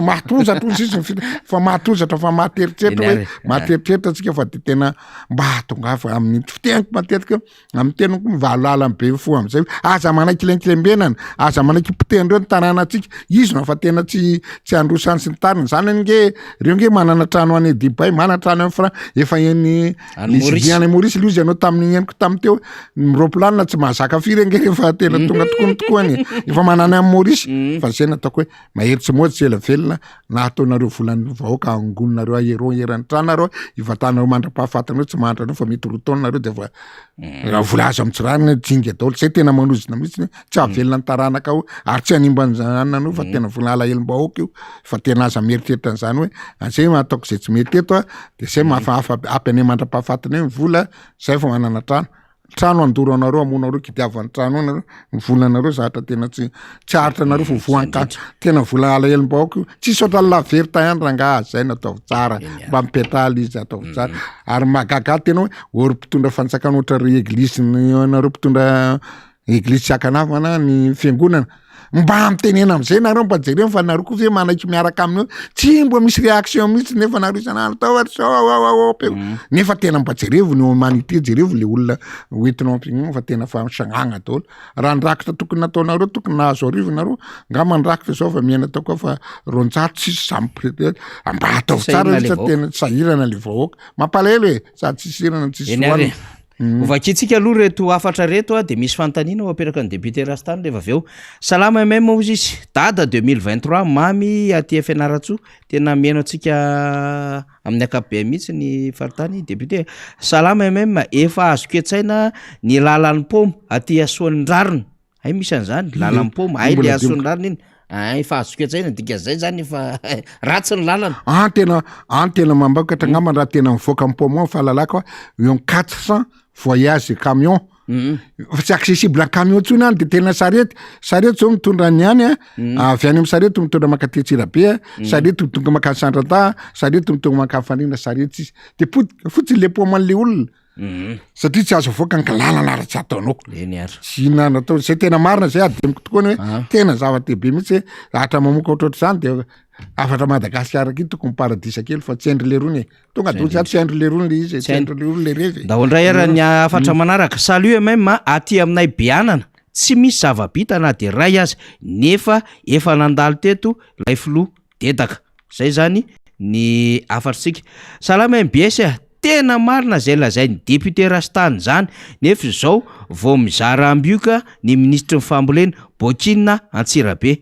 mahatozatra izy fa mahatozatra fa materitreritra hoe materitreritra atsika fa de tena mba hatongafa amin'ny fiteniko matetika amin'ny teniko mivalala be fo am'izay aza manaiky lenkilembenana aza manaiky mpitendreo ny tanàna atsika izy no fa tena tsy androsany sy ny tariny zany nge reo nge manana trano any Dibay manana trano amin'ny Fran efa eny any Maurice Louise anao tamin'ny eniko tamy teo miroplanina tsy mahazaka firy nge rehefa tena tonga tokoa any efa manana amin'ny Maurice fa zay nataoko hoe maheritsy moatsy ela velona na ataonareo volany vahoaka angononareo aheron eran'ny tranareo ivatanareo mandra-pahafatanareo tsy mandranao fa mety rotaonareo de fa vola azo amitsirana jingy daholo zay tena manozina mihitsy tsy avelona ny taranaka ao ary tsy animbanjananao fa tena vola alahelom-bahoaka io fa tena aza mieritreritry an'izany hoe zay ataoko zay tsy mety eto de zay mahafahafa apy ane mandra-pahafatana eo vola zay fa manana trano andoro anareo amonareo kitiavan'ny trano anareo ny volanareo zatra tena tsy haritra anareo fa voanka tena vola alahelom-bahoaka io tsisy oatra laverita ihany ranga zay natao tsara mba mipetaly izy atao tsara ary magaga tena hoe ory mpitondra fansakana ohatra ry eglizy nareo mpitondra eglizy sy hakanavana ny fiangonana mba mitenena am'izay nareo mba jereo fa nareo koa ve manaiky miaraka amin'io tsy mbo misy réaction mihitsy nefa nareo isan'andro tao sao nefa tena mba jerevo ny humanité jerevo le olona hoentinao ampignon fa tena fa sagnagna daholo raha ndrakitra tokony nataonareo tokony nahazo arivo nareo ngamba ndrakitra zao fa miaina tao koa fa ronjato tsisy samyprete mba atao tsara sa tena sahirana le vahoaka mampalahelo hoe sady tsisy hirana tsisy hoanina ovakitsika aloha reto afatra reto de misy fanontaniana ho aperaka ny député Rastany rehefa avy eo salama MM ozy izy dada 2023 mamy aty FNR-tso tena miaino atsika amin'ny ankapobeny mihitsy ny faritany député salama MM efa azo ketsaina ny lalan'ny poma aty asoan'ny rariny ay misy an'izany lalan'ny poma ay le asoan'ny rariny iny efa azo ketsaina dika zay zany efa ratsy ny lalana tena mambakatra ngamba raha tena mivoaka amin'ny poma fahalalako eo 400 voyage camion tsy accessible à camion tsony any de tena sarety zao mitondra ny any avy any amin'ny sarety mitondra makaty Tsirabe sarety mitonga makany Sandrata sarety mitonga makany Fanina sarety izy de fotsiny le poman'le olona satria tsy azo avoaka ny lalana ary tsy ataonao tsy natao zay tena marina zay ademiko tokoa ny hoe tena zava-dehibe mihitsy hatra mamoaka ohatrohatr'izany de afatra Madagasikara aky tokony paradisa kely fa tsy endry le rony tonga do tsy endry le rony le izy tsy endry le rony le revy dahondray ara ny afatra manaraka salut même aty aminay Beanana tsy misy zava-bita na de ray azy nefa efa nandalo teto lay filoha dedaka zay zany ny afatritsika salama MBS tena marina zay lazay ny député Rastany zany nefa zao vao mizara ambioka ny ministre nyfambolena Bokina Antsirabe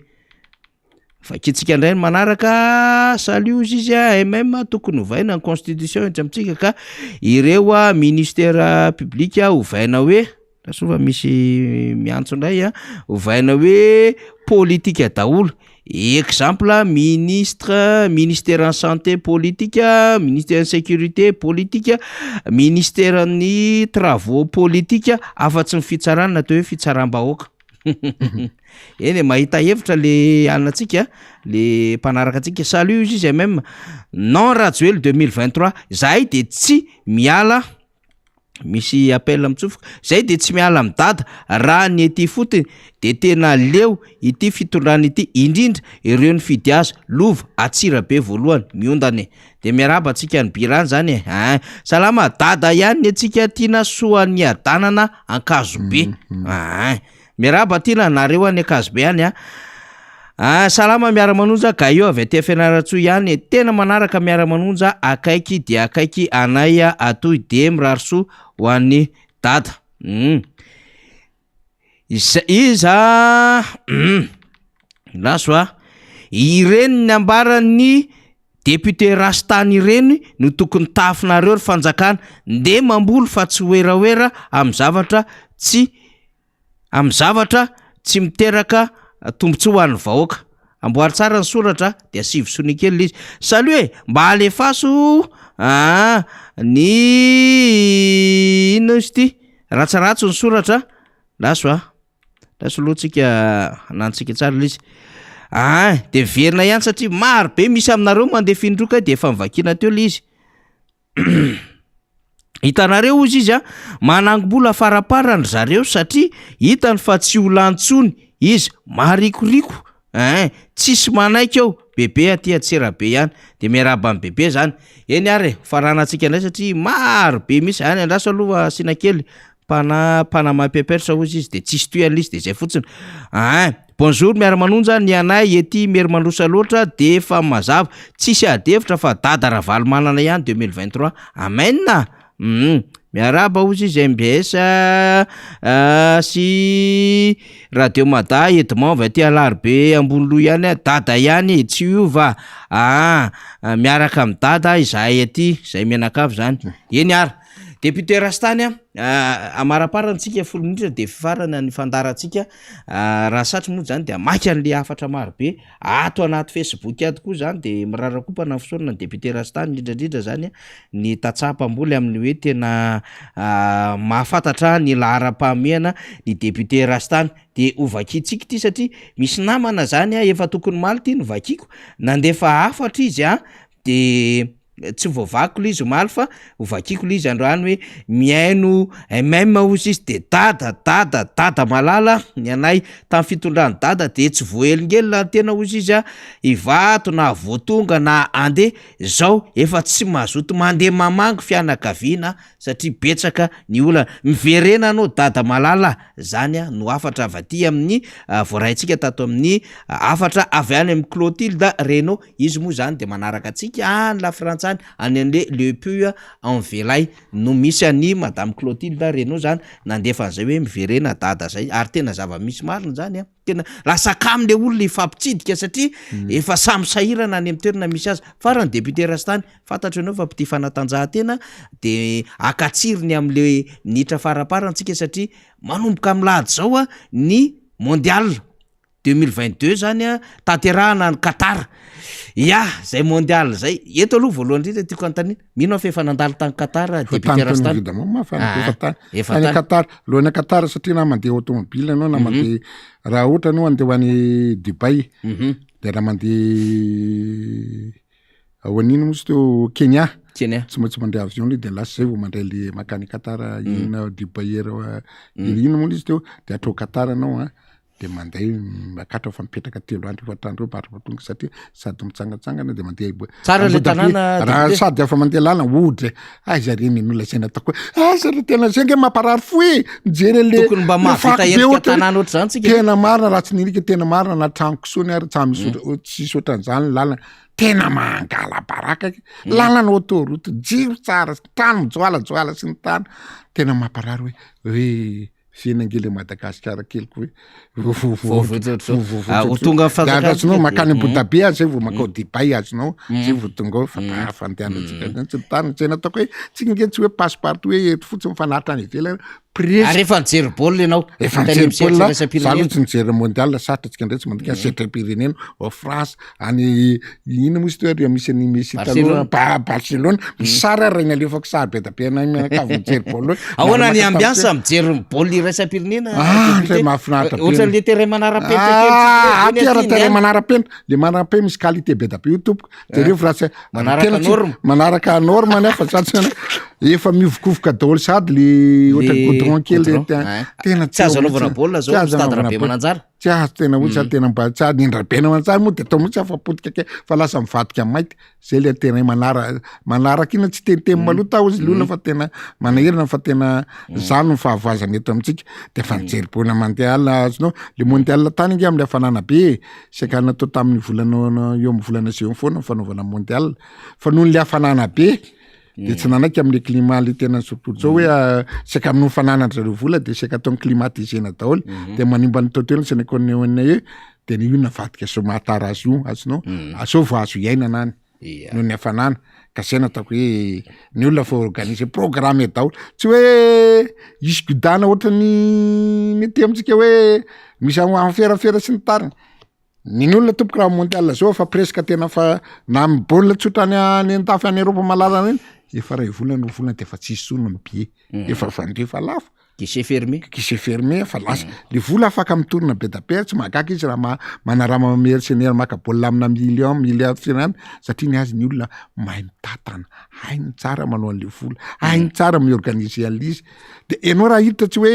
fakitsika indray ny manaraka salut izy MM tokony hovaina ny constitution etsy amitsika ka ireo ministère public hovaina hoe tasova misy miantso indray hovaina hoe politique daholo exemple ministère en santé politique ministère en sécurité politique ministère ny travaux politique afa-tsy ny fitsarana natao hoe fitsaram-bahoaka eny mahita hevitra le anatsika le mpanaraka atsika salut izy même non Rajoel 2023 zay de tsy miala misy appel amintsofoka zay de tsy miala amin'ny dada raha ny ety fotiny de tena leo ity fitondrana ity indrindra ireo ny fidy azo lova Atsirabe voalohany miondane de miaraba atsika ny birany zany salama dada ihany ny atsika tiana soan'ny adanana Ankazobe miaraba tiana nareo any Ankazobe ihany salama miara-manonja ka eo avy aty FNR-tso ihany tena manaraka miara-manonja akaiky de akaiky anay atoy de mirariso ho an'ny dada iza laso ireny ny ambaran'ny député Rastany ireny no tokony tafinareo ry fanjakana nde mamboly fa tsy hoerahoera amin'ny zavatra tsy miteraka tombontsi ho an'ny vahoaka amboary tsara ny soratra de asivy sonikely izy salut mba alefaso ny ino izy ty ratsaratso ny soratra laso loatsika nantsika tsara izy de verina ihany satria maro be misy aminareo mandeha findroka de efa mivakina teo le izy hitanareo izy izy a manangom-bola faraparany zareo satria hitany fa tsy ho lantsony izy maharikoriko tsisy manaiky eo bebe aty Antsirabe ihany de miaraba amin'ny bebe zany eny ary faranantsika indray satria maro be misy any andraso aloha asina kely panamampiaperitra ozy izy de tsisy toyana izy de zay fotsiny bonjour miara-manonja ny anay ety Merimandrosa loatra de efa mazava tsisy adevitra fa dada Ravalo manana ihany 2023 amen miaraba ozy izy MBS sy Radio Mada Edmond va ty Alarbe ambony loha ihany dada ihany tsy iova miaraka amin'ny dada izahay aty zay menakavy zany eny ary député Rastany amaraparantsika 10 minitra de farana ny fandarantsika raha satry moa zany de amaky an'le afatra maro be ato anaty Facebook ato koa zany de mirarakompana fisorana ny député Rastany indrindra zany ny tatsapam-boly amin'ny hoe tena mahafantatra ny lahara-pahamehana ny député Rastany de ovakitsika ty satria misy namana zany efa tokony maly ty no vakiko nandefa afatra izy de tsy voavako le izy omaly fa ovakiko le izy androany hoe miaino même ozy izy de dada malala ny anay tamin'ny fitondrany dada de tsy voaelingely tena ozy izy ivato na voatonga na ande zao efa tsy mazoto mandeha mamango fianakaviana satria betsaka ny olana miverena anao dada malala zany no afatra avaty amin'ny voaraintsika tato amin'ny afatra avy any amin'ny Clotilde Renaud izy moa zany de manaraka atsika any la France any an'le le puits en velay no misy any madame Clotilde Renaud zany nandefa an'izay hoe miverena dada zay ary tena zava-misy marina zany tena lasaka am'le olona ifampitsidika satria efa samy sahirana any amin'ny toerana misy azy farany député Rastany fantatro anao fa pity fanatanjahantena de akatsiriny am'le minitra faraparantsika satria manomboka am'lahady zao ny mondial 2022 zany tanterahana ny Qatar zay mondial zay eto aloha voalohany indrindra tiako antaniana mino fa efa nandalo tany Qatar député Rastany Qatar lohana Qatar satria na mandeha automobile anao na mandeha raha ohatra anao andeha ho any Dubai de raha mandeha ao anino mozy teo Kenya tsy maintsy mandeha avion le de lasa zay vao mandray le makany Qatar ina Dubai ina moa izy teo de atrao Qatar anao de mandeha makatra fa mipetraka 3 andro 4 andro baraka tonga satria sady mitsangatsangana de mandeha tsara le tanàna raha sady afa mandeha lala ohatra zare min'olona saina atako zare tena zenga mamparary fo mijery le tokony mba mahavita endrika tanàna oatra zany tsika tena marina raha tsy nirika tena marina na trano kisoany ary tsisy ohatran'izany lalana tena mangala baraka lalana autoroute jiro tsara trano mijoalajoala sy ny tany tena mamparary hoe fiainangely Madagasikara keliko hoe tonga azonao makany Abudabi azy zay vao makao Dubai azonao zay vao tonga ao fa fandehanantsika tsy tany zay natako hoe tsy nge tsy hoe passeport hoe fotsiny mifanaritra any ivelany ary efa nijery baolina ianao efa nijery baolina zalo tsy nijery mondial satratsika ndray tsy mandika setra-pirenena ao France any ino mozy toa misy any Messi taloha Barcelona sara rainy alefako sary be da be anay mianakavy mijery baolina ahoana ny ambiansa mijery baolina iraisam-pirenena ndray mahafinaritra ohatra le terrain manara-penitra terrain manara-penitra le manara-pe misy qualité be da be io tompoko de reo français manaraka norme nefa satsy efa mivokovoka daholo sady le ohatra goudron kely tena tsy azo anaovana baolina zao stade Rabe Mananjara tsy azo tena hoe sady tena mba tsy azo indrabena mananjara moa de atao moa tsy afapotika ke fa lasa mivadika mainty zay le tena manaraka ina tsy teniteny malota ozy leolona fa tena manahirana fa tena zany ny fahavoazana eto amintsika de fa nijery baolina mondial azonao le mondial tany inge am'le hafanana be sakana atao tamin'ny volana eo amin'ny volana juin foana fanaovana mondial fa noho le hafanana be de tsy nanaiky am'le climat le tena surtout zao hoe saka amin'ny fananana zareo vola de saka atao climatisena daholo de manimba ny totoelana sy nekonneonay de ny io navadika somatara azy io azonao asao vo azo iainana any noho ny hafanana ka zay natako hoe ny olona fa organiser programme daholo tsy hoe isy gudana ohatra ny mety amintsika hoe misy amin'ny ferafera sy ny tariny ny olona tompoka raha mondial zao fa presque tena fa na baolina tsotra any an-tafy any Eropa malala reny efa ray volana de efa tsisy sono ny be efa vandefa lafo guichet fermé fa lasa le vola afaka mitorona be dabe tsy mahagaga izy raha manarama mercenaire maka baolina amina milliard firenany satria ny azy ny olona mahay mitatana hainy tsara manao an'le vola hainy tsara miorganiser an'le izy de enao raha hitatsy hoe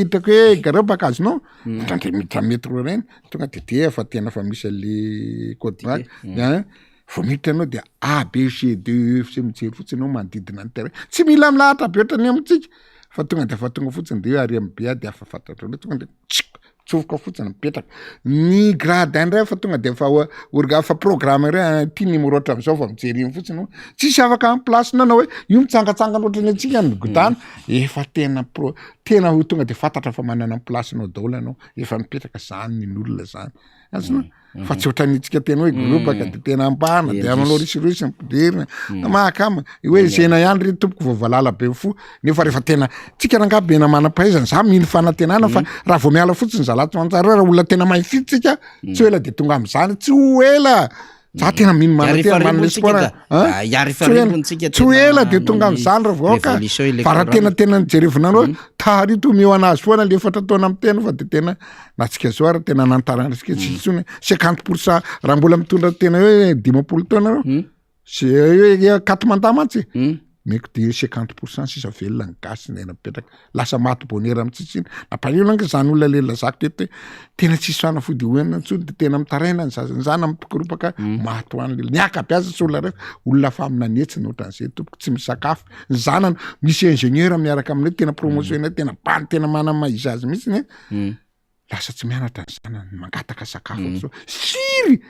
hitako hoe garabaka azinao mitandre miditra metro reny tonga de efa tena fa misy an'le code vao miditra anao de ABCD sy mijery fotsiny anao manodidina ny terrain tsy mila milahatra be ohatrany amintsika fa tonga fotsiny de ary ambe de afa fantatra hoe tonga de tsofoka fotsiny mipetraka ny gradin ray fa tonga de fa programme ray ty numéro ohatran'izao fa mijery iny fotsiny tsisy afaka amin'ny place nanao hoe io mitsangatsangana ohatrany antsika ny godana efa tena ho tonga de fantatra fa manana amin'ny place nao daholo anao efa mipetraka zany ny olona zany azona fa tsy ohatranitsika tena hoe grobaka de tena ambana de amanao risirosy mipiderina mahakama hoe zena ihany ry tompoko voavalala be fo nefa rehefa tena tsika rangabe na manam-pahaizana za mily fanantenana fa raha vao miala fotsiny zalaty mantsara raha olona tena mahay fitsika tsy ela de tonga am'izany tsy ho ela za tena mino manatena manle sport tsy ho ela de tonga am'izany raha vaoka fa raha tena nijerevinanao tarito meo anazy foana le efatra taona amin'ny tena fa de tena natsika zao ary tena nantarana tsika tsy tsony 50% raha mbola mitondra tena hoe 10 taona reo hoe katmanda mantsy meko de 50% sisa velona ny gasy nena mipetraka lasa maty bonheur amitsitsiny nampaniolanga zany olona le lazako teto tena tsisy fanafody hoenina ntsony de tena mitaraina ny zazany amikoropaka maty ho an'le ny akabiaza sy olona refa olona fa amina netsiny ohatran'izay tompoko tsy misakafo ny zanany misy ingénieur miaraka aminay tena promotionnay tena bany tena manamaiza azy mihitsy lasa tsy mianatra ny zanany mangataka sakafo siry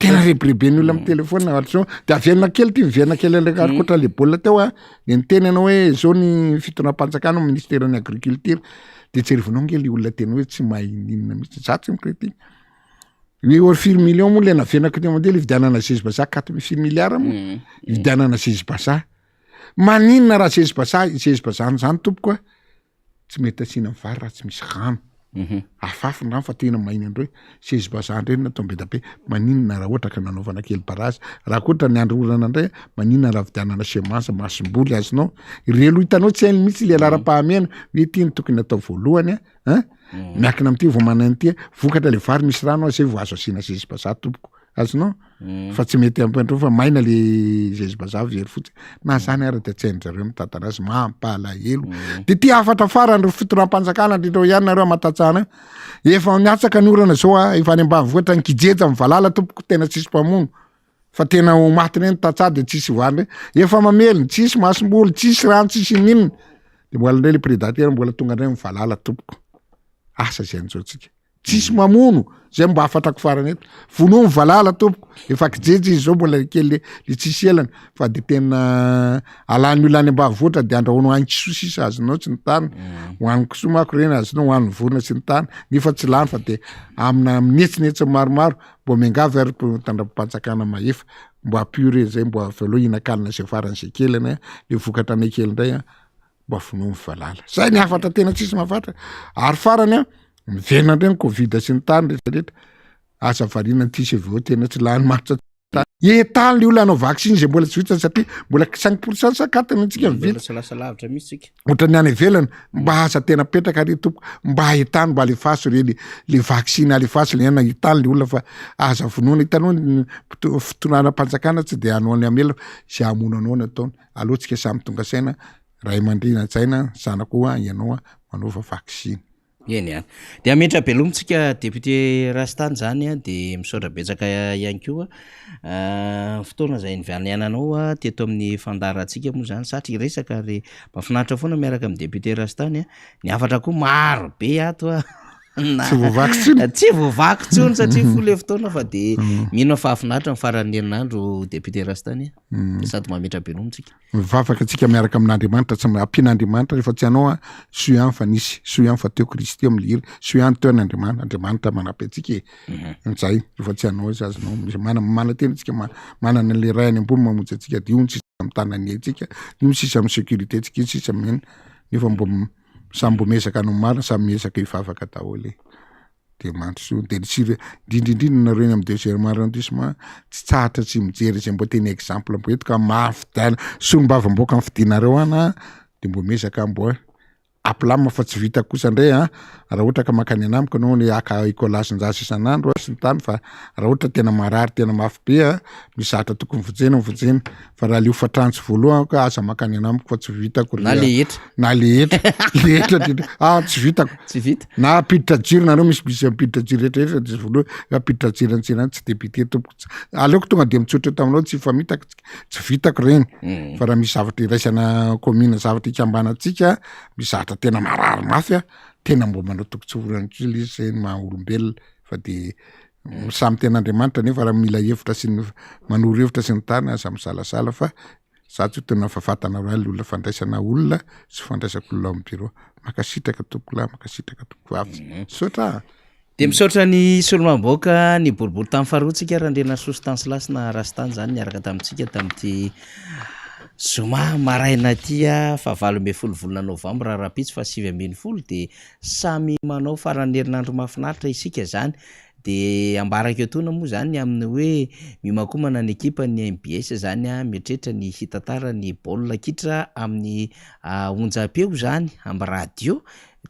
tena rebrebe ny olona amin'ny telefôna de aviana kely ty miviana kely ary koatra le baolina teo de niteny anao hoe zao ny fitondram-panjakana ao ministère-ny agriculture de jerevonao ngely olona tena hoe tsy mahay ninona mihitsy za tsy mikritiny hoe or 4 millions moa le navenako ny amandela ividianana zezy baza 4 milliards moa ividianana zezy baza maninona raha zezy bazany zany tompoko tsy mety asina ny vary raha tsy misy rano afafy rano fa tena mahiny andreo zezy bazany reny natao be dabe maninona raha ohatra ka nanaovana kely barazy raha koatra ny andro orana indray maninona raha vidianana semence masom-boly azonao relo hitanao tsy hainy mihitsy le lara-pahamena hoe ty ny tokony atao voalohany miakina am'ty vao manany ty vokatra le vary misy rano zay vao azo asina zezy baza tompoko azonao fa tsy mety ampandreo fa maina le zezy baza very fotsiny na zany ara de tsy hainjareo mitantara azy mampalahelo de ty afatra fara andro fitoram-panjakana ndrindreo ihany nareo matatsana efa miatsaka ny orana zao efa any ambanivohitra ny kijeja mivalala tompoko tena tsisy mpamono fa tena ho maty reny tatsady tsisy voany efa mamelony tsisy masom-boly tsisy rano tsisy ninona de mbola ndray le prédateur mbola tonga ndray mivalala tompoko asa zay an'izao tsika tsisy mamono zay mba afatako farany eto vono mivalala tompoko efa kijeja izy zao mbola kely le tsisy elany fa de tena alany olany ambanivohitra de andrahoanao any kisoa sisa azonao tsy ny tany hoany kisoa mako reny azonao hoany vorona tsy ny tany nefa tsy lany fa de amina minetsinetsy maromaro mbo miangavy ary tandram-panjakana mahefa mbo apure zay mbo avalo hinakanina zay farany zay kelany le vokatra anay kely ndray mbo vono mivalala zay ny afatra tena tsisy mafatra ary farany miverina ndray ny covid sy ny tany rehetrarehetra asa variana ty CVO tena tsy lany matsa etany le olona anao vaccine zay mbola tsy vitsany satria mbola 5% sakatany antsika mivita ohatrany any ivelany mba asa tena petraka ary tompoko mba etany mba alefaso re le vaccine alefaso le ana etany le olona fa aza vonoana hitanao fitonana-panjakana tsy de anao any amela sy amono anao ny ataony alohatsika samy tonga saina ray aman-dreny tsaina sanako ianao manaova vaccine eny any de ametra belomontsika député Rastany zany de misaotra betsaka ihany koa fotoana zay niviananao teto amin'ny fandarantsika moa zany satria resaka ary mahafinaritra foana miaraka amin'ny député Rastany ny afatra koa maro be ato tsy voavaky tsony satria fole fotoana fa de mino fahafinaritra mifarany herinandro député Rastany de sady mametra belomontsika mivavaka atsika miaraka amin'Andriamanitra tsy ampian'Andriamanitra rehefa tsy anao soa ihany fa nisy soa ihany fa teo Kristy amiliry soa ihany teo Andriamanitra manampy atsika nzay rehefa tsy anao izy azonao manatena atsika manana le ray any ambony mamonjy atsika de io ny sisa amin'ny tanany atsika io ny sisa amin'ny sécurité atsika io sisa mihena nefa samy mbo miezaka anao marina samy miezaka hivavaka daholo de mandroso de siry indrindrindrindra nareo eny amin'ny deuxième arrondissement tsy tsahatra tsy mijery zay mbo teny exemple mbo eto ka mahafidiana sombavamboaka ny fidinareo ana de mbo miezaka mbo apilama fa tsy vita kosa ndray raha ohatra ka makany anamiko anao ny aka ikolasynjasy isan'andro sy ny tany fa raha ohatra tena marary tena mafy be misatra tokony vojena fa raha le hofatrantsy voalohany ka aza makany anamiko fa tsy vitako na lehetra tsy vitako na apiditra jiro nareo misy apiditra jiro rehetrarehetra de voalohany apiditra jiro antsena tsy de bite tompoko aleoko tonga de mitsotra taminao tsy famitako tsy vitako reny fa raha misy zavatra iraisana commune zavatra ikambanatsika mizatra tena marary mafy tena mbo manao tokotsorany kely izy zay maha-olombelona fa de samy ten'Andriamanitra nefa raha mila hevitra sy ny manoro hevitra sy ny tany aza misalasala fa za tsy tena fahafatana raha ny olona fandraisana olona sy fandraisako olona amin'ny biro makasitraka tompokolahy makasitraka tompoko sotra de misaotra ny solomamboaka ny boribory tamin'ny faharoatsika randrena Sostanslas na Rastany zany niaraka tamintsika tamin'ity zoma maraina tya fa 18 volana novambra rapitsy fa 7 de samy manao farany herinandro mahafinaritra isika zany de ambaraka etona moa zany amin'ny hoe mimakomana ny ekipa ny MBS zany mietretra ny hitatara ny baolina kitra amin'ny onjam-peo zany amin'ny radio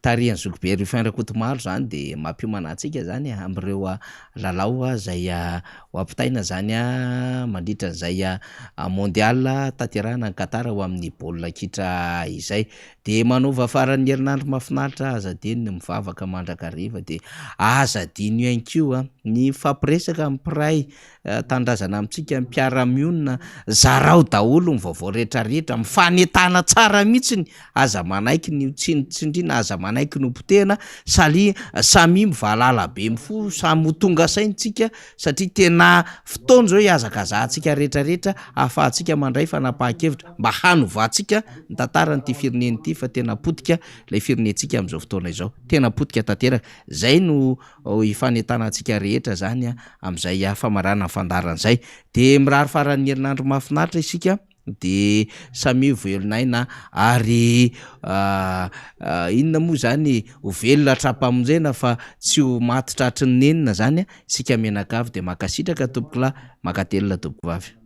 tarihan'ny Zokobe Rifaindrakotomalo zany de mampiomana antsika zany am'ireo lalao zay ho ampitaina zany mandritra an'izay mondial tanterahana ny Qatar ho amin'ny baolina kitra izay de manova faran'ny herinandro mahafinaritra azadiny mivavaka mandrakariva de azadiny ihany koa ny fampiresaka amin'ny piray tandrazana amintsika mpiara-mionina zarao daholo ny vaovao rehetrarehetra mifanetana tsara mihitsiny aza manaiky ny tsindrina aza manaiky ny potena samy mivalala be mifo samy tonga saintsika satria tena fotoana zao iazakazahantsika rehetrarehetra ahafahantsika mandray fanapahan-kevitra mba hanovantsika ny tantaran'ity fireneny ity fa tena potika ilay firenentsika amin'izao fotoana izao tena potika tanteraka zay no ifanetana antsika rehetra zany amin'izay famarana fandaran'izay de mirary faran'ny herinandro mahafinaritra isika de samy velon'aina ary inona moa zany ho velona atrapamonjena fa tsy ho maty tratry ny nenina zany sika menakavy de makasitraka tompokolahy makatelona tompoko vavy